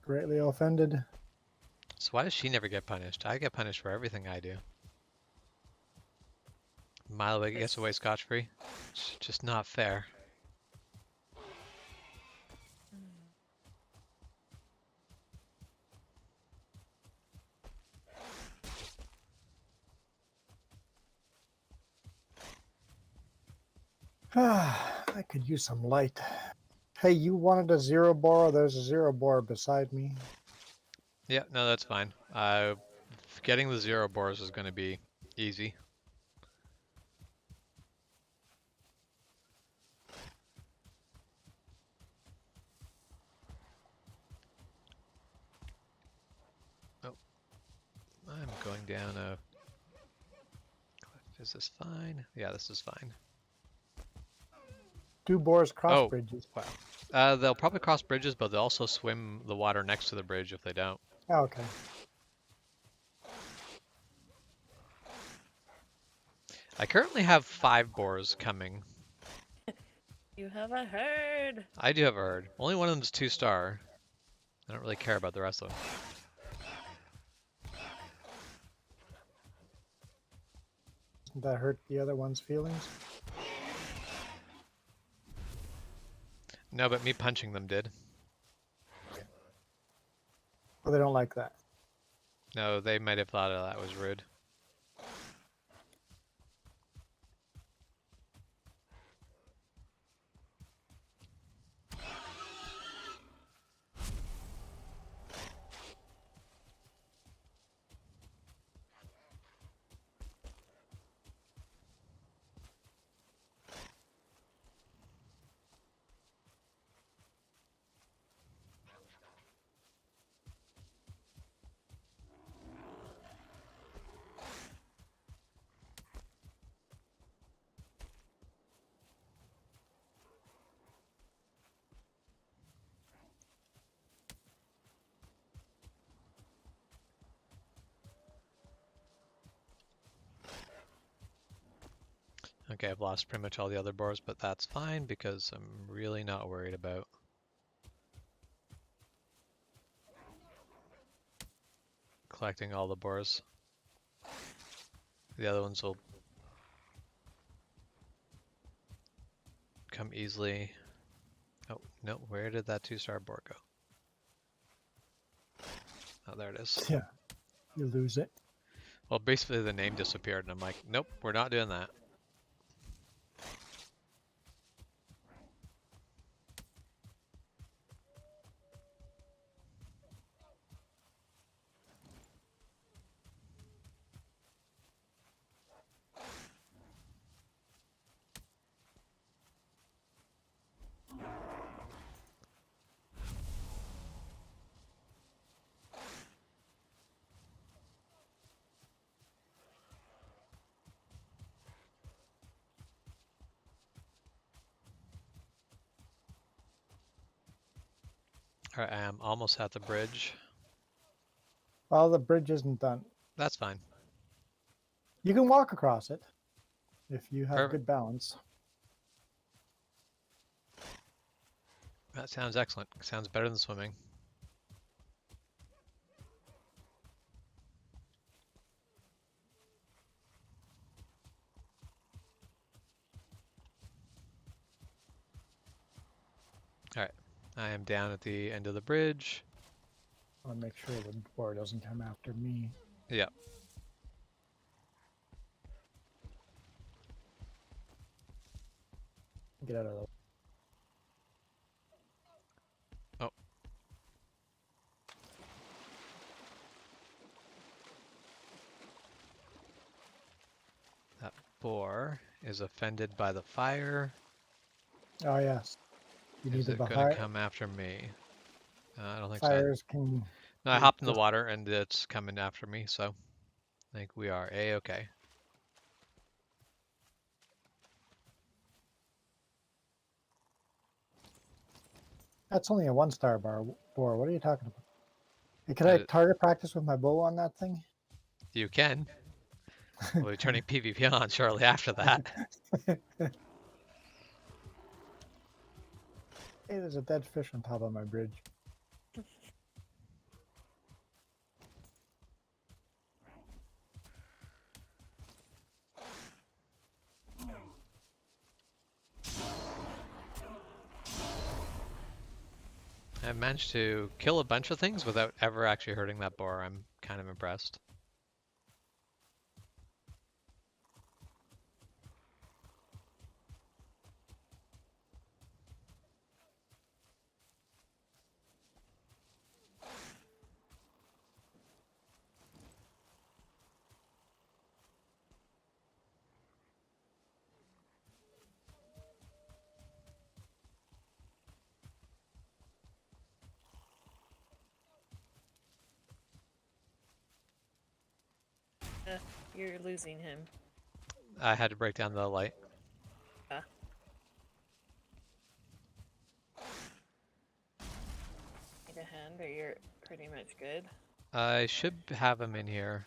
Greatly offended. So why does she never get punished? I get punished for everything I do. Milo gets away scotch-free. It's just not fair. I could use some light. Hey, you wanted a 0 boar? There's a 0 boar beside me. Yeah, no, that's fine. Getting the 0 boars is going to be easy. Oh, I'm going down a cliff. Is this fine? Yeah, this is fine. 2 boars cross Oh, bridges. wow. They'll probably cross bridges, but they'll also swim the water next to the bridge if they don't. Oh, okay. I currently have 5 boars coming. You have a herd. I do have a herd. Only one of them is 2-star. I don't really care about the rest of them. Doesn't that hurt the other one's feelings? No, but me punching them did. Well, they don't like that. No, they might have thought that was rude. Okay, I've lost pretty much all the other boars, but that's fine because I'm really not worried about collecting all the boars. The other ones will come easily. Oh, no, where did that 2-star boar go? Oh, there it is. Yeah, you lose it. Well, basically the name disappeared, and I'm like, nope, we're not doing that. All right, I am almost at the bridge. Well, the bridge isn't done. That's fine. You can walk across it if you have Perfect. good balance. That sounds excellent. Sounds better than swimming. All right, I am down at the end of the bridge. I'll make sure the boar doesn't come after me. Yeah. Get out of the Oh. That boar is offended by the fire. Oh, yes. You need Is the it going to fire. come after me? I don't think so. Fires can. No, I hopped in the water and it's coming after me, so I think we are A-okay. That's only a 1-star boar. What are you talking about? Hey, can I target practice with my bow on that thing? You can. We'll be turning PvP on shortly after that. Hey, there's a dead fish on top of my bridge. I've managed to kill a bunch of things without ever actually hurting that boar. I'm kind of impressed. You're losing him. I had to break down the light. Need a hand, or you're pretty much good. I should have him in here.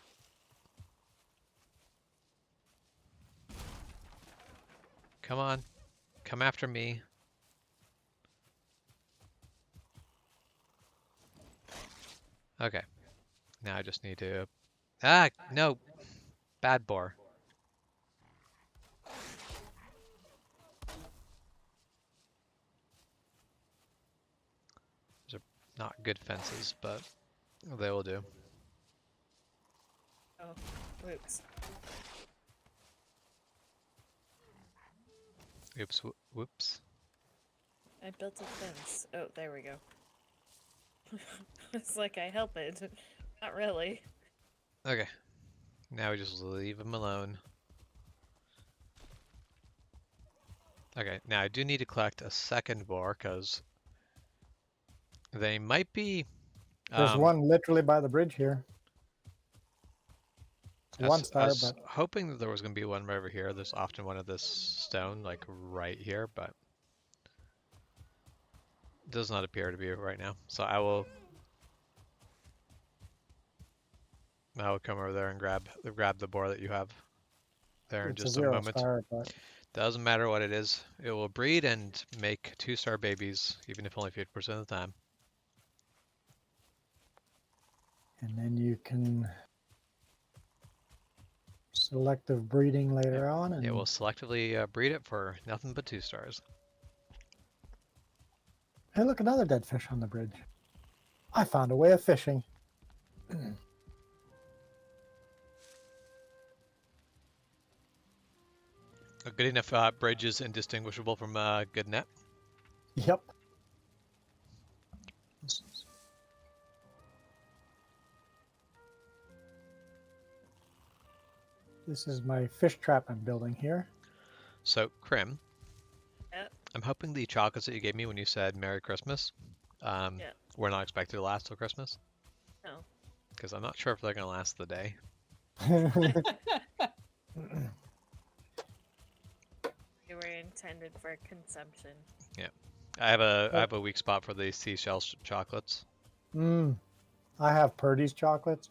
Come on. Come after me. Okay. Now I just need to... Ah, no. Bad boar. These are not good fences, but they will do. Oh, whoops. Oops, whoops. I built a fence. Oh, there we go. It's like I help it. Not really. Okay. Now we just leave him alone. Okay, now I do need to collect a second boar, because they might be... There's one literally by the bridge here. It's 1-star, but... hoping that there was going to be one right over here. There's often one of this stone, like right here, but... does not appear to be right now. So I will come over there and grab the boar that you have there in it's a just a 0 moment. star, but Doesn't matter what it is. It will breed and make 2-star babies, even if only 50% of the time. and then you can selective breeding later on, and It will selectively breed it for nothing but 2 stars. hey, look, another dead fish on the bridge. I found a way of fishing. A good enough bridge is indistinguishable from a good net. Yep. This is my fish trap I'm building here. So, Krim, Yep. I'm hoping the chocolates that you gave me when you said Merry Christmas Yeah. were not expected to last till Christmas. No. Because I'm not sure if they're going to last the day. They were intended for consumption. Yeah. I have a weak spot for the seashell chocolates. I have Purdy's chocolates.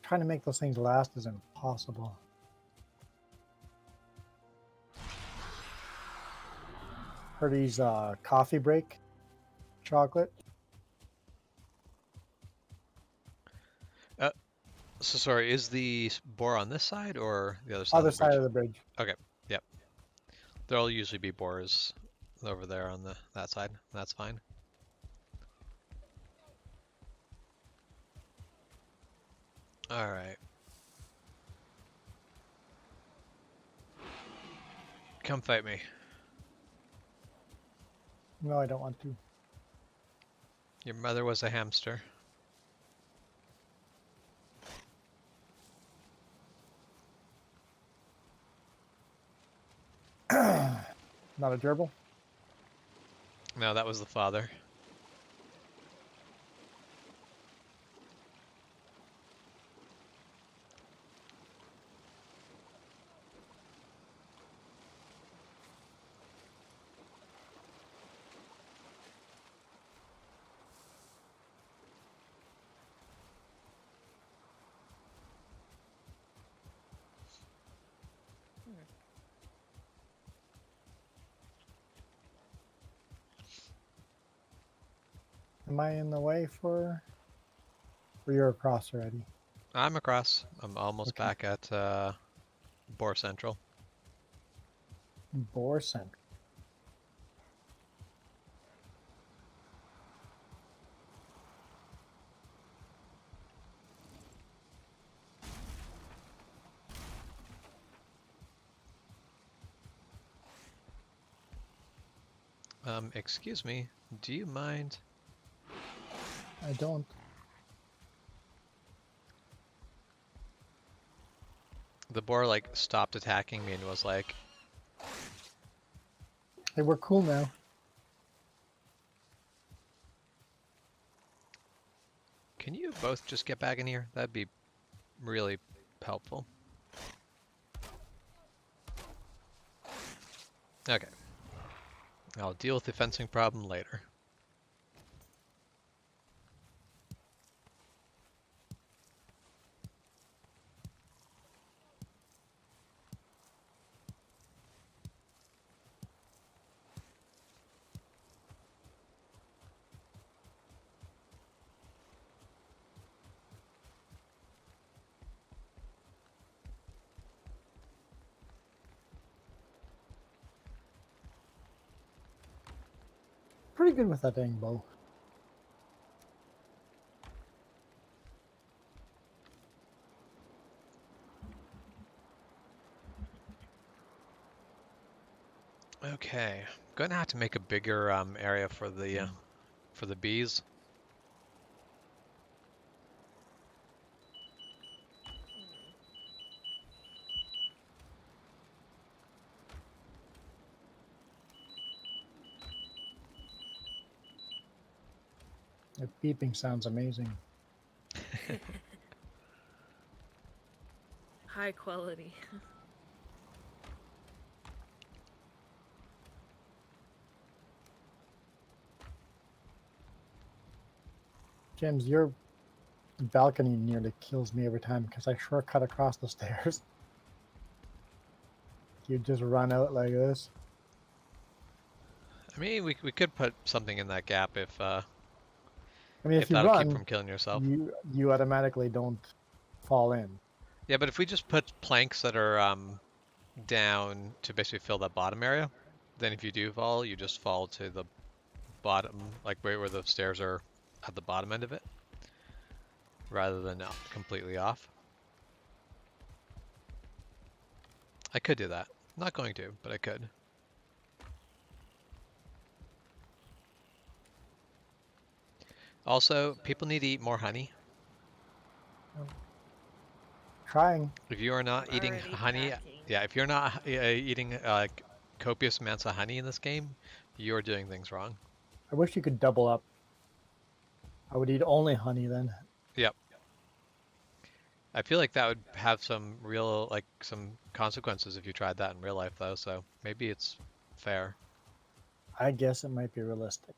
Trying to make those things last is impossible. Purdy's coffee break chocolate. So sorry, is the boar on this side or the other side Other of the side bridge? of the bridge. Okay, yep. There'll usually be boars over there on that side. That's fine. All right. Come fight me. No, I don't want to. Your mother was a hamster. Not a gerbil? No, that was the father. Am I in the way for... Or you're across already? I'm across. I'm almost Okay. back at Boar Central. Boar Center. Excuse me, do you mind? I don't. The boar like stopped attacking me and was like, Hey, we're cool now. "Can you both just get back in here? That'd be really helpful." Okay. I'll deal with the fencing problem later. Pretty good with that dang bow. Okay, gonna have to make a bigger area for the bees. That beeping sounds amazing. High quality. James, your balcony nearly kills me every time because I shortcut across the stairs. you just run out like this. I mean, we could put something in that gap if I mean, if you that'll keep run, from killing yourself. you automatically don't fall in. Yeah, but if we just put planks that are down to basically fill that bottom area, then if you do fall, you just fall to the bottom, like where the stairs are at the bottom end of it, rather than completely off. I could do that. I'm not going to, but I could. Also, people need to eat more honey. Trying. If you are not I'm eating already honey, packing. yeah, if you're not eating copious amounts of honey in this game, you're doing things wrong. I wish you could double up. I would eat only honey then. Yep. I feel like that would have some real, like, some consequences if you tried that in real life, though, so maybe it's fair. I guess it might be realistic.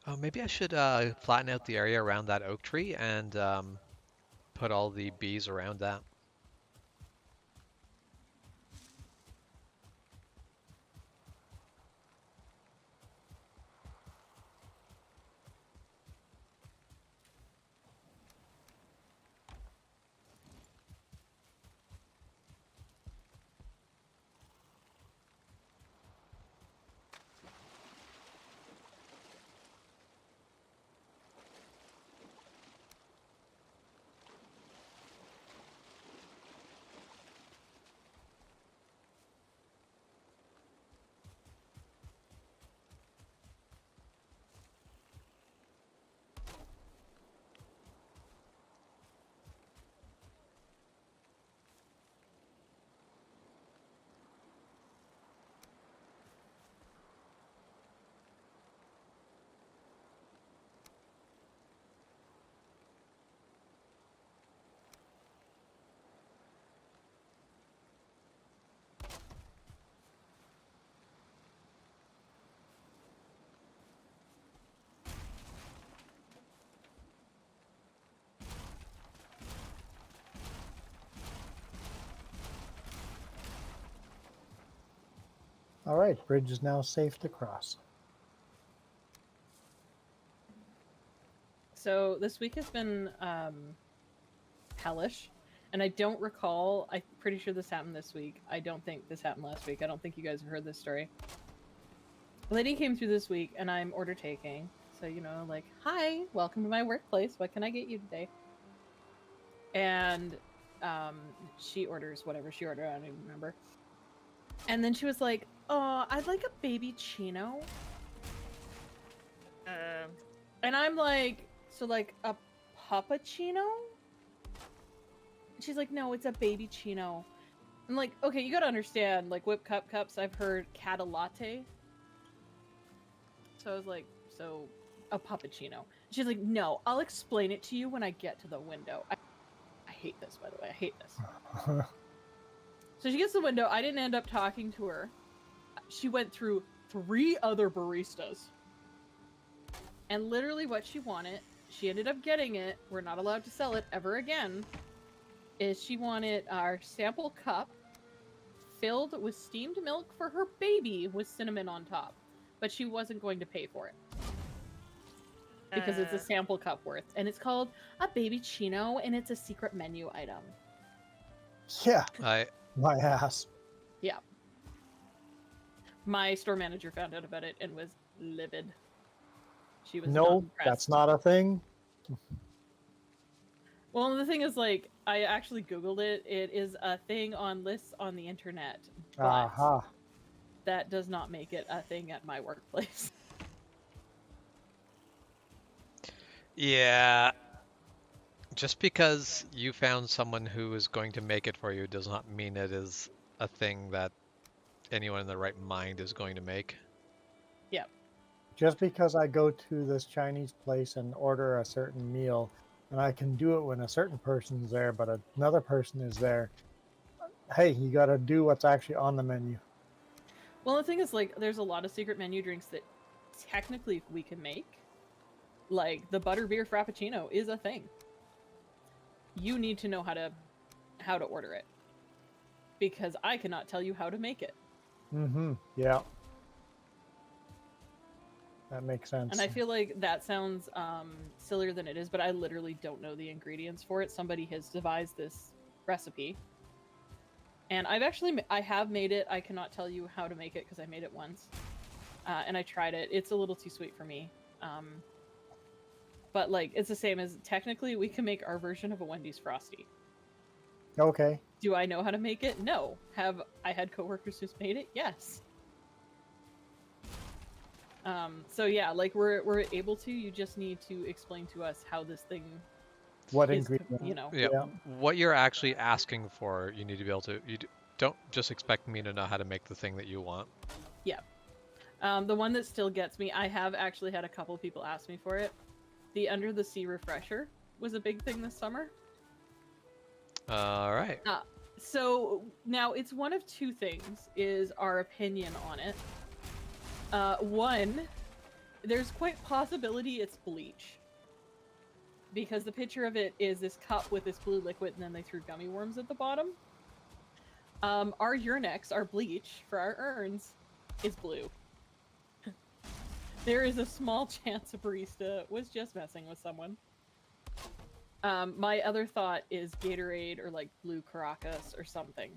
Oh, maybe I should flatten out the area around that oak tree and put all the bees around that. All right, bridge is now safe to cross. So this week has been hellish, and I don't recall. I'm pretty sure this happened this week. I don't think this happened last week. I don't think you guys have heard this story. A lady came through this week, and I'm order taking. So, you know, like, hi, welcome to my workplace. What can I get you today? And she orders whatever she ordered. I don't even remember. And then she was like, "Oh, I'd like a baby chino." And I'm like, "So like a puppuccino?" She's like, "No, it's a baby chino." I'm like, "Okay, you gotta understand, like whipped cups, I've heard cata latte." So I was like, "So a puppuccino." She's like, "No, I'll explain it to you when I get to the window." I hate this, by the way. I hate this. So she gets to the window. I didn't end up talking to her. She went through 3 other baristas. And literally what she wanted, she ended up getting it. We're not allowed to sell it ever again. Is she wanted our sample cup filled with steamed milk for her baby with cinnamon on top. But she wasn't going to pay for it. Because it's a sample cup worth. And it's called a baby chino, and it's a secret menu item. Yeah, I my ass. Yeah. My store manager found out about it and was livid. She was not No, impressed. that's not a thing. Well, the thing is, like, I actually Googled it. It is a thing on lists on the internet, but Aha. that does not make it a thing at my workplace. Yeah, just because you found someone who is going to make it for you does not mean it is a thing that anyone in their right mind is going to make. Yep. Just because I go to this Chinese place and order a certain meal, and I can do it when a certain person's there, but another person is there, hey, you got to do what's actually on the menu. Well, the thing is, like, there's a lot of secret menu drinks that technically we can make. Like, the butterbeer frappuccino is a thing. You need to know how to order it. because I cannot tell you how to make it. Mm-hmm. Yeah. That makes sense. And I feel like that sounds sillier than it is, but I literally don't know the ingredients for it. Somebody has devised this recipe. And I have made it. I cannot tell you how to make it because I made it once. And I tried it. It's a little too sweet for me. But like, it's the same as technically we can make our version of a Wendy's Frosty. Okay. Do I know how to make it? No. Have I had coworkers who's made it? Yes. So yeah, like we're able to. You just need to explain to us how this thing What is, ingredient? you know. Yeah. Yeah. What you're actually asking for, you need to be able to. Don't just expect me to know how to make the thing that you want. Yeah. The one that still gets me, I have actually had a couple people ask me for it. The Under the Sea refresher was a big thing this summer. All right. So now it's one of two things, is our opinion on it. One, there's quite possibility it's bleach. Because the picture of it is this cup with this blue liquid and then they threw gummy worms at the bottom. Our Urnex, our bleach for our urns, is blue. There is a small chance a barista was just messing with someone. My other thought is Gatorade or like blue Caracas or something.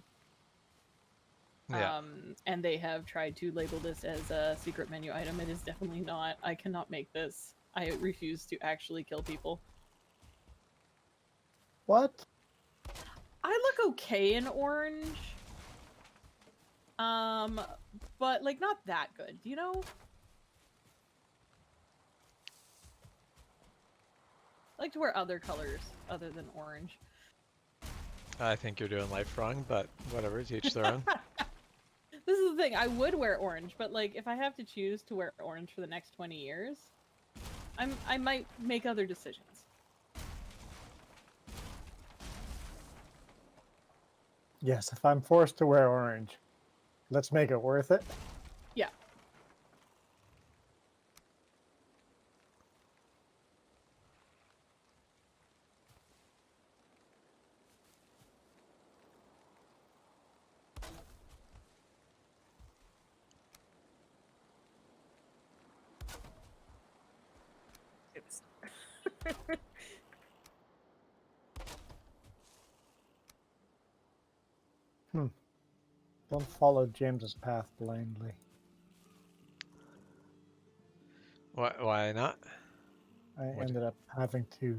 Yeah. And they have tried to label this as a secret menu item. It is definitely not. I cannot make this. I refuse to actually kill people. What? I look okay in orange. But like not that good, you know? I like to wear other colors other than orange. I think you're doing life wrong, but whatever, to each their own. This is the thing, I would wear orange, but like if I have to choose to wear orange for the next 20 years, I might make other decisions. Yes, if I'm forced to wear orange, let's make it worth it. Yeah. Oops. Don't follow James's path blindly. Why not? I What- ended up having to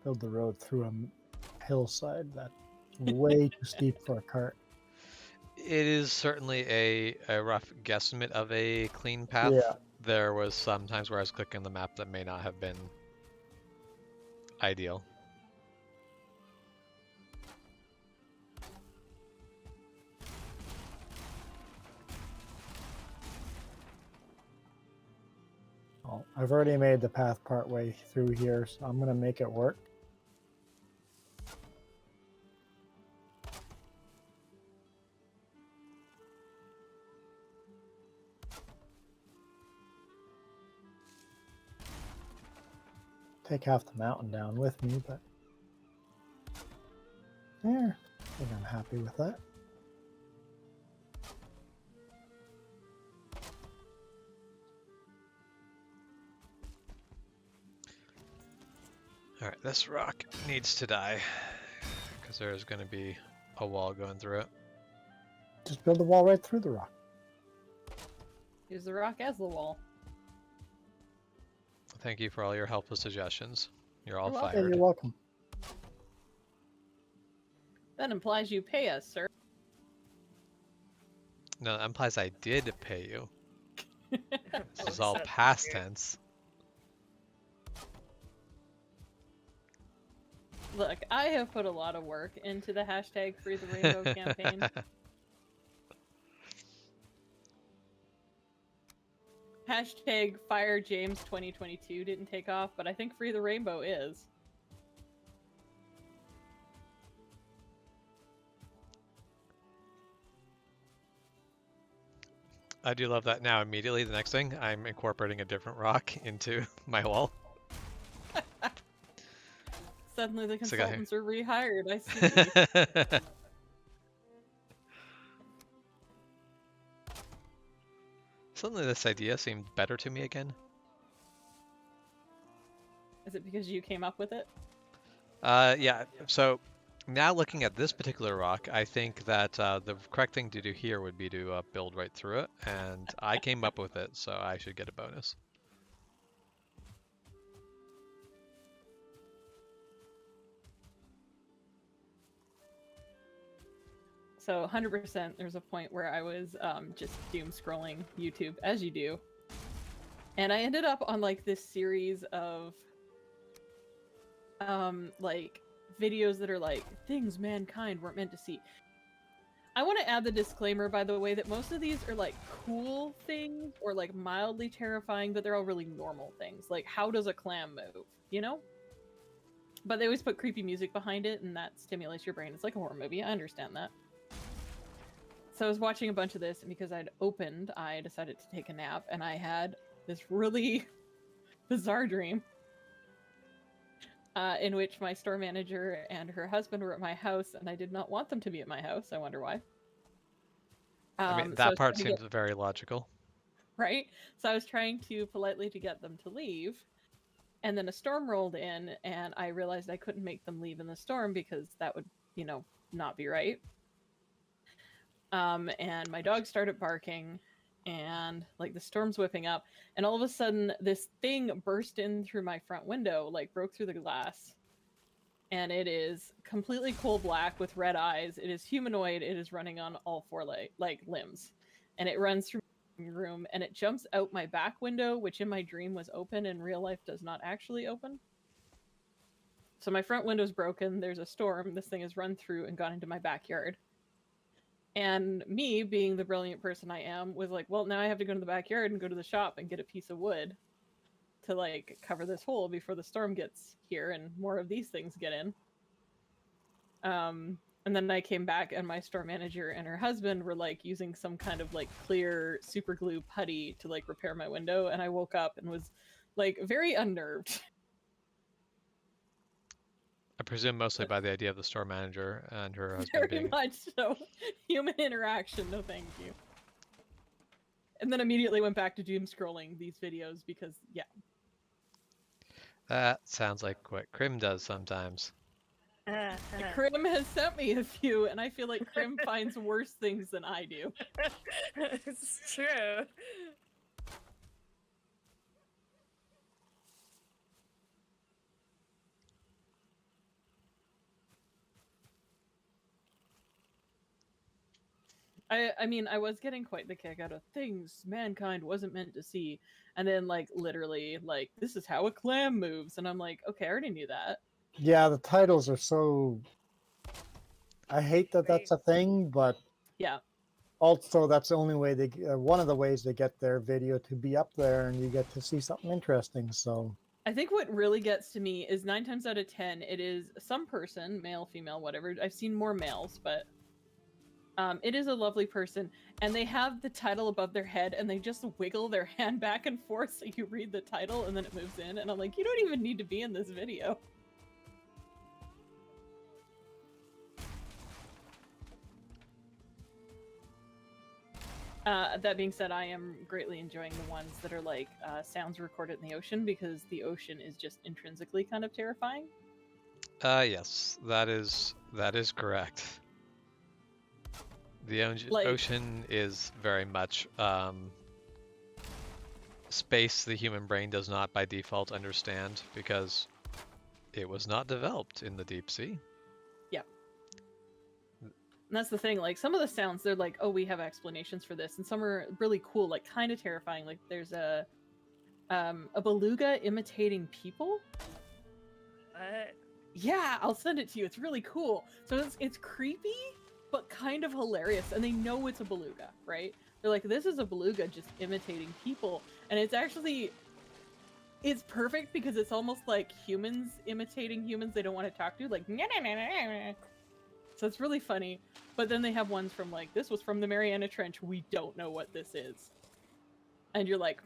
build the road through a hillside that's way too steep for a cart. It is certainly a rough guesstimate of a clean path. Yeah. There was some times where I was clicking the map that may not have been ideal. Oh, I've already made the path part way through here, so I'm gonna make it work. Take half the mountain down with me, but yeah, I think I'm happy with that. All right, this rock needs to die because there is going to be a wall going through it. Just build a wall right through the rock. Use the rock as the wall. Thank you for all your helpful suggestions. You're all You're welcome. Yeah, fired. you're welcome. That implies you pay us, sir. No, that implies I did pay you. This is all Except past you. tense. Look, I have put a lot of work into the hashtag Free the Rainbow campaign. Hashtag Fire James 2022 didn't take off, but I think Free the Rainbow is. I do love that. Now, immediately, the next thing, I'm incorporating a different rock into my wall. Suddenly the It's a guy. consultants are rehired, I see. Suddenly this idea seemed better to me again. Is it because you came up with it? Yeah, so now looking at this particular rock, I think that the correct thing to do here would be to build right through it, and I came up with it, so I should get a bonus. So 100%, there's a point where I was just doom scrolling YouTube, as you do. And I ended up on like this series of like videos that are like things mankind weren't meant to see. I want to add the disclaimer, by the way, that most of these are like cool things or like mildly terrifying, but they're all really normal things. Like, how does a clam move? You know? But they always put creepy music behind it, and that stimulates your brain. It's like a horror movie. I understand that. So I was watching a bunch of this, and because I'd opened, I decided to take a nap, and I had this really bizarre dream in which my store manager and her husband were at my house, and I did not want them to be at my house. I wonder why. I mean, So I that was part trying to seems very logical. right? So I was trying to politely to get them to leave, and then a storm rolled in, and I realized I couldn't make them leave in the storm because that would, you know, not be right. And my dog started barking, and like the storm's whipping up, and all of a sudden this thing burst in through my front window, like broke through the glass, and it is completely coal black with red eyes. It is humanoid. It is running on all four limbs, and it runs through my room, and it jumps out my back window, which in my dream was open, in real life does not actually open. So my front window's broken. There's a storm. This thing has run through and gone into my backyard. And me, being the brilliant person I am, was like, well, now I have to go to the backyard and go to the shop and get a piece of wood to like cover this hole before the storm gets here and more of these things get in. And then I came back, and my store manager and her husband were like using some kind of like clear super glue putty to like repair my window, and I woke up and was like very unnerved. I presume mostly by the idea of the store manager and her husband Very being... much so. Human interaction, no thank you. And then immediately went back to doom scrolling these videos because, yeah. That sounds like what Krim does sometimes. Krim has sent me a few, and I feel like Krim finds worse things than I do. It's true. I mean, I was getting quite the kick out of things mankind wasn't meant to see, and then like literally like this is how a clam moves, and I'm like, okay, I already knew that. Yeah, the titles are so. I hate that that's a thing, but Yeah, also that's the only way they. One of the ways they get their video to be up there, and you get to see something interesting. So. I think what really gets to me is 9 times out of 10, it is some person, male, female, whatever. I've seen more males, but it is a lovely person, and they have the title above their head, and they just wiggle their hand back and forth so you read the title, and then it moves in, and I'm like, you don't even need to be in this video. That being said, I am greatly enjoying the ones that are like sounds recorded in the ocean, because the ocean is just intrinsically kind of terrifying. Yes, that is correct. The ocean is very much space the human brain does not by default understand because it was not developed in the deep sea. Yeah. And that's the thing, like some of the sounds, they're like, oh, we have explanations for this, and some are really cool, like kind of terrifying. Like there's a beluga imitating people. What? Yeah, I'll send it to you. It's really cool. So it's creepy, but kind of hilarious, and they know it's a beluga, right? They're like, this is a beluga just imitating people, and it's perfect because it's almost like humans imitating humans they don't want to talk to, like nah, nah, nah, nah, nah. So it's really funny. But then they have ones from like, this was from the Mariana Trench, we don't know what this is, and you're like,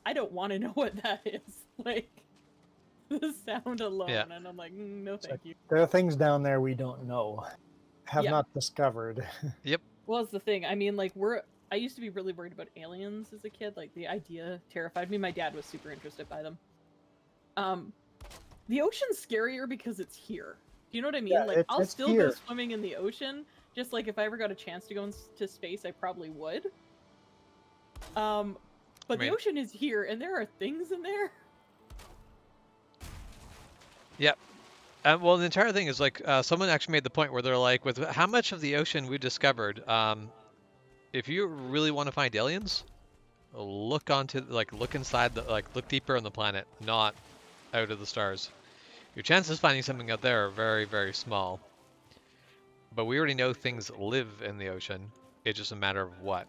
I don't want to know what that is. Like the sound alone, Yeah. and I'm like, no thank you. There are things down there we don't know, have Yeah. not discovered. Yep. Well, that's the thing. I mean, like, I used to be really worried about aliens as a kid. Like the idea terrified me. My dad was super interested by them. The ocean's scarier because it's here. Do you know what I mean? Yeah, Like I'll it's still go here. swimming in the ocean. Just like if I ever got a chance to go into space, I probably would. But the mean- ocean is here, and there are things in there. Yep. Well, the entire thing is like someone actually made the point where they're like, with how much of the ocean we discovered, if you really want to find aliens, look inside look deeper on the planet, not out of the stars. Your chances of finding something out there are very, very small. But we already know things live in the ocean. It's just a matter of what.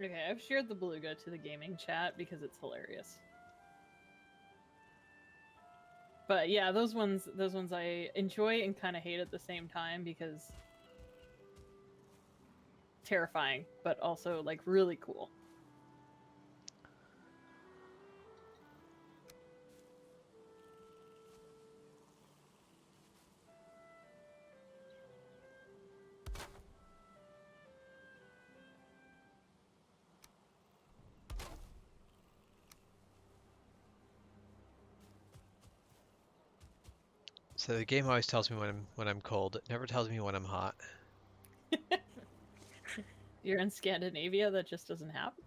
Okay, I've shared the beluga to the gaming chat because it's hilarious. But yeah, those ones I enjoy and kind of hate at the same time because terrifying, but also like really cool. So the game always tells me when I'm cold. It never tells me when I'm hot. You're in Scandinavia, that just doesn't happen.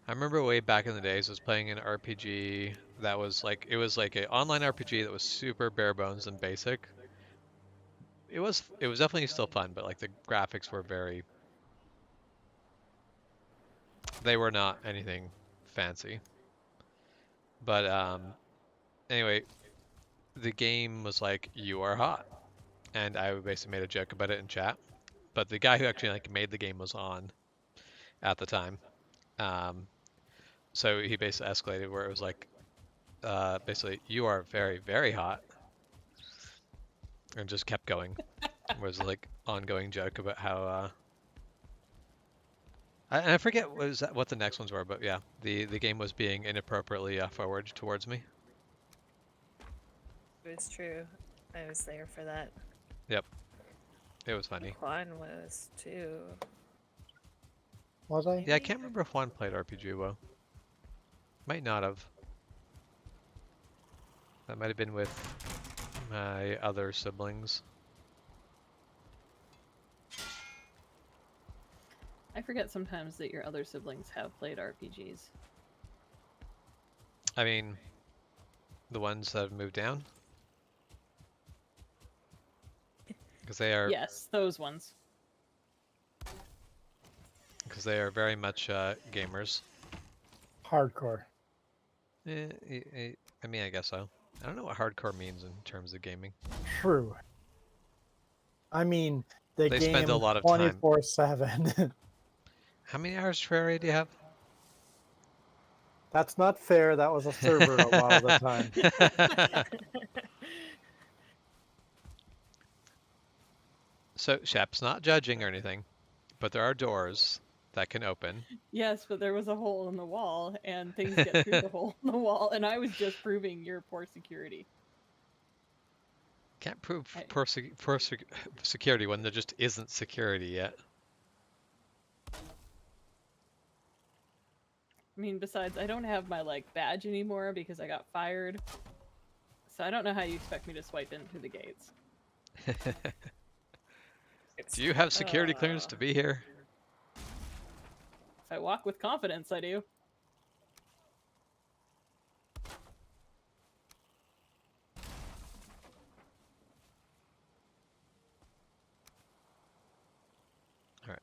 I remember way back in the days, I was playing an RPG that was like an online RPG that was super bare bones and basic. It was definitely still fun, but like the graphics were they were not anything fancy. But anyway, the game was like, you are hot, and I basically made a joke about it in chat. But the guy who actually like made the game was on at the time. So he basically escalated where it was like, basically, you are very, very hot, and just kept going. It was like ongoing joke about how. I forget what the next ones were, but yeah, the game was being inappropriately forward towards me. It's true. I was there for that. Yep, it was funny. Juan was too. Was I? Yeah, I can't remember if Juan played RPG WoW. Might not have. That might have been with my other siblings. I forget sometimes that your other siblings have played RPGs. I mean, the ones that have moved down. Because they are Yes, those ones. because they are very much gamers. Hardcore. I mean, I guess so. I don't know what hardcore means in terms of gaming. True. I mean, they spend a game lot of time. 24/7. How many hours per area do you have? That's not fair. That was a server a lot of the time. So, Shep's not judging or anything, but there are doors that can open. Yes, but there was a hole in the wall, and things get through the hole in the wall, and I was just proving your poor security. Can't prove poor security when there just isn't security yet. I mean, besides, I don't have my, like, badge anymore because I got fired. So I don't know how you expect me to swipe in through the gates. Do you have security clearance to be here? If I walk with confidence, I do. Alright,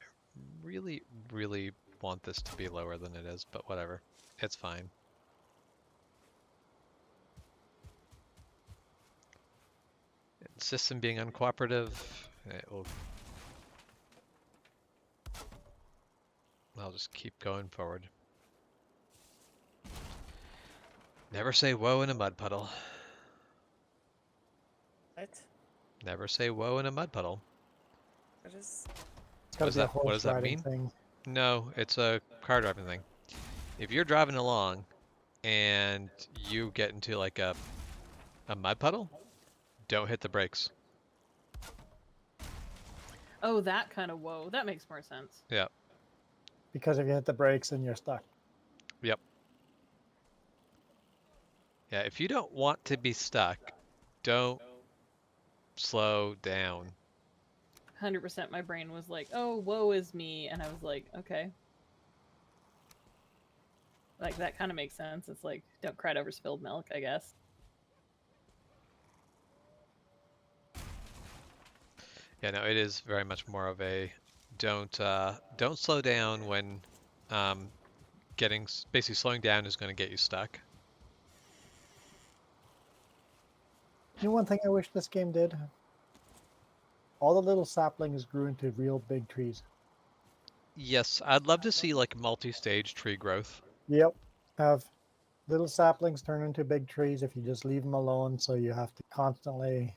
really, really want this to be lower than it is, but whatever. It's fine. System being uncooperative. I'll just keep going forward. Never say whoa in a mud puddle. What? Never say whoa in a mud puddle. What is? It's got to be a What does horse that riding mean? thing. No, it's a car driving thing. If you're driving along and you get into like a mud puddle, don't hit the brakes. Oh, that kind of whoa. That makes more sense. Yeah. Because if you hit the brakes, then you're stuck. Yep. Yeah, if you don't want to be stuck, don't slow down. 100% my brain was like, oh, woe is me. And I was like, okay. Like, that kind of makes sense. It's like, don't cry over spilled milk, I guess. Yeah, no, it is very much more of a don't slow down when basically slowing down is going to get you stuck. You know one thing I wish this game did? All the little saplings grew into real big trees. Yes, I'd love to see like multi-stage tree growth. Yep. Have little saplings turn into big trees if you just leave them alone, so you have to constantly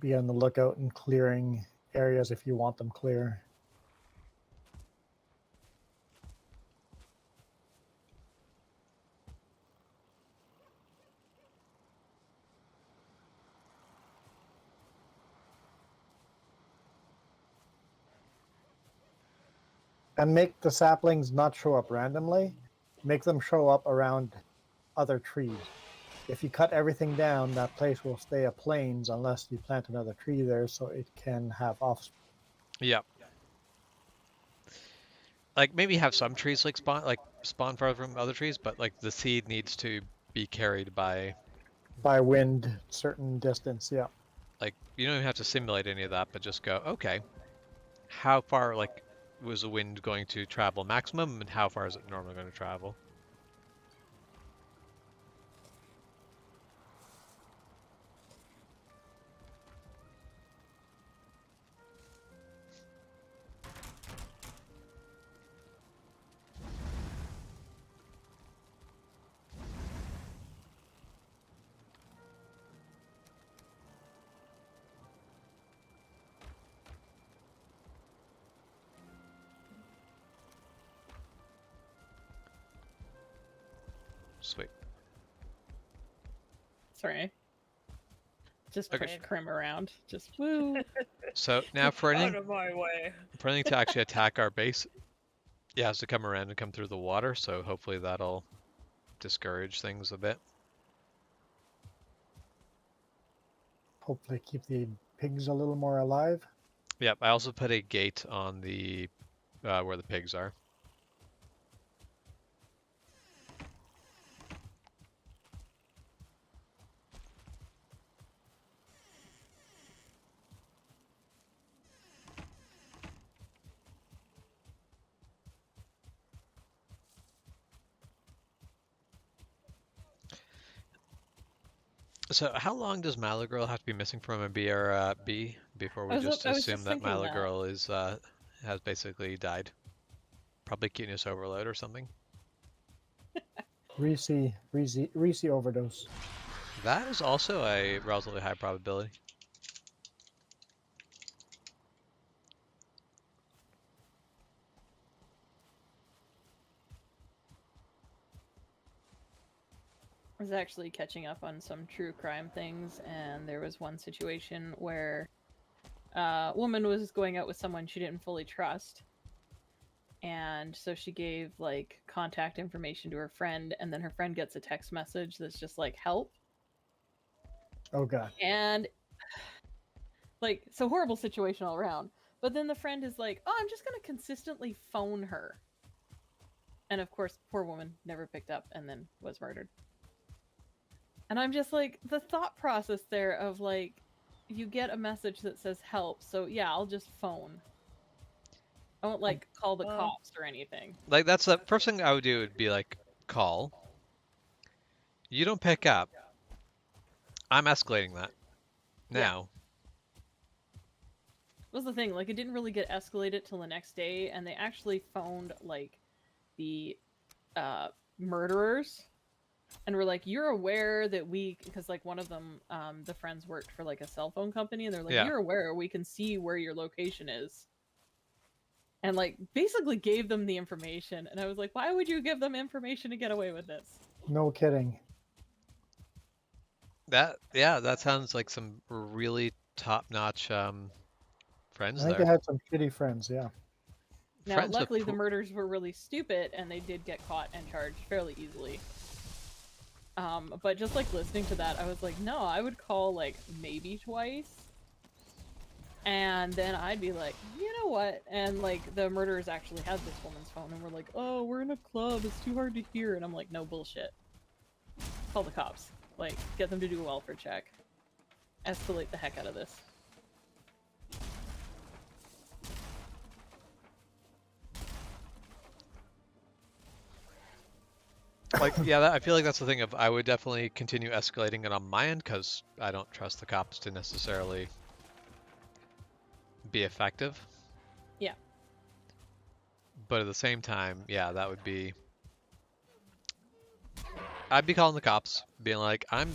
be on the lookout and clearing areas if you want them clear. And make the saplings not show up randomly. Make them show up around other trees. If you cut everything down, that place will stay a plains unless you plant another tree there so it can have offspring. Yep. Like maybe have some trees like spawn further from other trees, but like the seed needs to be carried by By wind, certain distance, yeah. like you don't even have to simulate any of that, but just go, okay, how far like was the wind going to travel maximum and how far is it normally going to travel? Sweet. Sorry. Just Okay. push Krim around. Just woo. So now for Out anything of my way. to actually attack our base, it has to come around and come through the water, so hopefully that'll discourage things a bit. Hopefully keep the pigs a little more alive. Yep, I also put a gate on the where the pigs are. So how long does Malagirl have to be missing from a BRB before we just I was assume just that thinking that. Malagirl is has basically died? Probably cuteness overload or something. Reese overdose. That is also a relatively high probability. I was actually catching up on some true crime things, and there was one situation where a woman was going out with someone she didn't fully trust. And so she gave like contact information to her friend, and then her friend gets a text message that's just like help. Oh god. And like, so horrible situation all around. But then the friend is like, oh, I'm just gonna consistently phone her. And of course, poor woman never picked up and then was murdered. And I'm just like, the thought process there of like, you get a message that says help, so yeah, I'll just phone. I won't like call the cops or anything. Like that's the first thing I would do would be like call. You don't pick up. I'm escalating that. now. Was the thing, like, it didn't really get escalated till the next day, and they actually found, like, the murderers, and were like, you're aware that because, like, one of them, the friends worked for, like, a cell phone company, and they're like, Yeah. you're aware, we can see where your location is. And, like, basically gave them the information, and I was like, why would you give them information to get away with this? No kidding. That sounds like some really top-notch friends I think there. I had some shitty friends, yeah. Now, Friends with luckily, the murders were really stupid, and they did get caught and charged fairly easily. But just, like, listening to that, I was like, no, I would call, like, maybe twice. And then I'd be like, you know what? And, like, the murderers actually had this woman's phone, and were like, oh, we're in a club, it's too hard to hear. And I'm like, no, bullshit. Call the cops. Like, get them to do a welfare check. Escalate the heck out of this. Like, yeah, I feel like that's the thing of I would definitely continue escalating it on my end because I don't trust the cops to necessarily be effective. Yeah. But at the same time, yeah, that would be. I'd be calling the cops, being like, I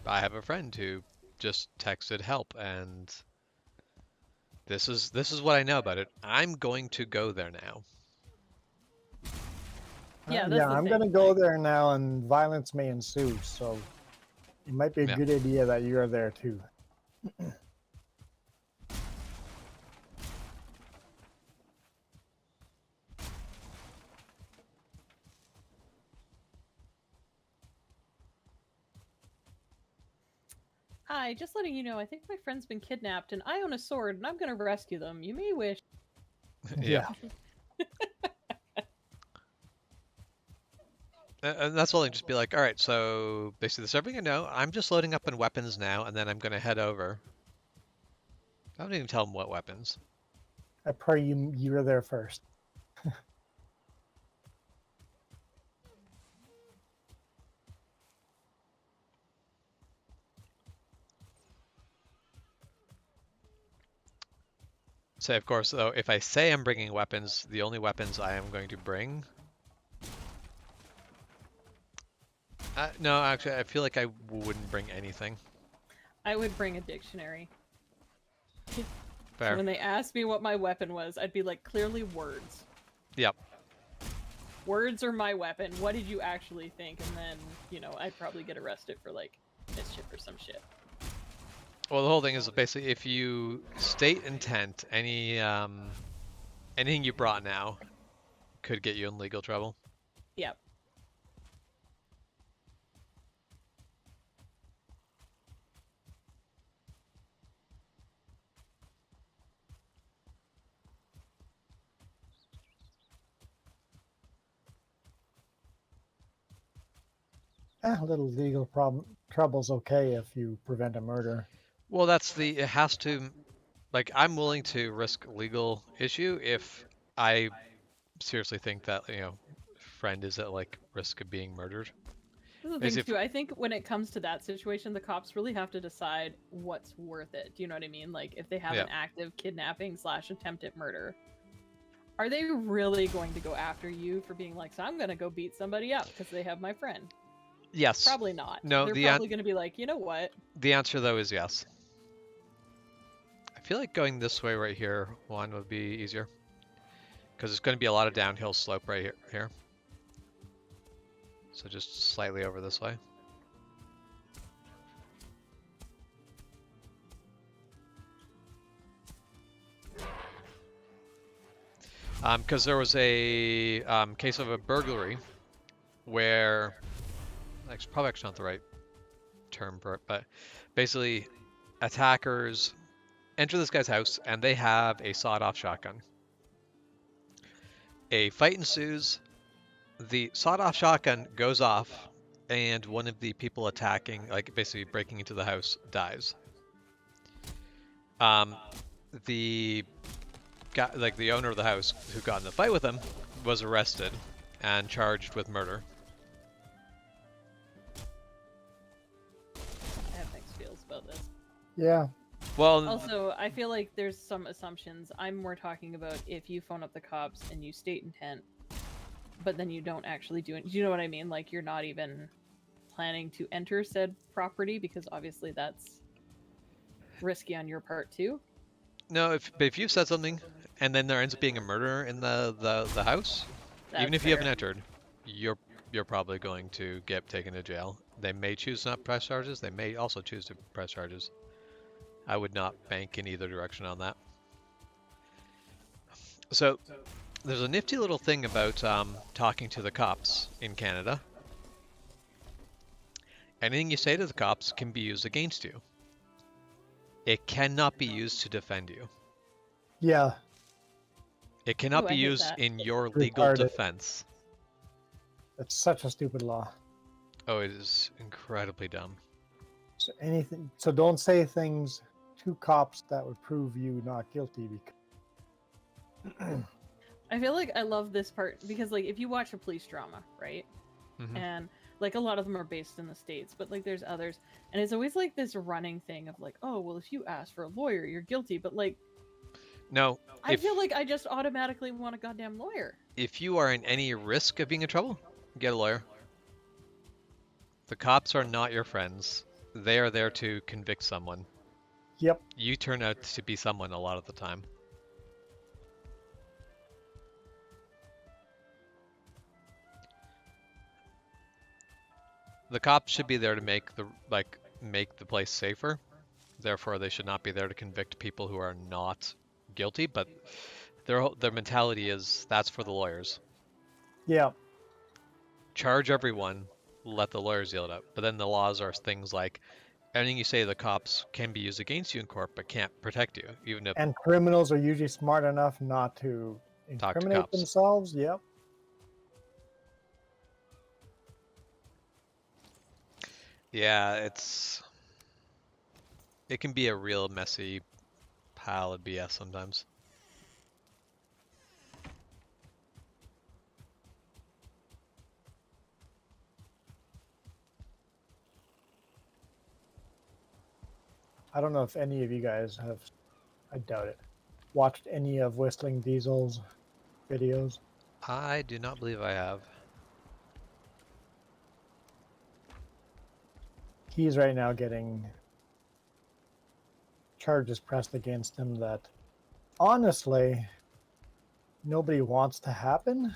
have a friend who just texted help, and this is what I know about it. I'm going to go there now. Yeah, that's yeah, the I'm thing, gonna go like- there now, and violence may ensue. So it might be a Yeah. good idea that you're there too. Hi, just letting you know, I think my friend's been kidnapped, and I own a sword, and I'm gonna rescue them. You may wish. Yeah. And that's all. Just be like, all right, so basically, this is everything I know. I'm just loading up on weapons now, and then I'm gonna head over. I don't even tell them what weapons. I pray you were there first. Say, of course, though, if I say I'm bringing weapons, the only weapons I am going to bring. No, actually, I feel like I wouldn't bring anything. I would bring a dictionary. Fair. So when they asked me what my weapon was, I'd be like, clearly words. Yep. Words are my weapon. What did you actually think? And then, you know, I'd probably get arrested for, like, mischief or some shit. Well, the whole thing is basically if you state intent, anything you brought now could get you in legal trouble. Yep. A little legal trouble's okay if you prevent a murder. Well, it has to, like, I'm willing to risk legal issue if I seriously think that, friend is at, like, risk of being murdered. This is the As thing, if- too. I think when it comes to that situation, the cops really have to decide what's worth it. Do you know what I mean? Like, if they have an active kidnapping / attempt at murder, are they really going to go after you for being like, so I'm going to go beat somebody up because they have my friend? Yes. Probably not. No, They're probably going to be like, you know what? The answer, though, is yes. I feel like going this way right here, one would be easier. Because it's going to be a lot of downhill slope right here. So just slightly over this way. Because there was a case of a burglary where, probably actually not the right term for it, but basically attackers enter this guy's house and they have a sawed-off shotgun. A fight ensues. The sawed-off shotgun goes off, and one of the people attacking, like basically breaking into the house, dies. The guy, like the owner of the house who got in the fight with him, was arrested and charged with murder. I have mixed feels about this. Yeah. Well, Also, I feel like there's some assumptions. I'm more talking about if you phone up the cops and you state intent, but then you don't actually do it. Do you know what I mean? Like you're not even planning to enter said property because obviously that's risky on your part too. no, but if you've said something and then there ends up being a murder in the house, even That's if you haven't fair. entered, you're probably going to get taken to jail. They may choose not to press charges. They may also choose to press charges. I would not bank in either direction on that. So there's a nifty little thing about talking to the cops in Canada. Anything you say to the cops can be used against you. It cannot be used to defend you. Yeah. It Ooh, cannot be I hate used that. in your legal Retarded. defense. It's such a stupid law. Oh, it is incredibly dumb. So anything. So don't say things to cops that would prove you not guilty. Because I feel like I love this part because like if you watch a police drama, right? Hmm. And like a lot of them are based in the States, but like there's others. And it's always like this running thing of like, oh, well, if you ask for a lawyer, you're guilty. But like, No, I feel like I just automatically want a goddamn lawyer. if you are in any risk of being in trouble, get a lawyer. The cops are not your friends. They are there to convict someone. yep. You turn out to be someone a lot of the time. The cops should be there to make the place safer. Therefore, they should not be there to convict people who are not guilty. But their mentality is that's for the lawyers. Yeah. Charge everyone, let the lawyers deal it out. But then the laws are things like anything you say to the cops can be used against you in court, but can't protect you, even if And criminals are usually smart enough not to talk to incriminate cops. themselves. Yep. Yeah, it can be a real messy pile of BS sometimes. I don't know if any of you guys have, I doubt it, watched any of Whistling Diesel's videos. I do not believe I have. He's right now getting charges pressed against him that honestly nobody wants to happen.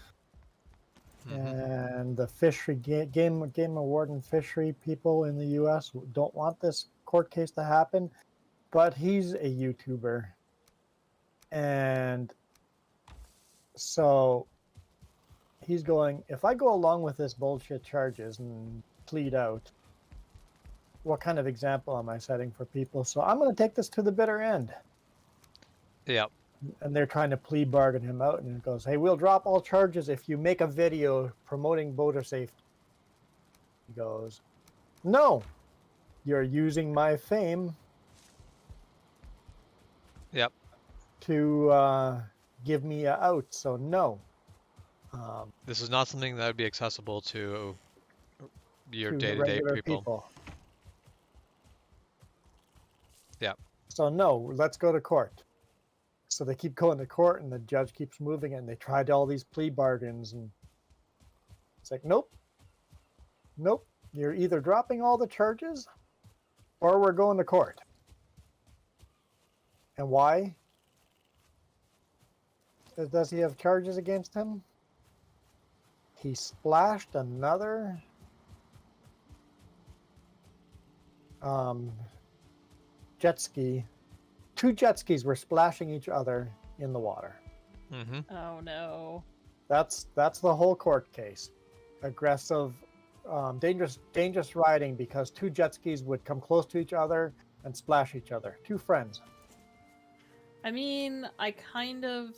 And the fishery game award and fishery people in the U.S. don't want this court case to happen. But he's a YouTuber, and so he's going, if I go along with this bullshit charges and plead out, what kind of example am I setting for people? So I'm going to take this to the bitter end. Yep. And they're trying to plea bargain him out, and it goes, hey, we'll drop all charges if you make a video promoting boater safety. He goes, no, you're using my fame Yep. to give me a out, so no. This is not something that would be accessible to your To the day-to-day regular people. Yeah. So no, let's go to court. So they keep going to court, and the judge keeps moving it, and they tried all these plea bargains, and it's like, nope. You're either dropping all the charges, or we're going to court. And why? Does he have charges against him? He splashed another jet ski. Two jet skis were splashing each other in the water. Mm-hmm. Oh no. That's the whole court case. Aggressive, dangerous riding because two jet skis would come close to each other and splash each other. Two friends. I mean, I kind of,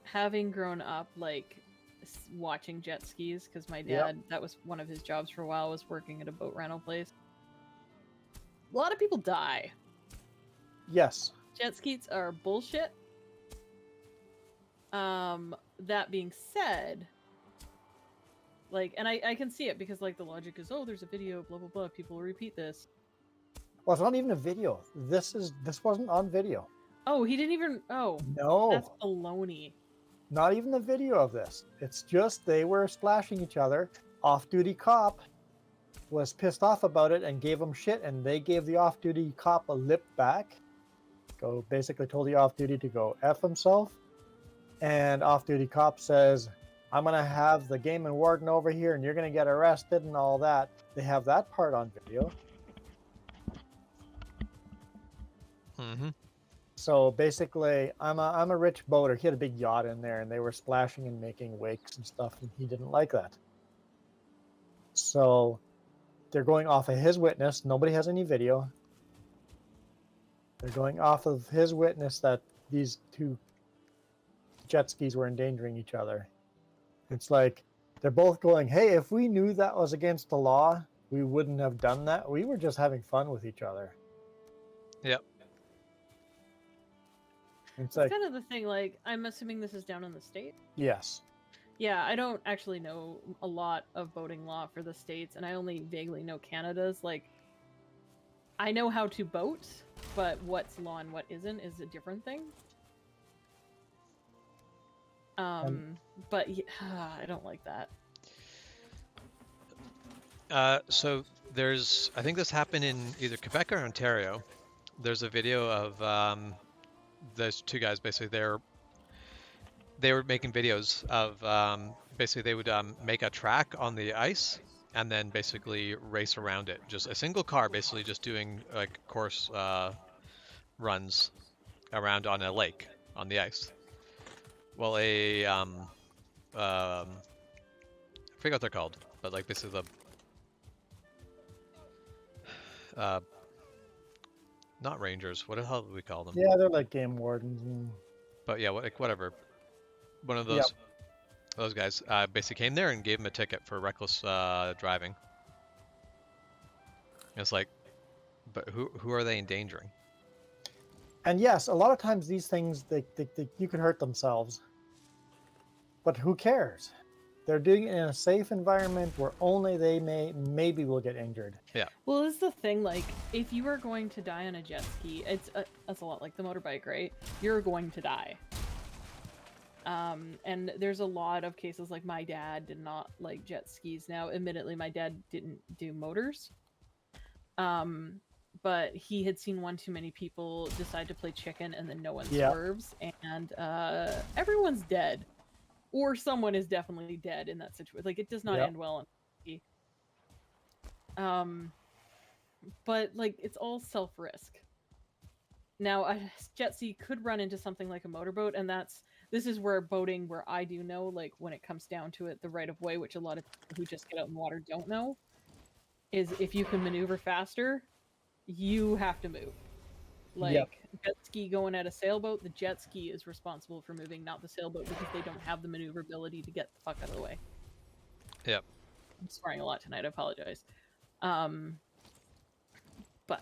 having grown up like watching jet skis, because my dad, that was one of his jobs for a while, was working at a boat rental place. A lot of people die. Yes. Jet skis are bullshit. That being said, like, and I can see it because like the logic is, oh, there's a video, blah blah blah, people will repeat this. Well, it's not even a video. This wasn't on video. Oh, he didn't even. Oh, that's No, baloney. not even a video of this. It's just they were splashing each other. Off-duty cop was pissed off about it and gave him shit, and they gave the off-duty cop a lip back. Basically told the off-duty to go F himself. And off-duty cop says, I'm going to have the game and warden over here and you're going to get arrested and all that. They have that part on video. Mm-hmm. So basically, I'm a rich boater. He had a big yacht in there and they were splashing and making wakes and stuff, and he didn't like that. So they're going off of his witness. Nobody has any video. They're going off of his witness that these two jet skis were endangering each other. It's like they're both going, hey, if we knew that was against the law, we wouldn't have done that. We were just having fun with each other. Yep. It's It's like, kind of the thing. Like, I'm assuming this is down in the state. yes. Yeah, I don't actually know a lot of boating law for the states, and I only vaguely know Canada's. Like, I know how to boat, but what's law and what isn't is a different thing. But yeah, I don't like that. So there's, I think this happened in either Quebec or Ontario. There's a video of those two guys. Basically, they were making videos of basically they would make a track on the ice and then basically race around it. Just a single car, basically just doing like course runs around on a lake on the ice. Well, I forget what they're called, but like this is a not rangers. What the hell do we call them? Yeah, they're like game wardens. And... But yeah, whatever. One of Yep. those guys basically came there and gave him a ticket for reckless driving. And it's like, but who are they endangering? And yes, a lot of times these things, you can hurt themselves. But who cares? They're doing it in a safe environment where only they maybe will get injured. Well, it's the thing, like, if you are going to die on a jet ski, that's a lot like the motorbike, right? You're going to die. And there's a lot of cases, like my dad did not like jet skis. Now, admittedly, my dad didn't do motors. But he had seen one too many people decide to play chicken and then no one swerves, and everyone's dead. Or someone is definitely dead in that situation. Like, it does not end well on but like, it's all self-risk. Now, a jet ski could run into something like a motorboat, and this is where boating, where I do know, like, when it comes down to it, the right of way, which a lot of people who just get out in the water don't know, is if you can maneuver faster, you have to move. Like, jet ski going at a sailboat, the jet ski is responsible for moving, not the sailboat, because they don't have the maneuverability to get the fuck out of the way. Yep. I'm swearing a lot tonight, I apologize. But,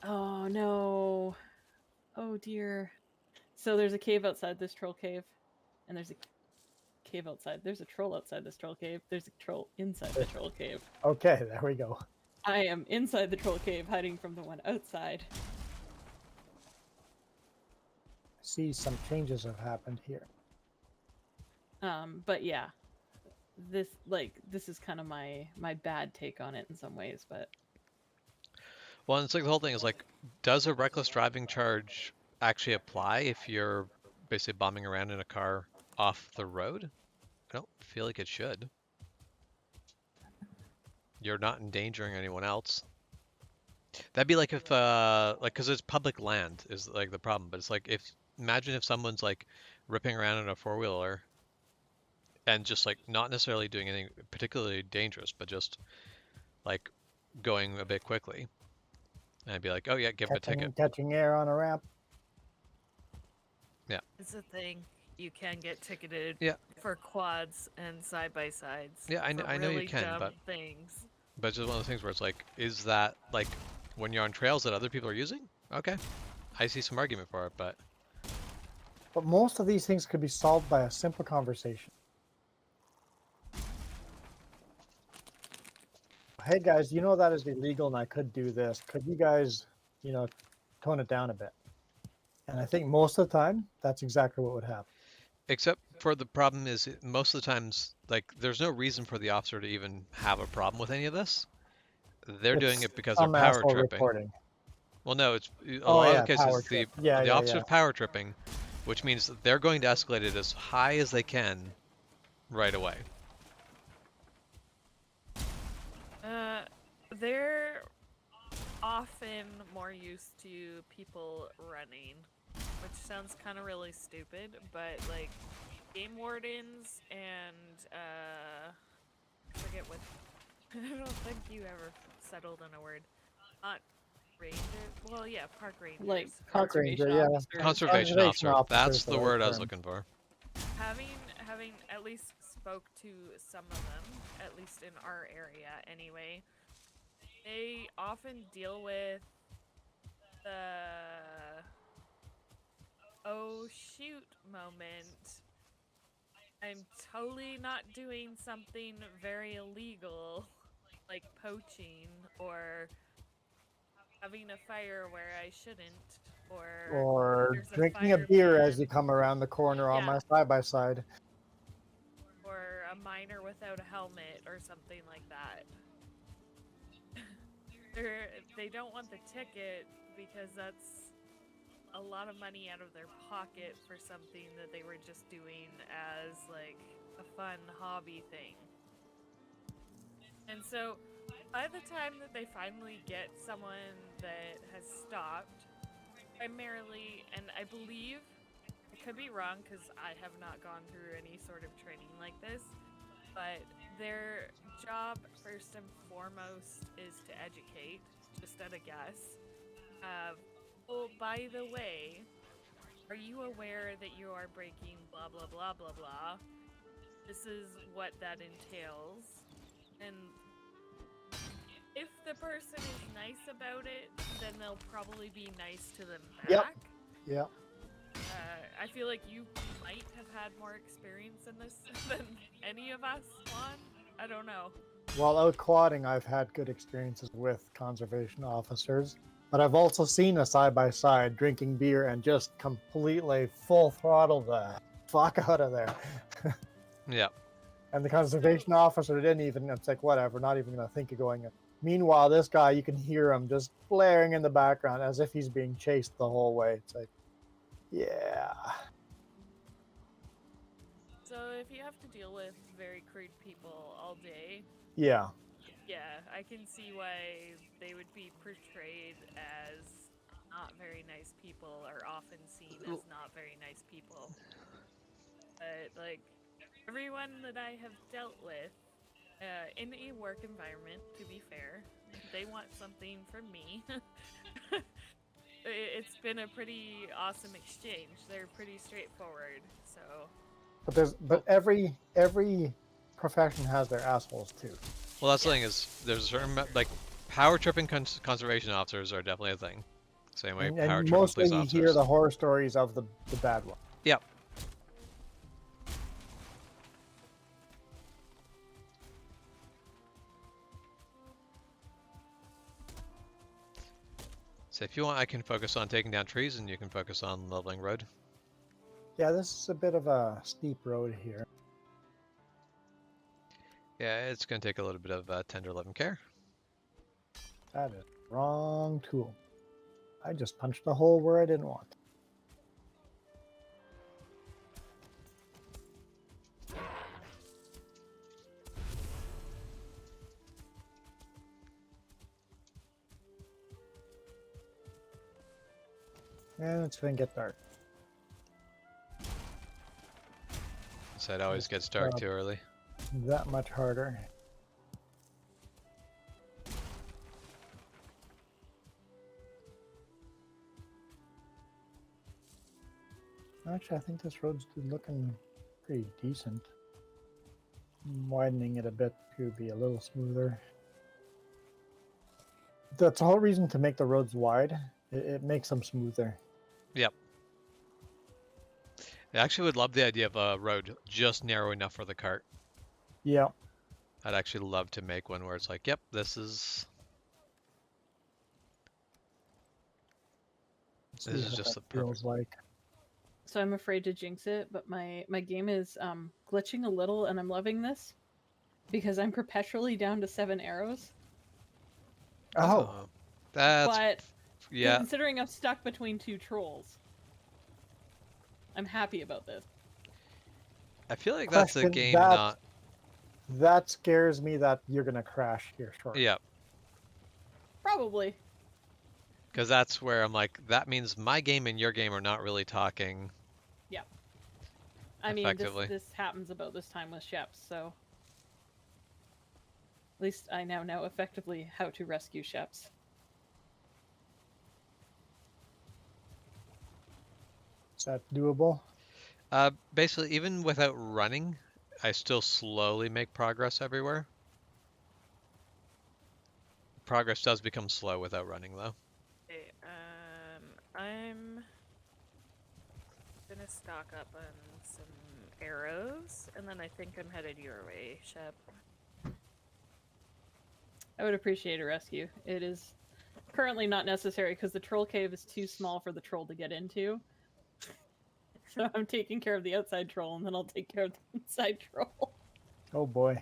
oh no. Oh dear. So there's a cave outside this troll cave, and there's a cave outside. There's a troll outside this troll cave. There's a troll inside the troll cave. Okay, there we go. I am inside the troll cave, hiding from the one outside. See, some changes have happened here. But yeah, this is kind of my bad take on it in some ways, but Well, and it's like the whole thing is like, does a reckless driving charge actually apply if you're basically bombing around in a car off the road? I don't feel like it should. You're not endangering anyone else. That'd be like if, like, because it's public land is like the problem. But it's like imagine if someone's like ripping around in a four-wheeler and just like not necessarily doing anything particularly dangerous, but just like going a bit quickly. And I'd be like, oh yeah, give him a ticket. Catching air on a ramp. Yeah. It's a thing. You can get ticketed Yeah. for quads and side-by-sides. Yeah, I know really you can, dumb but things. But it's just one of those things where it's like, is that like when you're on trails that other people are using? Okay, I see some argument for it, but But most of these things could be solved by a simple conversation. Hey guys, you know that is illegal and I could do this. Could you guys tone it down a bit. And I think most of the time, that's exactly what would happen. Except for the problem is most of the times, like, there's no reason for the officer to even have a problem with any of this. They're doing It's it because they're some power asshole tripping. reporting. Well, no, it's a Oh lot of the yeah, cases power the trip. Yeah, the yeah, yeah. officer's power tripping, which means that they're going to escalate it as high as they can right away. They're often more used to people running, which sounds kind of really stupid, but like game wardens and I forget what I don't think you ever settled on a word. Not ranger. Well, yeah, park rangers. Like Park conservation ranger, yeah. officers. Conservation Conservation officer. officer That's is the right word I was term. looking for. Having at least spoke to some of them, at least in our area anyway, they often deal with the oh shoot moment. I'm totally not doing something very illegal, like poaching or having a fire where I shouldn't, or Or there's a drinking a beer as you fireman, come around the corner on yeah, my side by side. or a miner without a helmet or something like that. They don't want the ticket because that's a lot of money out of their pocket for something that they were just doing as like a fun hobby thing. And so by the time that they finally get someone that has stopped, primarily, and I believe, I could be wrong because I have not gone through any sort of training like this, but their job first and foremost is to educate, just at a guess. Oh, by the way, are you aware that you are breaking blah blah blah blah blah? This is what that entails. And if the person is nice about it, then they'll probably be nice to them back. Yep. Yep. I feel like you might have had more experience in this than any of us, Juan. I don't know. While out quadding, I've had good experiences with conservation officers, but I've also seen a side-by-side drinking beer and just completely full throttle the fuck out of there. Yeah. And the conservation officer didn't even, it's like, whatever, not even going to think of going. Meanwhile, this guy, you can hear him just blaring in the background as if he's being chased the whole way. It's like, yeah. So if you have to deal with very crude people all day, Yeah. yeah, I can see why they would be portrayed as not very nice people, or often seen as not very nice people. But like everyone that I have dealt with in a work environment, to be fair, they want something from me. It's been a pretty awesome exchange. They're pretty straightforward, so. But every profession has their assholes too. Well, that's the thing is there's a certain like power tripping conservation officers are definitely a thing. Same way And power tripping mostly police you officers. hear the horror stories of the bad one. Yep. So if you want, I can focus on taking down trees, and you can focus on leveling road. Yeah, this is a bit of a steep road here. Yeah, it's going to take a little bit of tender love and care. That is wrong tool. I just punched a hole where I didn't want. And it's going to get dark. So it always gets dark too early. That much harder. Actually, I think this road's looking pretty decent. Widening it a bit to be a little smoother. That's the whole reason to make the roads wide. It makes them smoother. Yep. I actually would love the idea of a road just narrow enough for the cart. Yeah. I'd actually love to make one where it's like, yep, this is... See This is what just that the perfect. feels like. So I'm afraid to jinx it, but my game is glitching a little, and I'm loving this because I'm perpetually down to 7 arrows. Oh, That's But yeah. considering I'm stuck between 2 trolls, I'm happy about this. I feel like that's a question game that not. that scares me that you're gonna crash here shortly. Yeah, Probably. because that's where I'm like, that means my game and your game are not really talking Yeah. I mean, effectively. this happens about this time with Sheps, so at least I now know effectively how to rescue Sheps. Is that doable? Basically, even without running, I still slowly make progress everywhere. Progress does become slow without running, though. Okay, I'm gonna stock up on some arrows, and then I think I'm headed your way, Shep. I would appreciate a rescue. It is currently not necessary because the troll cave is too small for the troll to get into. So I'm taking care of the outside troll, and then I'll take care of the inside troll. Oh boy.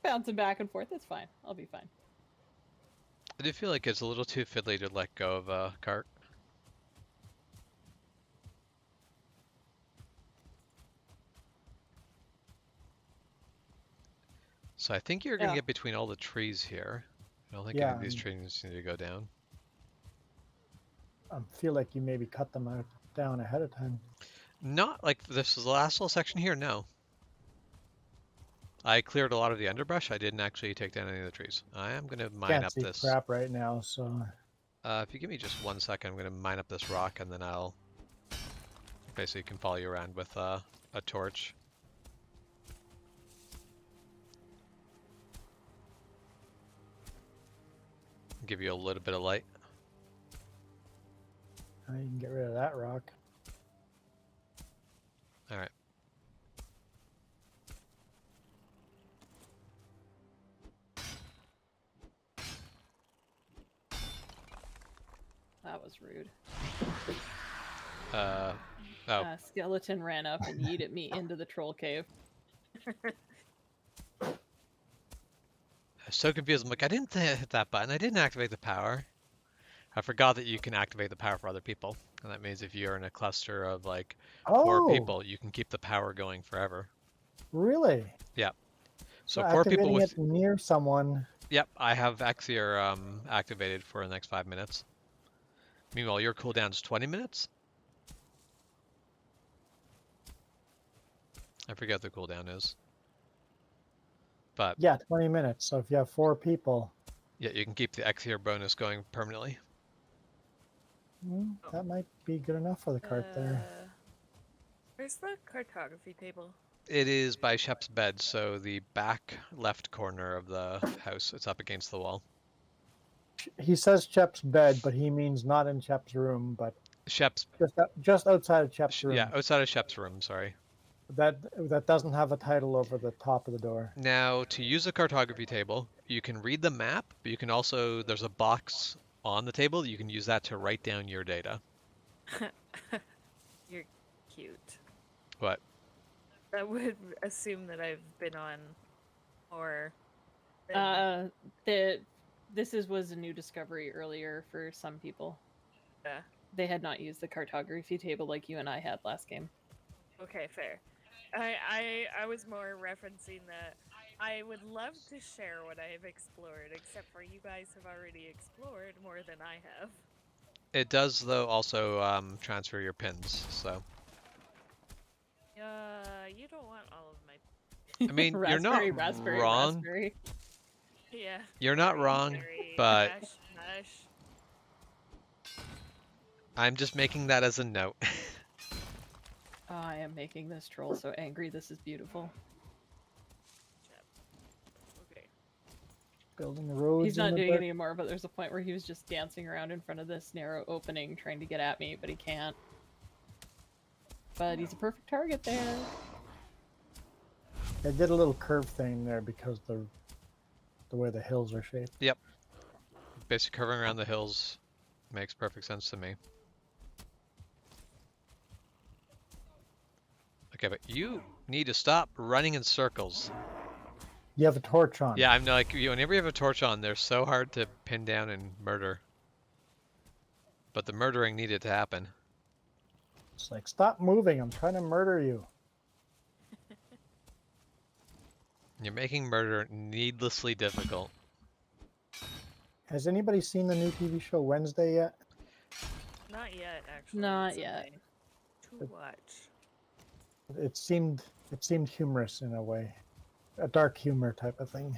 Bouncing back and forth. It's fine. I'll be fine. I do feel like it's a little too fiddly to let go of a cart. So I think you're gonna Yeah. get between all the trees here. I don't think any Yeah, of these trees need to go down. I feel like you maybe cut them out down ahead of time. Not like this is the last little section here, no. I cleared a lot of the underbrush. I didn't actually take down any of the trees. I am gonna mine Can't up see this. crap right now, so If you give me just 1 second, I'm gonna mine up this rock and then I'll basically can follow you around with a torch. Give you a little bit of light. you can get rid of that rock. All right. That was rude. Oh, Skeleton ran up and yeeted me into the troll cave. I was so confused. I'm like, I didn't hit that button. I didn't activate the power. I forgot that you can activate the power for other people. And that means if you're in a cluster of like 4 Oh, people, you can keep the power going forever. really? Yeah. So So 4 people activating with... it near someone. Yep, I have Exir activated for the next 5 minutes. Meanwhile, your cooldown's 20 minutes? I forget what the cooldown is. But Yeah, 20 minutes. So if you have 4 people, yeah, you can keep the Exir bonus going permanently. that might be good enough for the cart there. Where's the cartography table? It is by Shep's bed, so the back left corner of the house. It's up against the wall. He says Shep's bed, but he means not in Shep's room, but Shep's... just outside of Shep's room. Yeah, outside of Shep's room, sorry. That doesn't have a title over the top of the door. Now, to use a cartography table, you can read the map, but you can also... There's a box on the table. You can use that to write down your data. You're cute. What? That would assume that I've been on more than... This was a new discovery earlier for some people. Yeah. They had not used the cartography table like you and I had last game. Okay, fair. I was more referencing that I would love to share what I have explored, except for you guys have already explored more than I have. It does, though, also transfer your pins, so... You don't want all of my... I mean, you're not raspberry, wrong. Raspberry. Yeah. You're not wrong, Berry, but mush. I'm just making that as a note. Oh, I am making this troll so angry. This is beautiful. Okay. Building roads. He's not in the doing it dark. anymore, but there's a point where he was just dancing around in front of this narrow opening trying to get at me, but he can't. But he's a perfect target there. They did a little curve thing there because the way the hills are shaped. Yep. Basically covering around the hills Makes perfect sense to me. Okay, but you need to stop running in circles. You have a torch on. Yeah, I'm like, whenever you have a torch on, they're so hard to pin down and murder. But the murdering needed to happen. It's like, stop moving. I'm trying to murder you. You're making murder needlessly difficult. Has anybody seen the new TV show Wednesday yet? Not yet, actually. Not It's yet. something to watch. It seemed humorous in a way, a dark humor type of thing.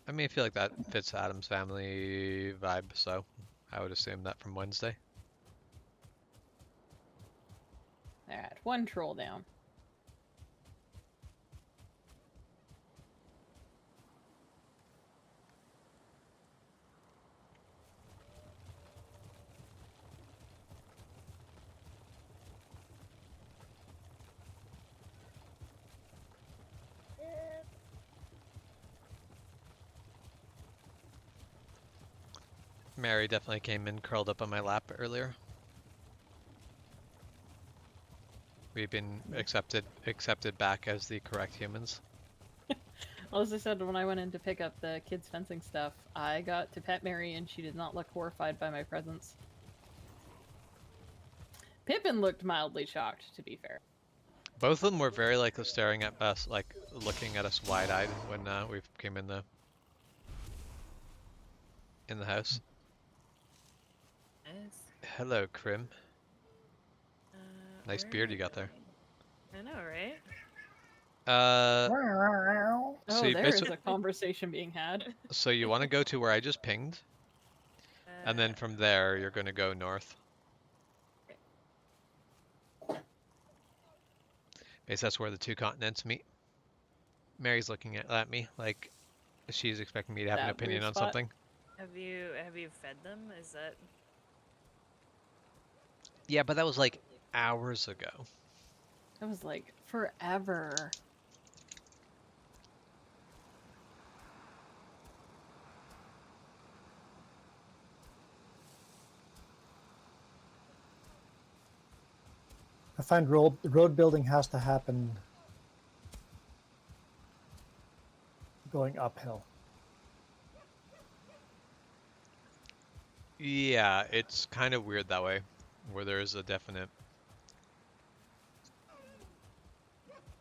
I mean, I feel like that fits Adam's family vibe, so I would assume that from Wednesday. Alright, one troll down. Mary definitely came in curled up on my lap earlier. We've been accepted back as the correct humans. Well, as I said, when I went in to pick up the kids' fencing stuff, I got to pet Mary and she did not look horrified by my presence. Pippin looked mildly shocked, to be fair. Both of them were very like staring at us, like looking at us wide-eyed when we came in the house. Nice. Hello, Krim. Nice Where beard am you got there. I know, right? Oh, So you there is basically- a conversation being had. So you want to go to where I just pinged, and then from there you're going to go north. Basically, that's where the two continents meet. Mary's looking at me like she's expecting me to have an That opinion weird on spot. something. Have you fed them? Is that Yeah, but that was like hours ago. It was like forever. I find road building has to happen going uphill. Yeah, it's kind of weird that way, where there is a definite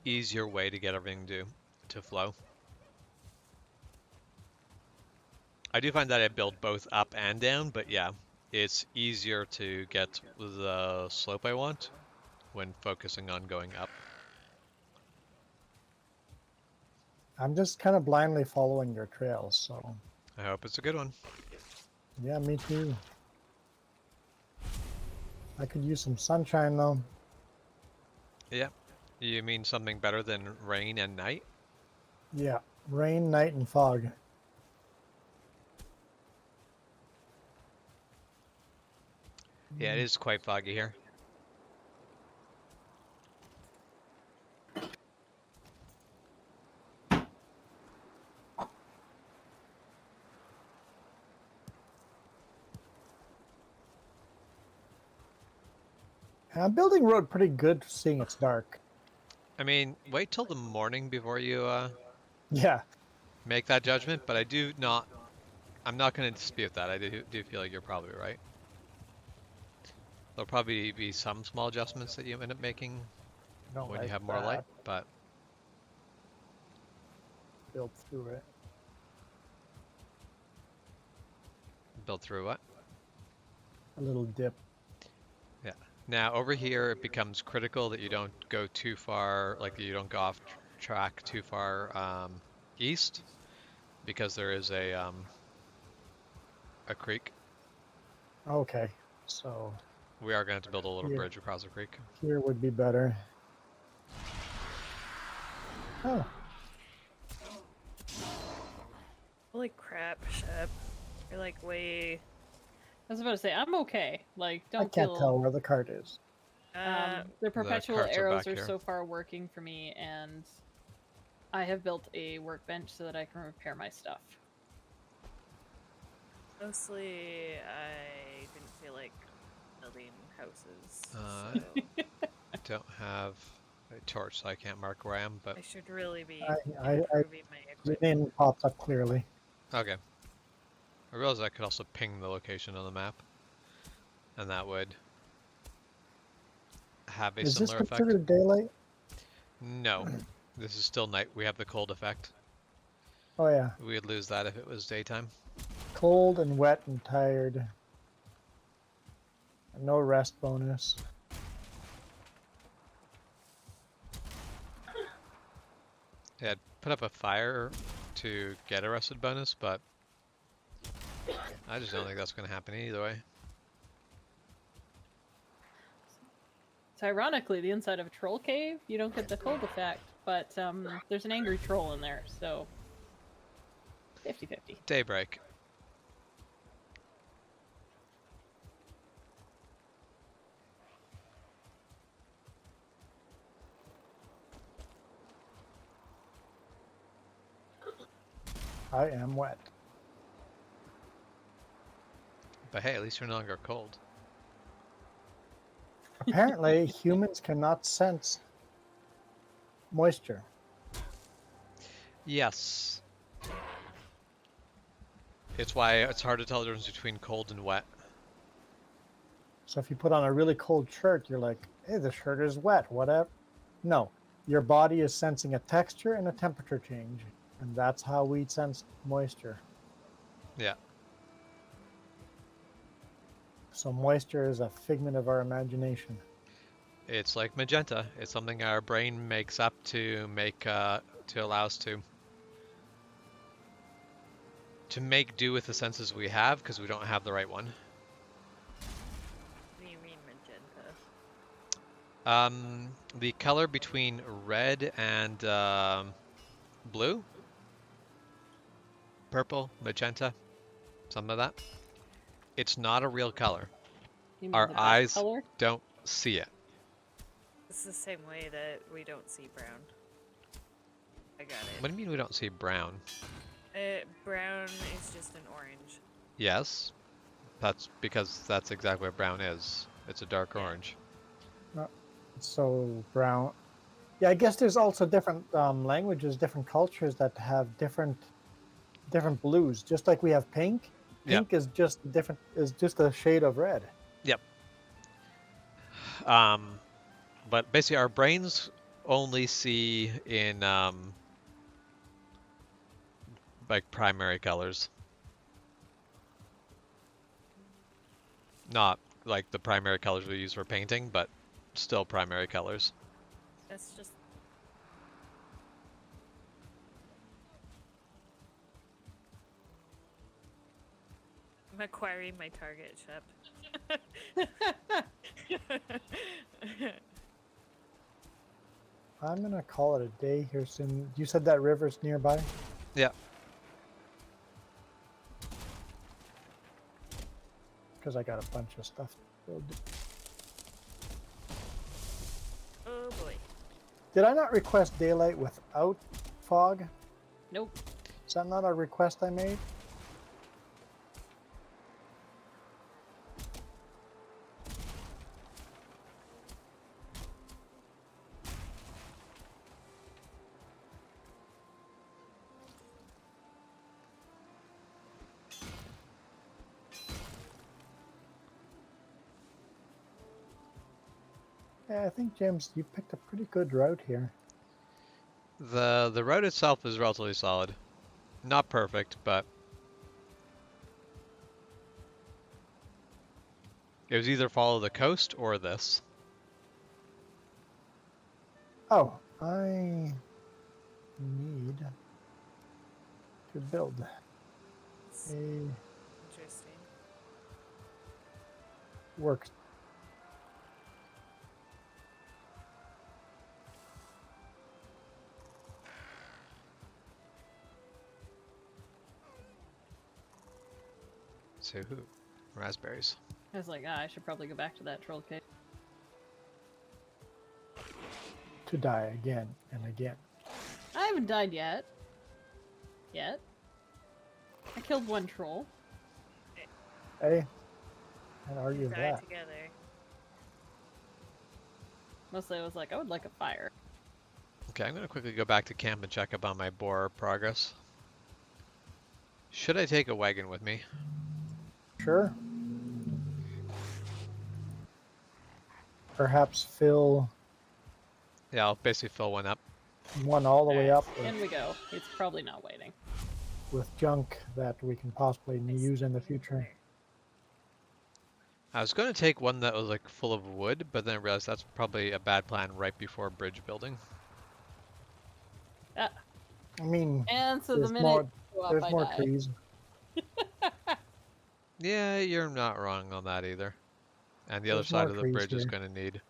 easier way to get everything to flow. I do find that I build both up and down, but yeah, it's easier to get the slope I want when focusing on going up. I'm just kind of blindly following your trails, so I hope it's a good one. yeah, me too. I could use some sunshine though. Yeah. You mean something better than rain and night? Yeah, rain, night, and fog. Yeah, it is quite foggy here. I'm building road pretty good, seeing it's dark. I mean, wait till the morning before you Yeah, make that judgment, but I'm not going to dispute that. I do feel like you're probably right. There'll probably be some small adjustments that you end up making don't when like you have more light, that. but Build through it. build through what? A little dip. Yeah. Now over here it becomes critical that you don't go too far, like you don't go off track too far east, because there is a creek. Okay, so We are going to have to build a little Yeah. bridge across the creek. here would be better. Oh, holy crap, Shep? You're like way. I was about to say, I'm okay. Like, I don't can't feel. tell where the cart is. The perpetual carts are arrows back are here. so far working for me, and I have built a workbench so that I can repair my stuff. Mostly, I didn't feel like building houses. Uh, So Don't have a torch, so I can't mark where I am, but I should really be I improving my your equipment. name pops up clearly. okay. I realized I could also ping the location on the map, and that would have a Is this similar effect. considered daylight? No, this is still night. We have the cold effect. Oh yeah, We would lose that if it was daytime. cold and wet and tired. No rest bonus. Yeah, I'd put up a fire to get a rested bonus, but I just don't think that's going to happen either way. So ironically, the inside of a troll cave, you don't get the cold effect, but there's an angry troll in there, so 50-50. Daybreak. I am wet. But hey, at least you're no longer cold. Apparently, humans cannot sense moisture. Yes. It's why it's hard to tell the difference between cold and wet. So if you put on a really cold shirt, you're like, hey, the shirt is wet, whatever. No, your body is sensing a texture and a temperature change. And that's how we sense moisture. Yeah. So moisture is a figment of our imagination. It's like magenta. It's something our brain makes up to make to allow us to make do with the senses we have because we don't have the right one. What do you mean magenta? The color between red and blue, purple, magenta, something like that. It's not a real color. You mean Our the bad eyes color? don't see it. It's the same way that we don't see brown. I got it. What do you mean we don't see brown? Brown is just an orange. Yes, that's because that's exactly what brown is. It's a dark orange. So brown. Yeah, I guess there's also different languages, different cultures that have different blues. Just like we have pink. Yep. Pink is just different. Is just a shade of red. Yep. But basically, our brains only see in like primary colors, not like the primary colors we use for painting, but still primary colors. That's just. I'm acquiring my target ship. I'm gonna call it a day here soon. You said that river's nearby. Yeah. Because I got a bunch of stuff to build. Oh boy. Did I not request daylight without fog? Nope. Is that not a request I made? Yeah, I think, James, you picked a pretty good route here. The route itself is relatively solid. Not perfect, but it was either follow the coast or this. Oh, I need to build It's a interesting. work. So, raspberries. I was like, I should probably go back to that troll cave. To die again and again. I haven't died yet. I killed one troll. Hey, Can't argue We with died that. together. Mostly I was like, I would like a fire. Okay, I'm gonna quickly go back to camp and check up on my boar progress. Should I take a wagon with me? Sure. Perhaps fill Yeah, I'll basically fill one up. one all the way Alright, up in we go. It's probably not waiting. with junk that we can possibly I use in the sneak future. there. I was gonna take one that was like full of wood, but then I realized that's probably a bad plan right before bridge building. Ah, I mean, and so the there's minute more. you go up, There's I more die. trees. Yeah, you're not wrong on that either. And the other There's more side of the trees bridge is here. gonna need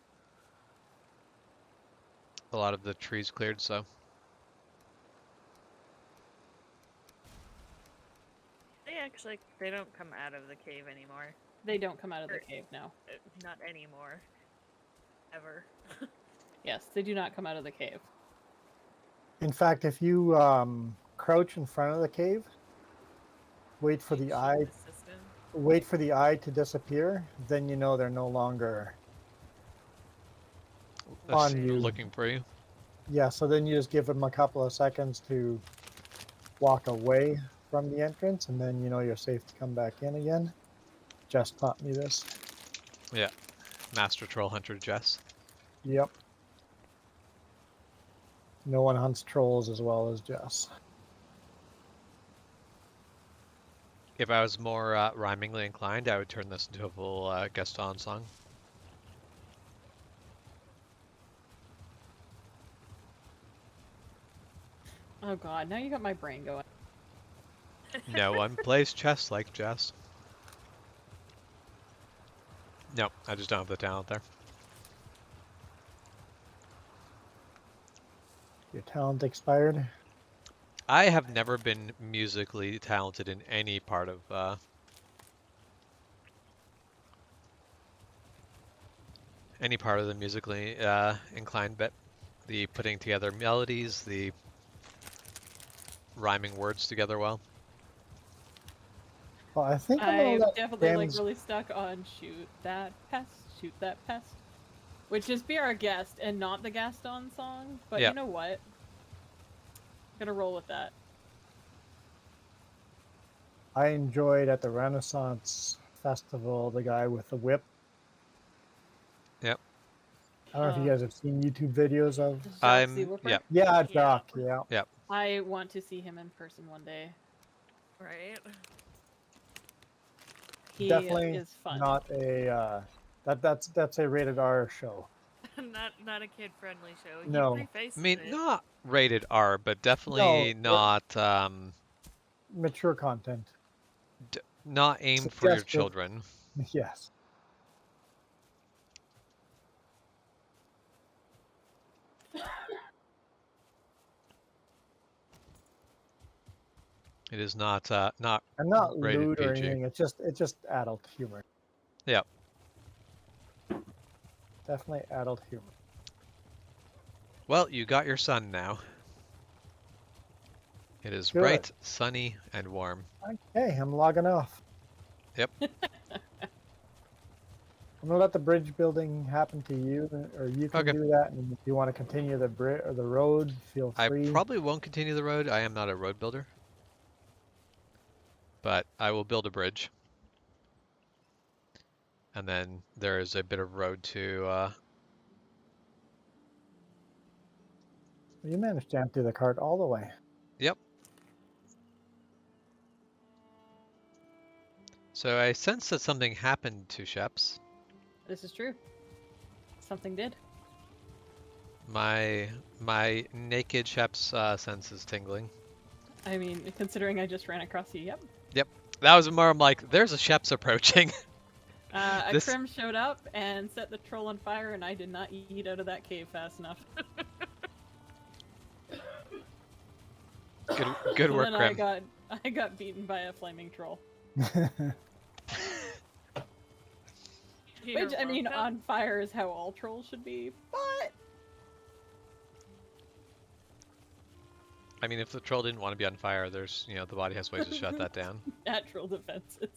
a lot of the trees cleared, so. They don't come out of the cave anymore. They don't come out of the Or- cave now. Not anymore. Ever. Yes, they do not come out of the cave. In fact, if you crouch in front of the cave, wait for the Shoot eye, the system. wait for the eye to disappear, then you know they're no longer That's on you. looking for you. Yeah, so then you just give them a couple of seconds to walk away from the entrance, and then you know you're safe to come back in again. Jess taught me this. Yeah. Master Troll Hunter Jess. Yep. No one hunts trolls as well as Jess. If I was more rhymingly inclined, I would turn this into a full Gaston song. Oh god, now you got my brain going. No one plays chess like Jess. No, I just don't have the talent there. Your talent expired. I have never been musically talented in any part of the musically inclined bit. The putting together melodies, the rhyming words together well. Well, I think I'm gonna I'm let definitely like James- really stuck on shoot that pest. Which is Be Our Guest and not the Gaston song, but Yeah. you know what? Gonna roll with that. I enjoyed at the Renaissance Festival the guy with the whip. Yep. I don't know if you guys have seen YouTube videos of. I'm Seawolfer? yeah. Yeah, Yeah. Jock. Yeah. I want to see him in person one day. Right? He Definitely is fun. not a. That's a rated R show. not a kid friendly show. No. He prefaces I mean, it. not rated R, but definitely No, not Mature content. not aimed for your Suggestive. children. Yes. It is not not And not Rated lewd or PG. anything. It's just adult humor. Yep. Definitely adult humor. Well, you got your sun now. It is Good. bright, sunny, and warm. Okay, I'm logging off. Yep. I'm gonna let the bridge building happen to you, or you can Okay. do that. And if you want to continue the or the road, feel I free. probably won't continue the road. I am not a road builder. But I will build a bridge. And then there is a bit of road to You managed to empty the cart all the way. Yep. So I sense that something happened to Sheps. This is true. Something did. My naked Sheps sense is tingling. I mean, considering I just ran across you, yep. That was more I'm like, there's a Sheps approaching. A This- Crim showed up and set the troll on fire, and I did not eat out of that cave fast enough. Good work, And then Crim. I got beaten by a flaming troll. You're Which, I mean, welcome. on fire is how all trolls should be, but... I mean, if the troll didn't want to be on fire, there's, the body has ways to shut that down. Natural defenses.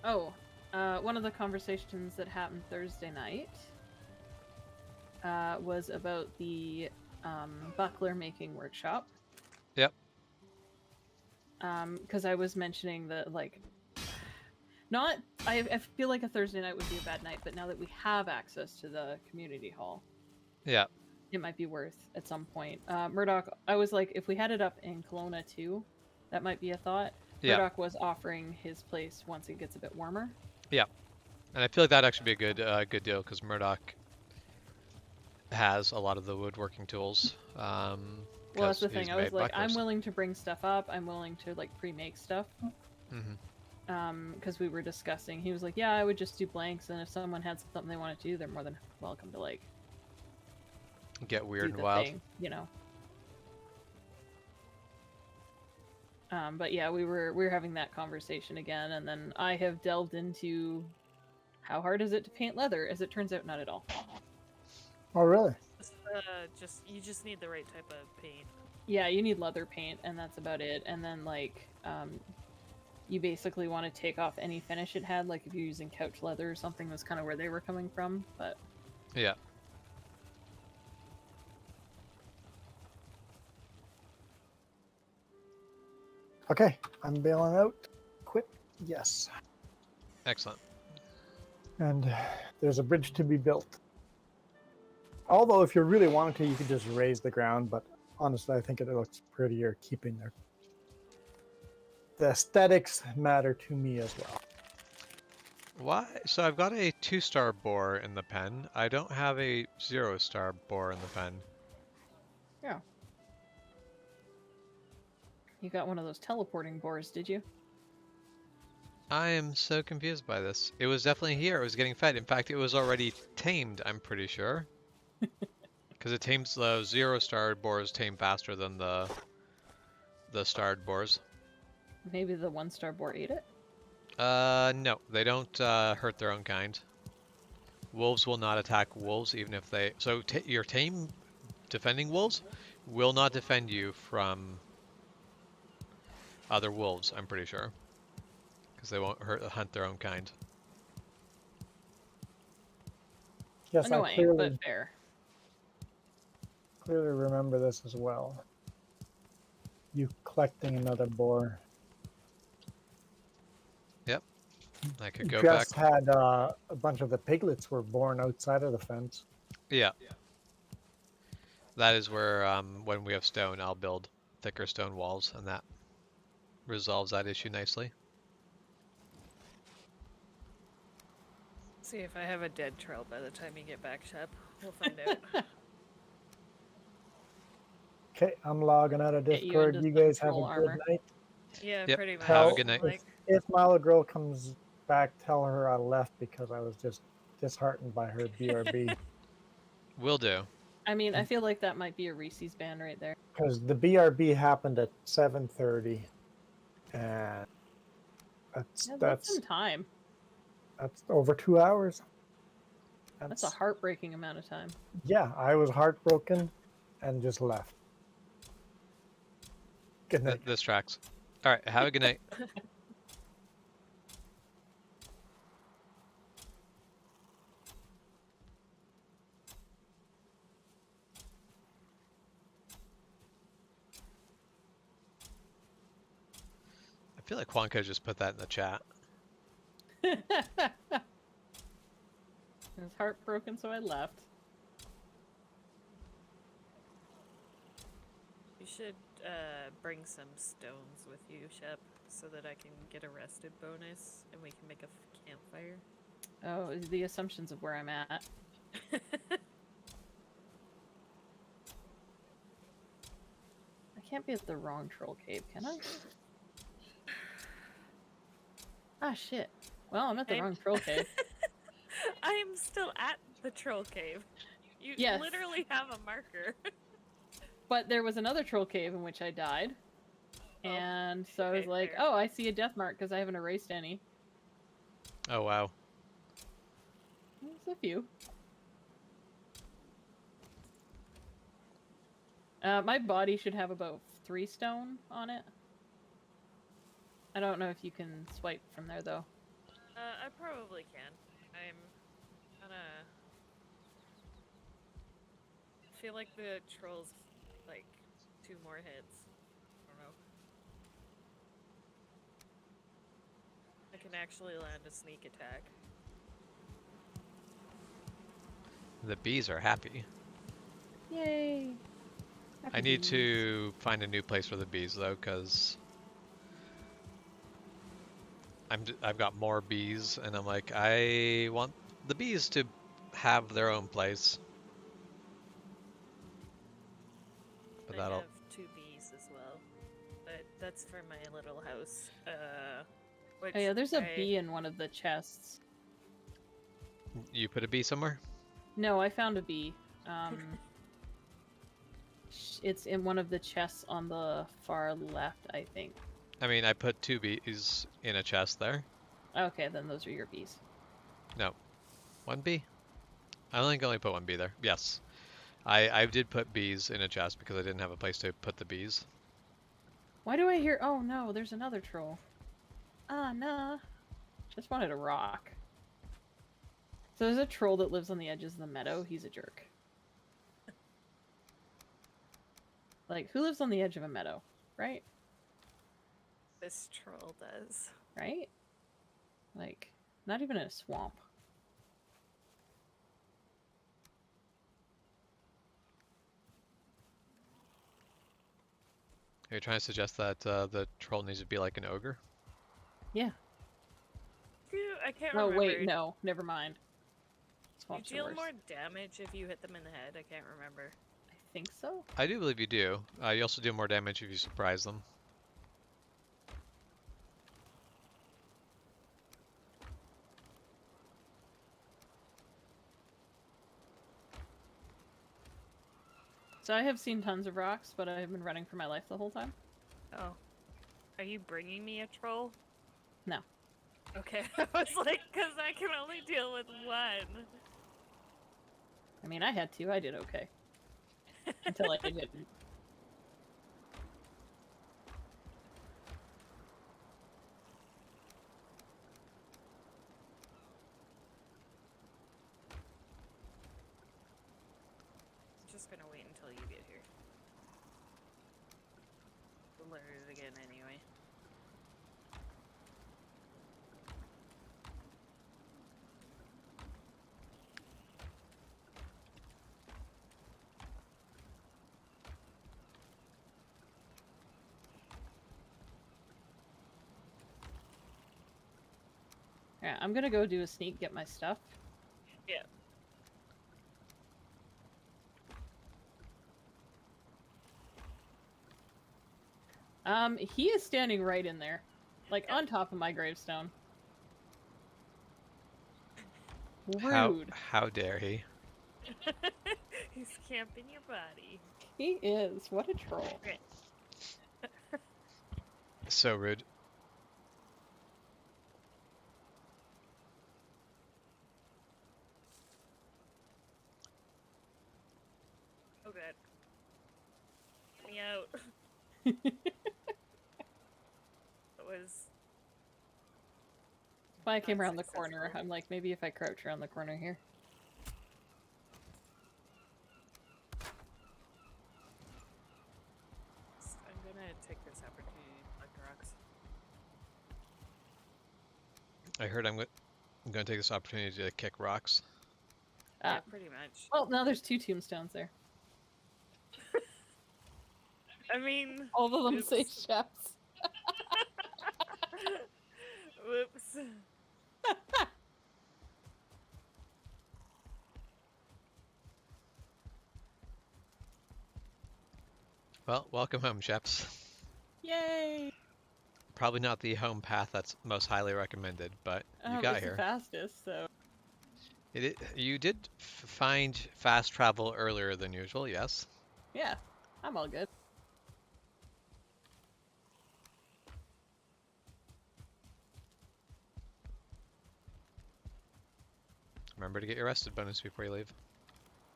Oh, one of the conversations that happened Thursday night was about the buckler making workshop. Yep. Because I was mentioning that, like, I feel like a Thursday night would be a bad night, but now that we have access to the community hall, Yeah. it might be worth at some point. Murdoch, I was like, if we had it up in Kelowna too, that might be a thought. Yeah. Murdoch was offering his place once it gets a bit warmer. Yeah. And I feel like that'd actually be a good deal because Murdoch has a lot of the woodworking tools. Well, that's 'Cause the he's thing. I was made like, I'm bucklers. willing to bring stuff up. I'm willing to like pre-make stuff. Because we were discussing. He was like, yeah, I would just do blanks, and if someone had something they wanted to do, they're more than welcome to like Get weird do and the wild. thing, you know. But yeah, we were having that conversation again, and then I have delved into how hard is it to paint leather. As it turns out, not at all. Oh, really? You just need the right type of paint. Yeah, you need leather paint, and that's about it. And then like, you basically want to take off any finish it had. Like if you're using couch leather or something, that's kind of where they were coming from. But Yeah. Okay, I'm bailing out. Quit. Yes. Excellent. And there's a bridge to be built. Although, if you really wanted to, you could just raise the ground. But honestly, I think it looks prettier keeping there. The aesthetics matter to me as well. Why? So I've got a 2-star boar in the pen. I don't have a 0-star boar in the pen. yeah, you got one of those teleporting boars, did you? I am so confused by this. It was definitely here. It was getting fed. In fact, it was already tamed, I'm pretty sure. Because it tames the 0-star boars tame faster than the starred boars. Maybe the 1-star boar ate it. No, they don't hurt their own kind. Wolves will not attack wolves, even if they. So your tame defending wolves will not defend you from other wolves. I'm pretty sure, because they won't hunt their own kind. Yes, Annoying, I clearly, but fair. clearly remember this as well. You collecting another boar. Yep, I could go Just back. had a bunch of the piglets were born outside of the fence. Yeah, that is where when we have stone, I'll build thicker stone walls, and that resolves that issue nicely. See if I have a dead trail by the time you get back, Shep. We'll find out. Okay, I'm logging out of Get you Discord. into You some guys have a troll good armor. night. Yeah, Yep, pretty much. have a Tell- good night. Like, If Milo Girl comes back, tell her I left because I was just disheartened by her BRB. Will do. I mean, I feel like that might be a Reese's band right there. Because the BRB happened at 7:30, and Yeah, that's some time. that's over 2 hours. That's a heartbreaking amount of time. Yeah, I was heartbroken and just left. Good night. This tracks. All right, have a good night. I feel like Juanco just put that in the chat. I was heartbroken, so I left. you should bring some stones with you, Shep, so that I can get a rested bonus and we can make a campfire. Oh, the assumptions of where I'm at. I can't be at the wrong troll cave, can I? Ah, shit. Well, I'm at the wrong troll cave. I'm still at the troll cave. You Yes. literally have a marker. But there was another troll cave in which I died. Oh, And so I was okay, like, fair. oh, I see a death mark because I haven't erased any. Oh wow. There's a few. My body should have about 3 stone on it. I don't know if you can swipe from there, though. I probably can. I'm gonna. I feel like the trolls like 2 more hits. I don't know. I can actually land a sneak attack. The bees are happy. Yay! I Happy need bees. to find a new place for the bees though, because I've got more bees, and I'm like, I want the bees to have their own place. But I that'll have 2 bees as well, but that's for my little house. Which Oh yeah, there's a I bee in one of the chests. you put a bee somewhere? No, I found a bee. It's in one of the chests on the far left, I think. I mean, I put 2 bees in a chest there. Okay, then those are your bees. No, 1 bee. I think I only put 1 bee there. Yes, I did put bees in a chest because I didn't have a place to put the bees. Why do I hear? Oh no, there's another troll. Ah, nah. Just wanted a rock. So there's a troll that lives on the edges of the meadow. He's a jerk. Like, who lives on the edge of a meadow? Right? this troll does. Right? Like, not even in a swamp. Are you trying to suggest that the troll needs to be like an ogre? Yeah. I can't Oh, remember. wait, no. Never mind. You Swamps are deal worse. more damage if you hit them in the head. I can't remember. I think so. I do believe you do. You also do more damage if you surprise them. So I have seen tons of rocks, but I've been running for my life the whole time. Oh. Are you bringing me a troll? No. Okay, I was like, because I can only deal with 1. I mean, I had to. I did okay. Until I didn't. I'm just gonna wait until you get here. We'll learn it again anyway. Yeah, I'm gonna go do a sneak, get my stuff. Yeah. He is standing right in there. Like, on top of my gravestone. Rude. How dare he? He's camping your body. He is. What a troll. Okay. So rude. Oh god. Get me out. It was. When I came around the Unsuccessful. corner, I'm like, maybe if I crouch around the corner here. I'm gonna take this opportunity to collect rocks. I heard I'm going to take this opportunity to kick rocks. Ah. Yeah, pretty much. Well, now there's 2 tombstones there. I mean. All of them Oops. say chefs. Whoops. Well, welcome home, Sheps. Yay! Probably not the home path that's most highly recommended, but you got it's here. the fastest, so. You did find fast travel earlier than usual, yes. Yeah, I'm all good. Remember to get your rested bonus before you leave.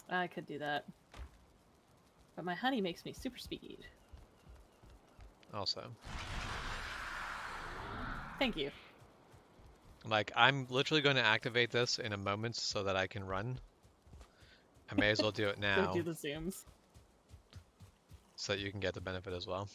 I could do that. But my honey makes me super speed. Also. Thank you. Like, I'm literally going to activate this in a moment so that I can run. I may as well do it Go do now the zooms. so that you can get the benefit as well.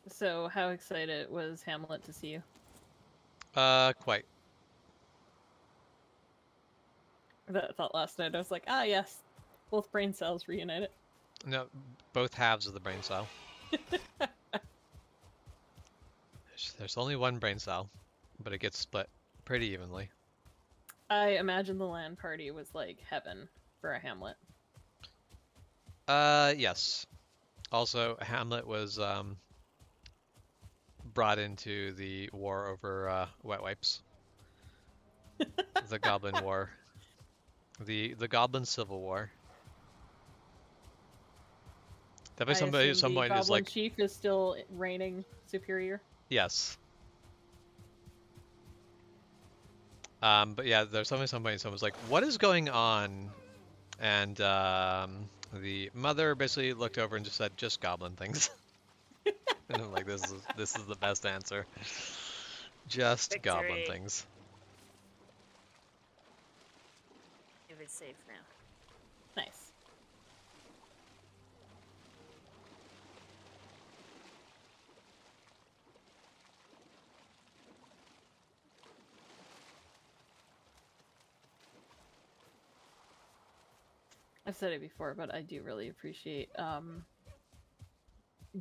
So, how excited was Hamlet to see you? Quite. That thought last night. I was like, ah, yes, both brain cells reunited. No, both halves of the brain cell. There's only one brain cell, but it gets split pretty evenly. I imagine the LAN party was like heaven for a Hamlet. Yes. Also, Hamlet was brought into the war over wet wipes. The Goblin War. The Goblin Civil War. Definitely I somebody at assume some the point is Goblin like, Chief is still reigning superior. yes. But yeah, there's somebody somebody someone's like, what is going on? And the mother basically looked over and just said, just goblin things. And I'm like, this is the best answer. Just goblin Victory. things. If it's safe now. Nice. I've said it before, but I do really appreciate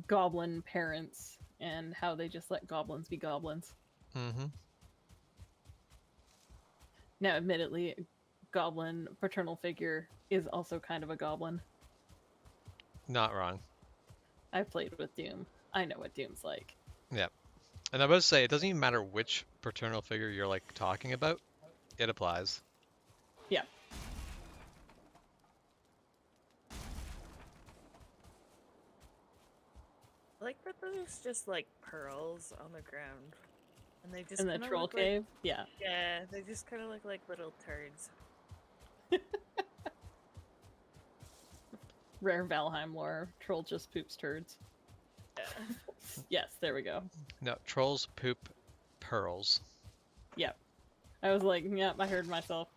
goblin parents and how they just let goblins be goblins. Mm-hmm. Now, admittedly, goblin paternal figure is also kind of a goblin. Not wrong. I played with Doom. I know what Doom's like. Yeah. And I was say, it doesn't even matter which paternal figure you're like talking about. It applies. Yeah. I like that there's just like pearls on the ground. And they just In the kinda troll look like, cave? Yeah. yeah, they just kinda look like little turds. Rare Valheim lore. Troll just poops turds. Yeah. Yes, there we go. No, trolls poop pearls. Yep. I was like, yep, I heard myself.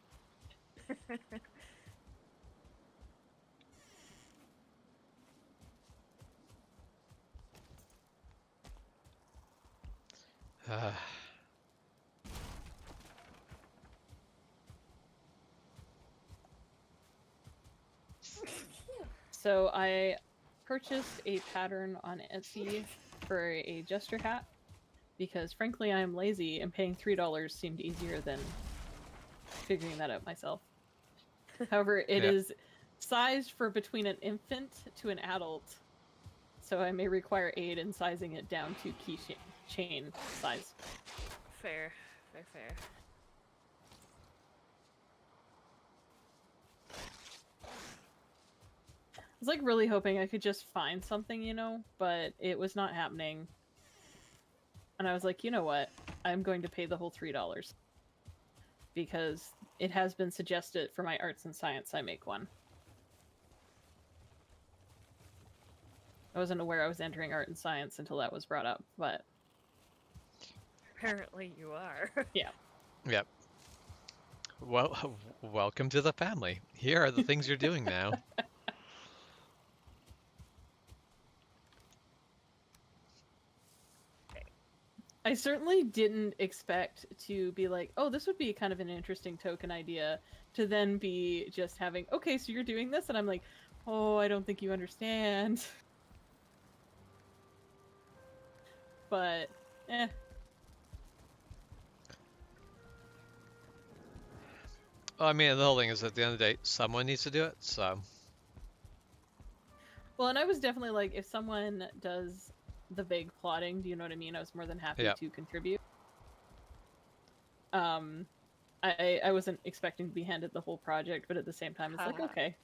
So I purchased a pattern on Etsy for a jester hat because frankly I am lazy and paying $3 seemed easier than figuring that out myself. However, it Yeah. is sized for between an infant to an adult, so I may require aid in sizing it down to keychain size. Fair. Fair. I was like really hoping I could just find something, you know, but it was not happening. And I was like, you know what? I'm going to pay the whole $3 because it has been suggested for my arts and science I make one. I wasn't aware I was entering art and science until that was brought up, but Apparently you are. yeah. Yep. Well, welcome to the family. Here are the things you're doing now. I certainly didn't expect to be like, oh, this would be kind of an interesting token idea, to then be just having, okay, so you're doing this, and I'm like, oh, I don't think you understand. But, eh. Well, I mean, the whole thing is at the end of the day, someone needs to do it. So Well, and I was definitely like, if someone does the vague plotting, do you know what I mean? I was more than happy yeah, to contribute. Um, I wasn't expecting to be handed the whole project, but at the same time, it's like, Haha. okay,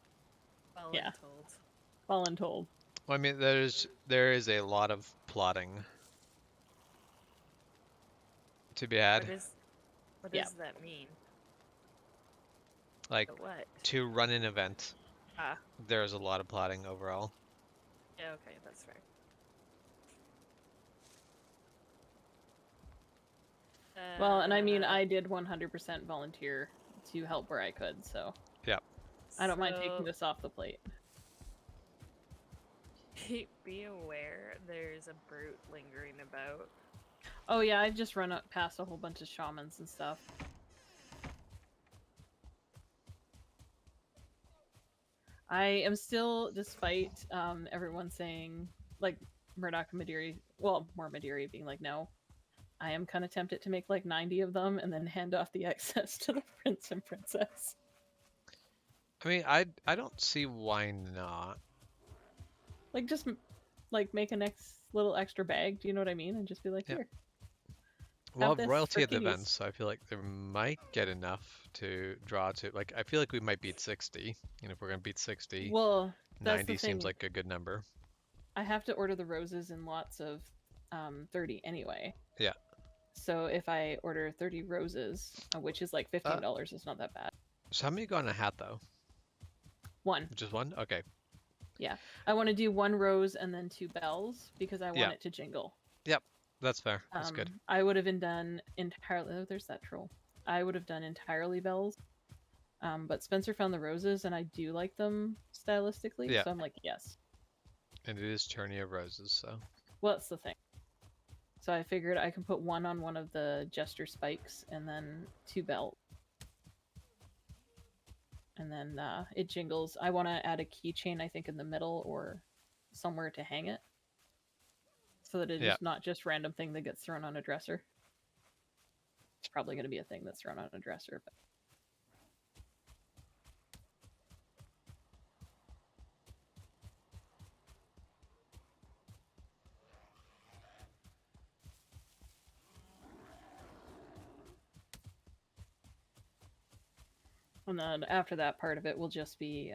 Well yeah, told. voluntold. well, I mean, there is a lot of plotting to be had. What Yeah. does that mean? Like What? to run an event, Ah, there's a lot of plotting overall. yeah, okay, that's fair. Well, and I mean, I did 100% volunteer to help where I could, so Yeah. I don't mind taking so this off the plate. be aware there's a brute lingering about. Oh yeah, I've just run up past a whole bunch of shamans and stuff. I am still, despite everyone saying, like, Murdoch and Madiri, well, more Madiri being like, no, I am kind of tempted to make like 90 of them and then hand off the excess to the prince and princess. I mean, I don't see why not. Like, just like make a next little extra bag, do you know what I mean? And just be like, Yeah. here, We'll have have this royalty for at the keys. events, so I feel like there might get enough to draw to. Like, I feel like we might beat 60. And if we're gonna beat 60, Well, that's the 90 seems thing. like a good number. I have to order the roses in lots of 30 anyway. Yeah. So if I order 30 roses, which is like $15, it's not that bad. So how many go on a hat though? One. Just one? Okay. Yeah. I want to do one rose and then 2 bells because I want Yeah. it to jingle. Yep. That's fair. That's good. I would have done entirely. Oh, there's that troll. I would have done entirely bells. But Spencer found the roses, and I do like them stylistically. Yeah. So I'm like, yes. And it is tourney of roses, so. Well, that's the thing. So I figured I can put one on one of the jester spikes, and then 2 bells. And then it jingles. I want to add a keychain, I think, in the middle or somewhere to hang it, so that it is not just random thing that gets thrown on a dresser. It's probably going to be a thing that's thrown on a dresser, but. And then after that part of it will just be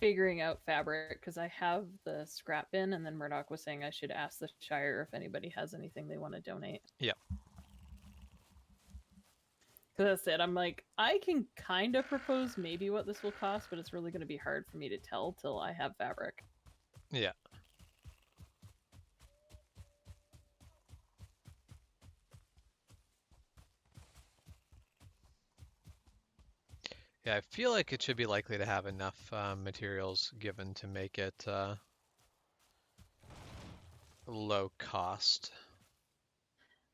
figuring out fabric, because I have the scrap bin, and then Murdoch was saying I should ask the Shire if anybody has anything they want to donate. Yeah. So that's it. I'm like, I can kind of propose maybe what this will cost, but it's really going to be hard for me to tell till I have fabric. Yeah. Yeah, I feel like it should be likely to have enough materials given to make it low cost.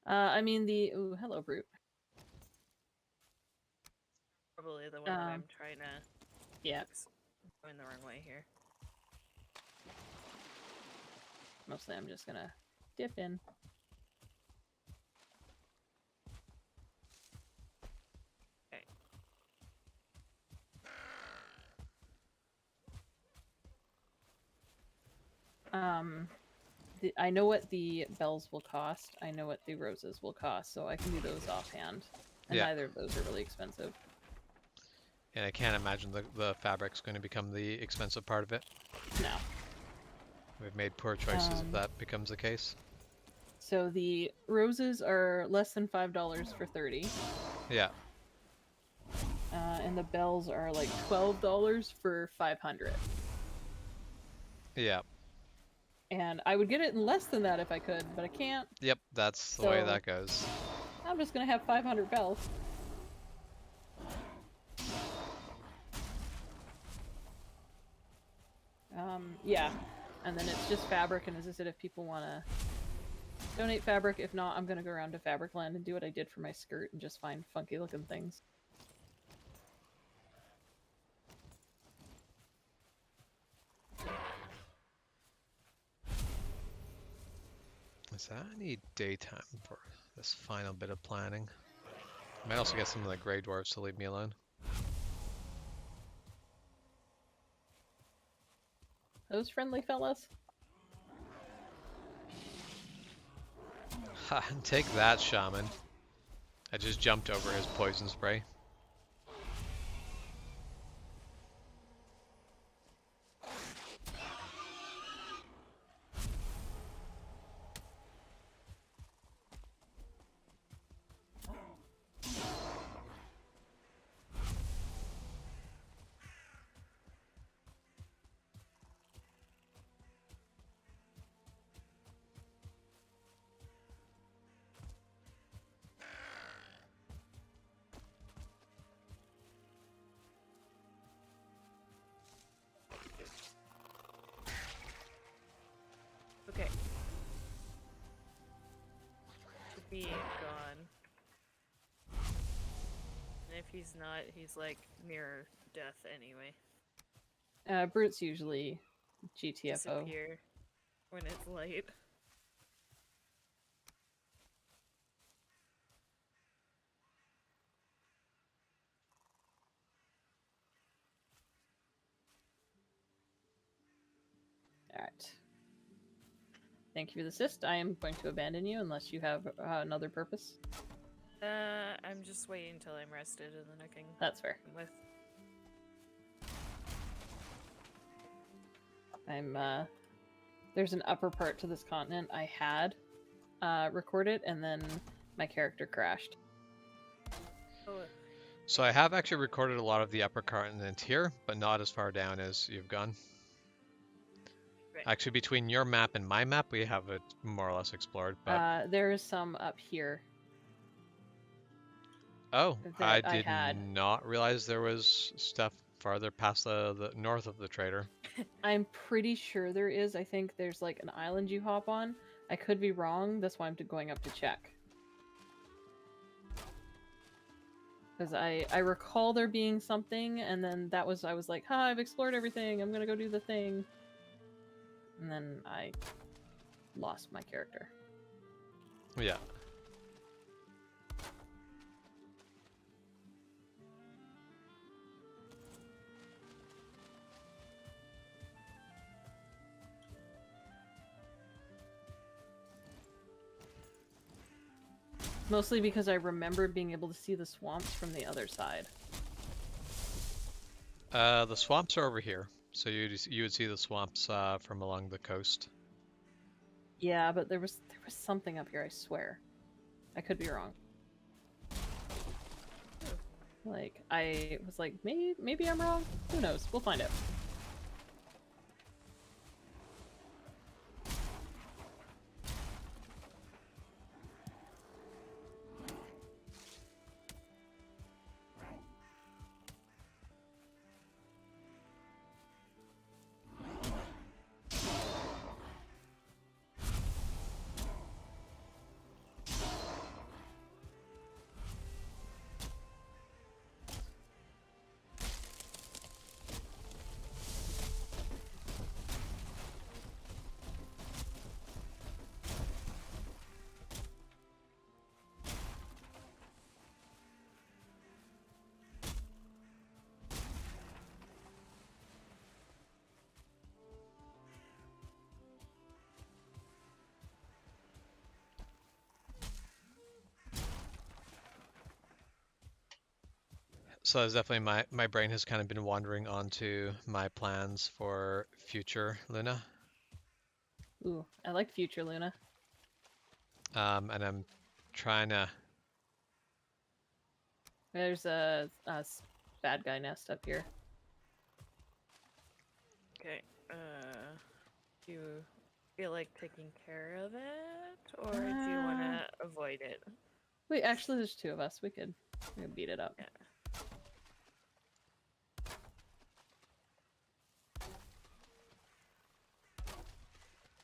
I mean, ooh, hello, Brute. Probably the one that I'm trying to. Yeah. Oops, I'm going the wrong way here. Mostly I'm just gonna dip in. Okay. I know what the bells will cost. I know what the roses will cost, so I can do those offhand. And Yeah. neither of those are really expensive. And I can't imagine the fabric's going to become the expensive part of it. No. We've made poor choices if that becomes the case. So the roses are less than $5 for 30. Yeah. And the bells are like $12 for 500. Yeah. And I would get it in less than that if I could, but I can't. Yep, that's the way So- that goes. I'm just gonna have 500 bells. Yeah, and then it's just fabric, and as I said, if people want to Donate fabric. If not, I'm gonna go around to Fabricland and do what I did for my skirt and just find funky looking things. So I need daytime for this final bit of planning. Might also get some of the Grey Dwarves to leave me alone. Those friendly fellas? Ha, take that, shaman. I just jumped over his poison spray. Okay. Should be gone. And if he's not, he's like near death anyway. Brute's usually GTFO. Disappear when it's light. Alright. Thank you for the assist. I am going to abandon you unless you have another purpose. I'm just waiting until I'm rested and then I can That's fair. come with. There's an upper part to this continent I had recorded, and then my character crashed. Oh, So I have actually recorded a lot of the upper continent here, but not as far down as you've gone. right. Actually, between your map and my map, we have it more or less explored. But There is some up here. oh, I that I did had. not realize there was stuff farther past the north of the trader. I'm pretty sure there is. I think there's like an island you hop on. I could be wrong. That's why I'm going up to check. Because I recall there being something, and then I was like, ha, I've explored everything. I'm gonna go do the thing. And then I lost my character. Yeah. Mostly because I remember being able to see the swamps from the other side. The swamps are over here, so you would see the swamps from along the coast. Yeah, but there was something up here, I swear. I could be wrong. Like, I was like, maybe I'm wrong? Who knows? We'll find out. So that's definitely my brain has kind of been wandering onto my plans for future Luna. Ooh, I like Future Luna. And I'm trying to. There's a bad guy nest up here. Okay. Do you feel like taking care of it, or do you want to avoid it? Wait, actually, there's two of us. We could beat it up. Yeah.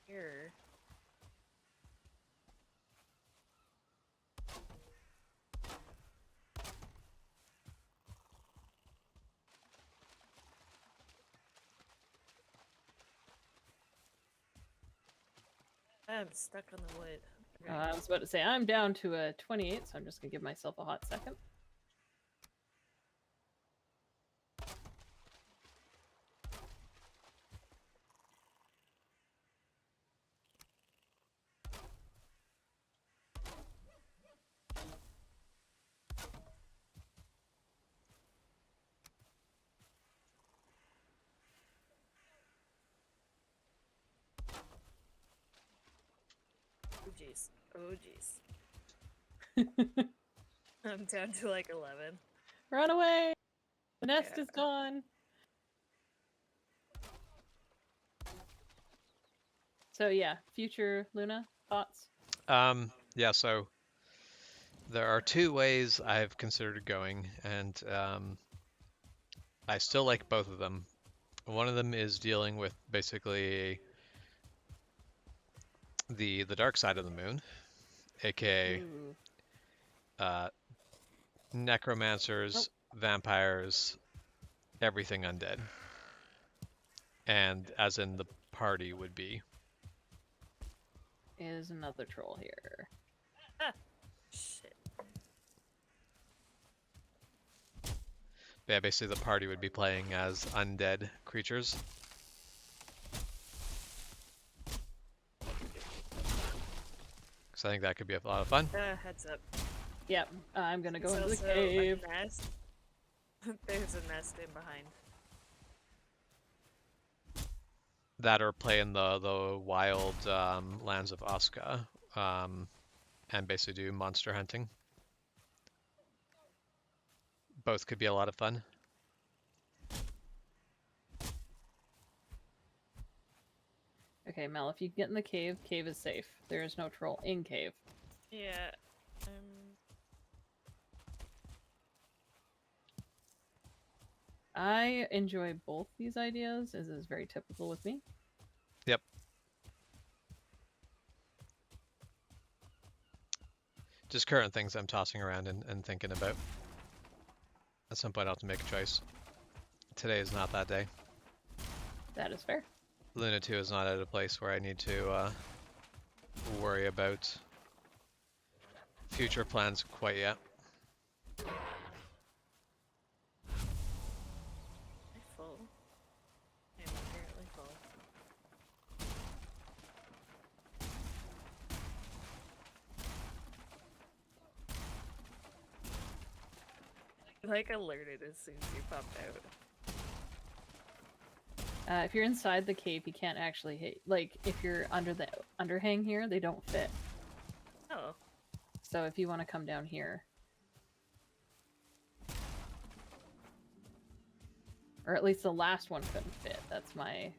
Here. I'm stuck on the wood. Okay. I was about to say, I'm down to a 28, so I'm just gonna give myself a hot second. Oh jeez. Oh jeez. I'm down to like 11. Run away! The nest Yeah. is gone. So yeah, future Luna thoughts. Yeah, so there are two ways I've considered going, and I still like both of them. One of them is dealing with basically the dark side of the moon, aka Ooh. uh, necromancers, vampires, everything undead, and as in the party would be. Is another troll here. Ah! Shit. Yeah, basically the party would be playing as undead creatures. So I think that could be a lot of fun. Heads up. Yep, I'm gonna go There's into the also cave. a nest. There's a nest in behind. That or play in the wild lands of Osca, and basically do monster hunting. Both could be a lot of fun. Okay, Mel, if you get in the cave, cave is safe. There is no troll in cave. Yeah. I enjoy both these ideas, as is very typical with me. Yep. Just current things I'm tossing around and thinking about. At some point I'll have to make a choice. Today is not that day. That is fair. Luna 2 is not at a place where I need to worry about future plans quite yet. I'm full. I'm apparently full. Like alerted as soon as you popped out. If you're inside the cave, you can't actually hit. Like, if you're under the underhang here, they don't fit. Oh. So if you want to come down here. Or at least the last one couldn't fit. That's my...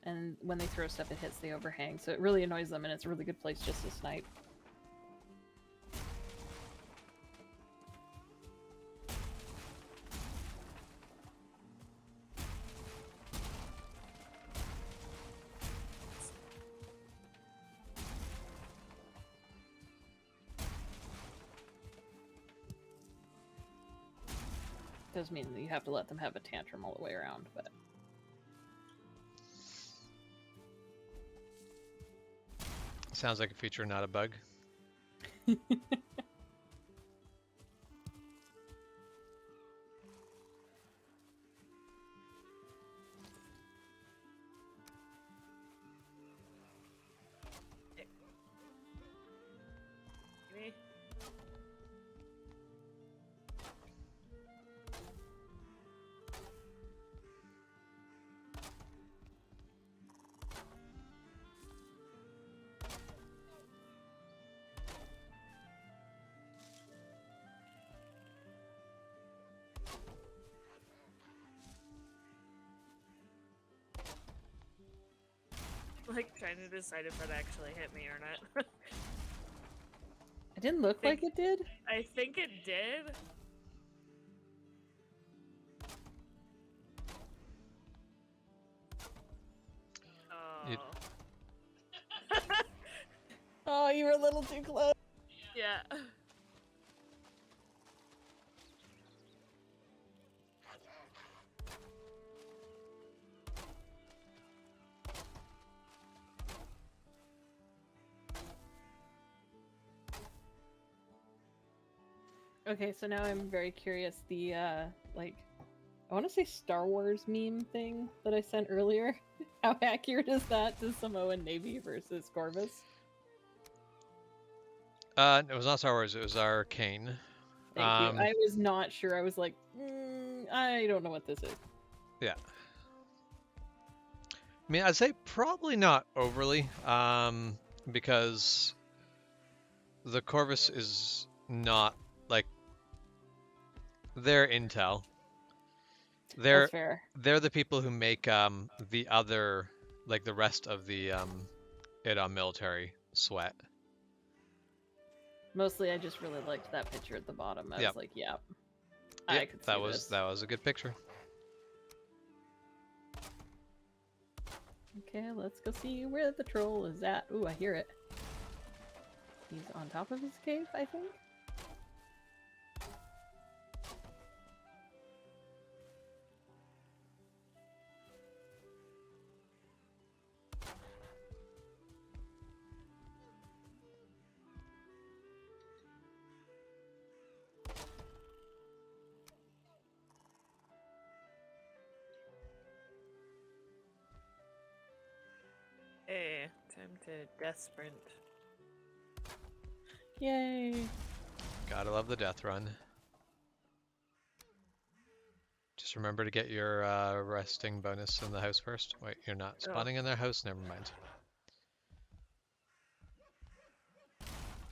And when they throw stuff, it hits the overhang. So it really annoys them, and it's a really good place just to snipe. Does mean that you have to let them have a tantrum all the way around, but... Sounds like a feature, not a bug. Maybe? Like trying to decide if it actually hit me or not. It didn't look like it did. I think it did. Oh. It- Oh, you were a little too close. Yeah. Okay, so now I'm very curious. The like, I want to say Star Wars meme thing that I sent earlier. How accurate is that to Samoan Navy versus Corvus? It was not Star Wars. It was Arcane. Thank you. I was not sure. I was like, I don't know what this is. Yeah. I mean, I'd say probably not overly, because the Corvus is not like they're Intel. They're That's fair. they're the people who make the other like the rest of the IDOM military sweat. Mostly, I just really liked that picture at the bottom. I Yep. was like, yeah, Yep, I could see this. that was a good picture. Okay, let's go see where the troll is at. Ooh, I hear it. He's on top of his cave, I think. Hey, time to death sprint. Yay! Gotta love the death run. Just remember to get your resting bonus in the house first. Wait, you're not spawning in their house? Never mind.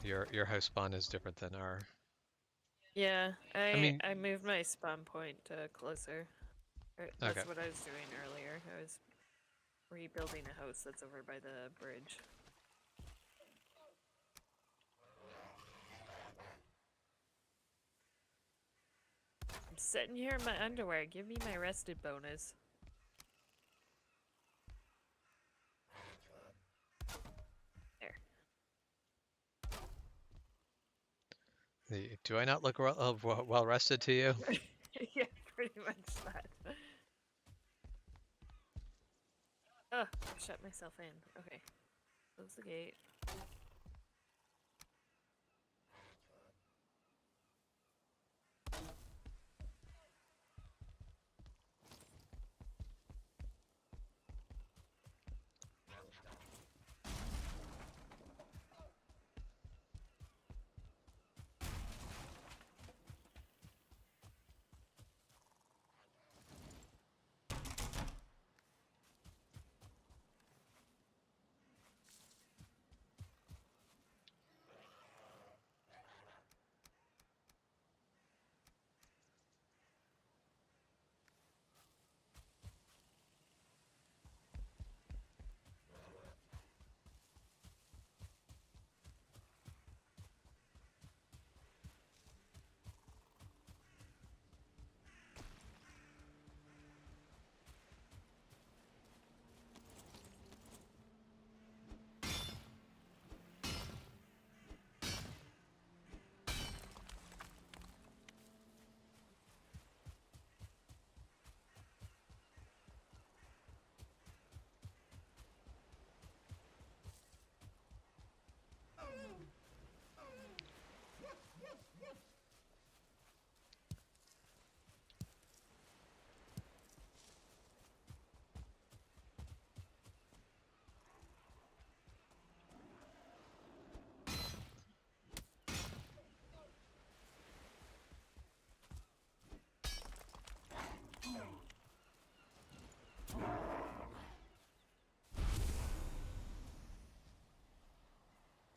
Your house spawn is different than our... Yeah, I mean- I moved my spawn point closer. That's Okay. what I was doing earlier. I was rebuilding a house that's over by the bridge. I'm sitting here in my underwear. Give me my rested bonus. Do I not look well rested to you? Yeah, pretty much that. Oh, I shut myself in. Okay. Close the gate.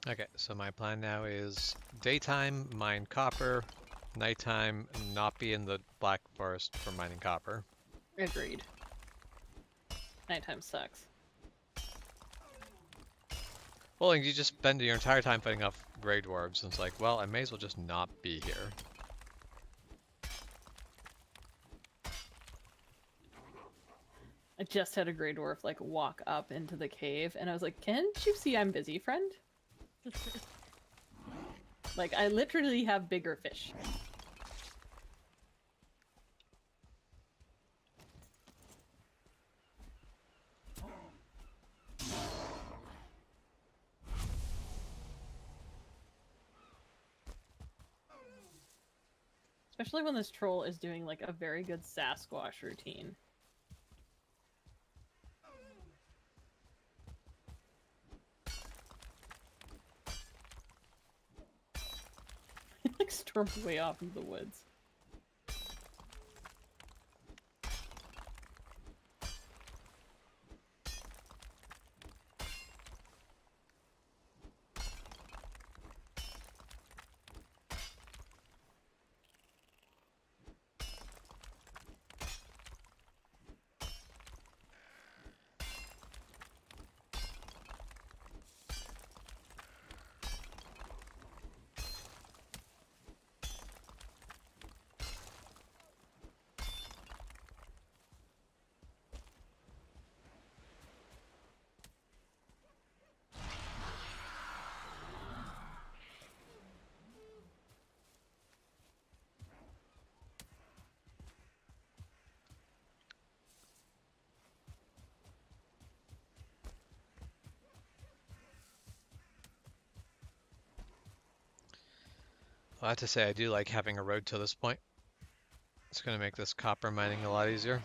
Okay, so my plan now is daytime, mine copper, nighttime, not be in the Black Forest for mining copper. Agreed. Nighttime sucks. Well, you just spend your entire time fighting off Grey Dwarves, and it's like, well, I may as well just not be here. I just had a Grey Dwarf like walk up into the cave, and I was like, "Can't you see I'm busy, friend?" Like, I literally have bigger fish. Especially when this troll is doing like a very good Sasquatch routine. He like stormed way off into the woods. I have to say, I do like having a road to this point. It's going to make this copper mining a lot easier.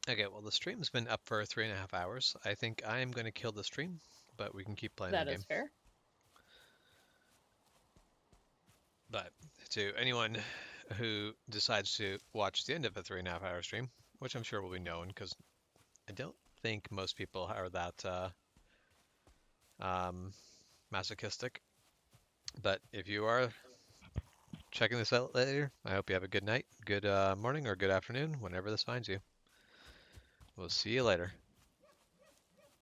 Okay, well, the stream's been up for 3.5 hours. I think I am going to kill the stream, but we can keep playing the That game. is fair. But to anyone who decides to watch the end of a 3.5 hour stream, which I'm sure will be known because I don't think most people are that masochistic. But if you are checking this out later, I hope you have a good night, good morning, or good afternoon, whenever this finds you. We'll see you later.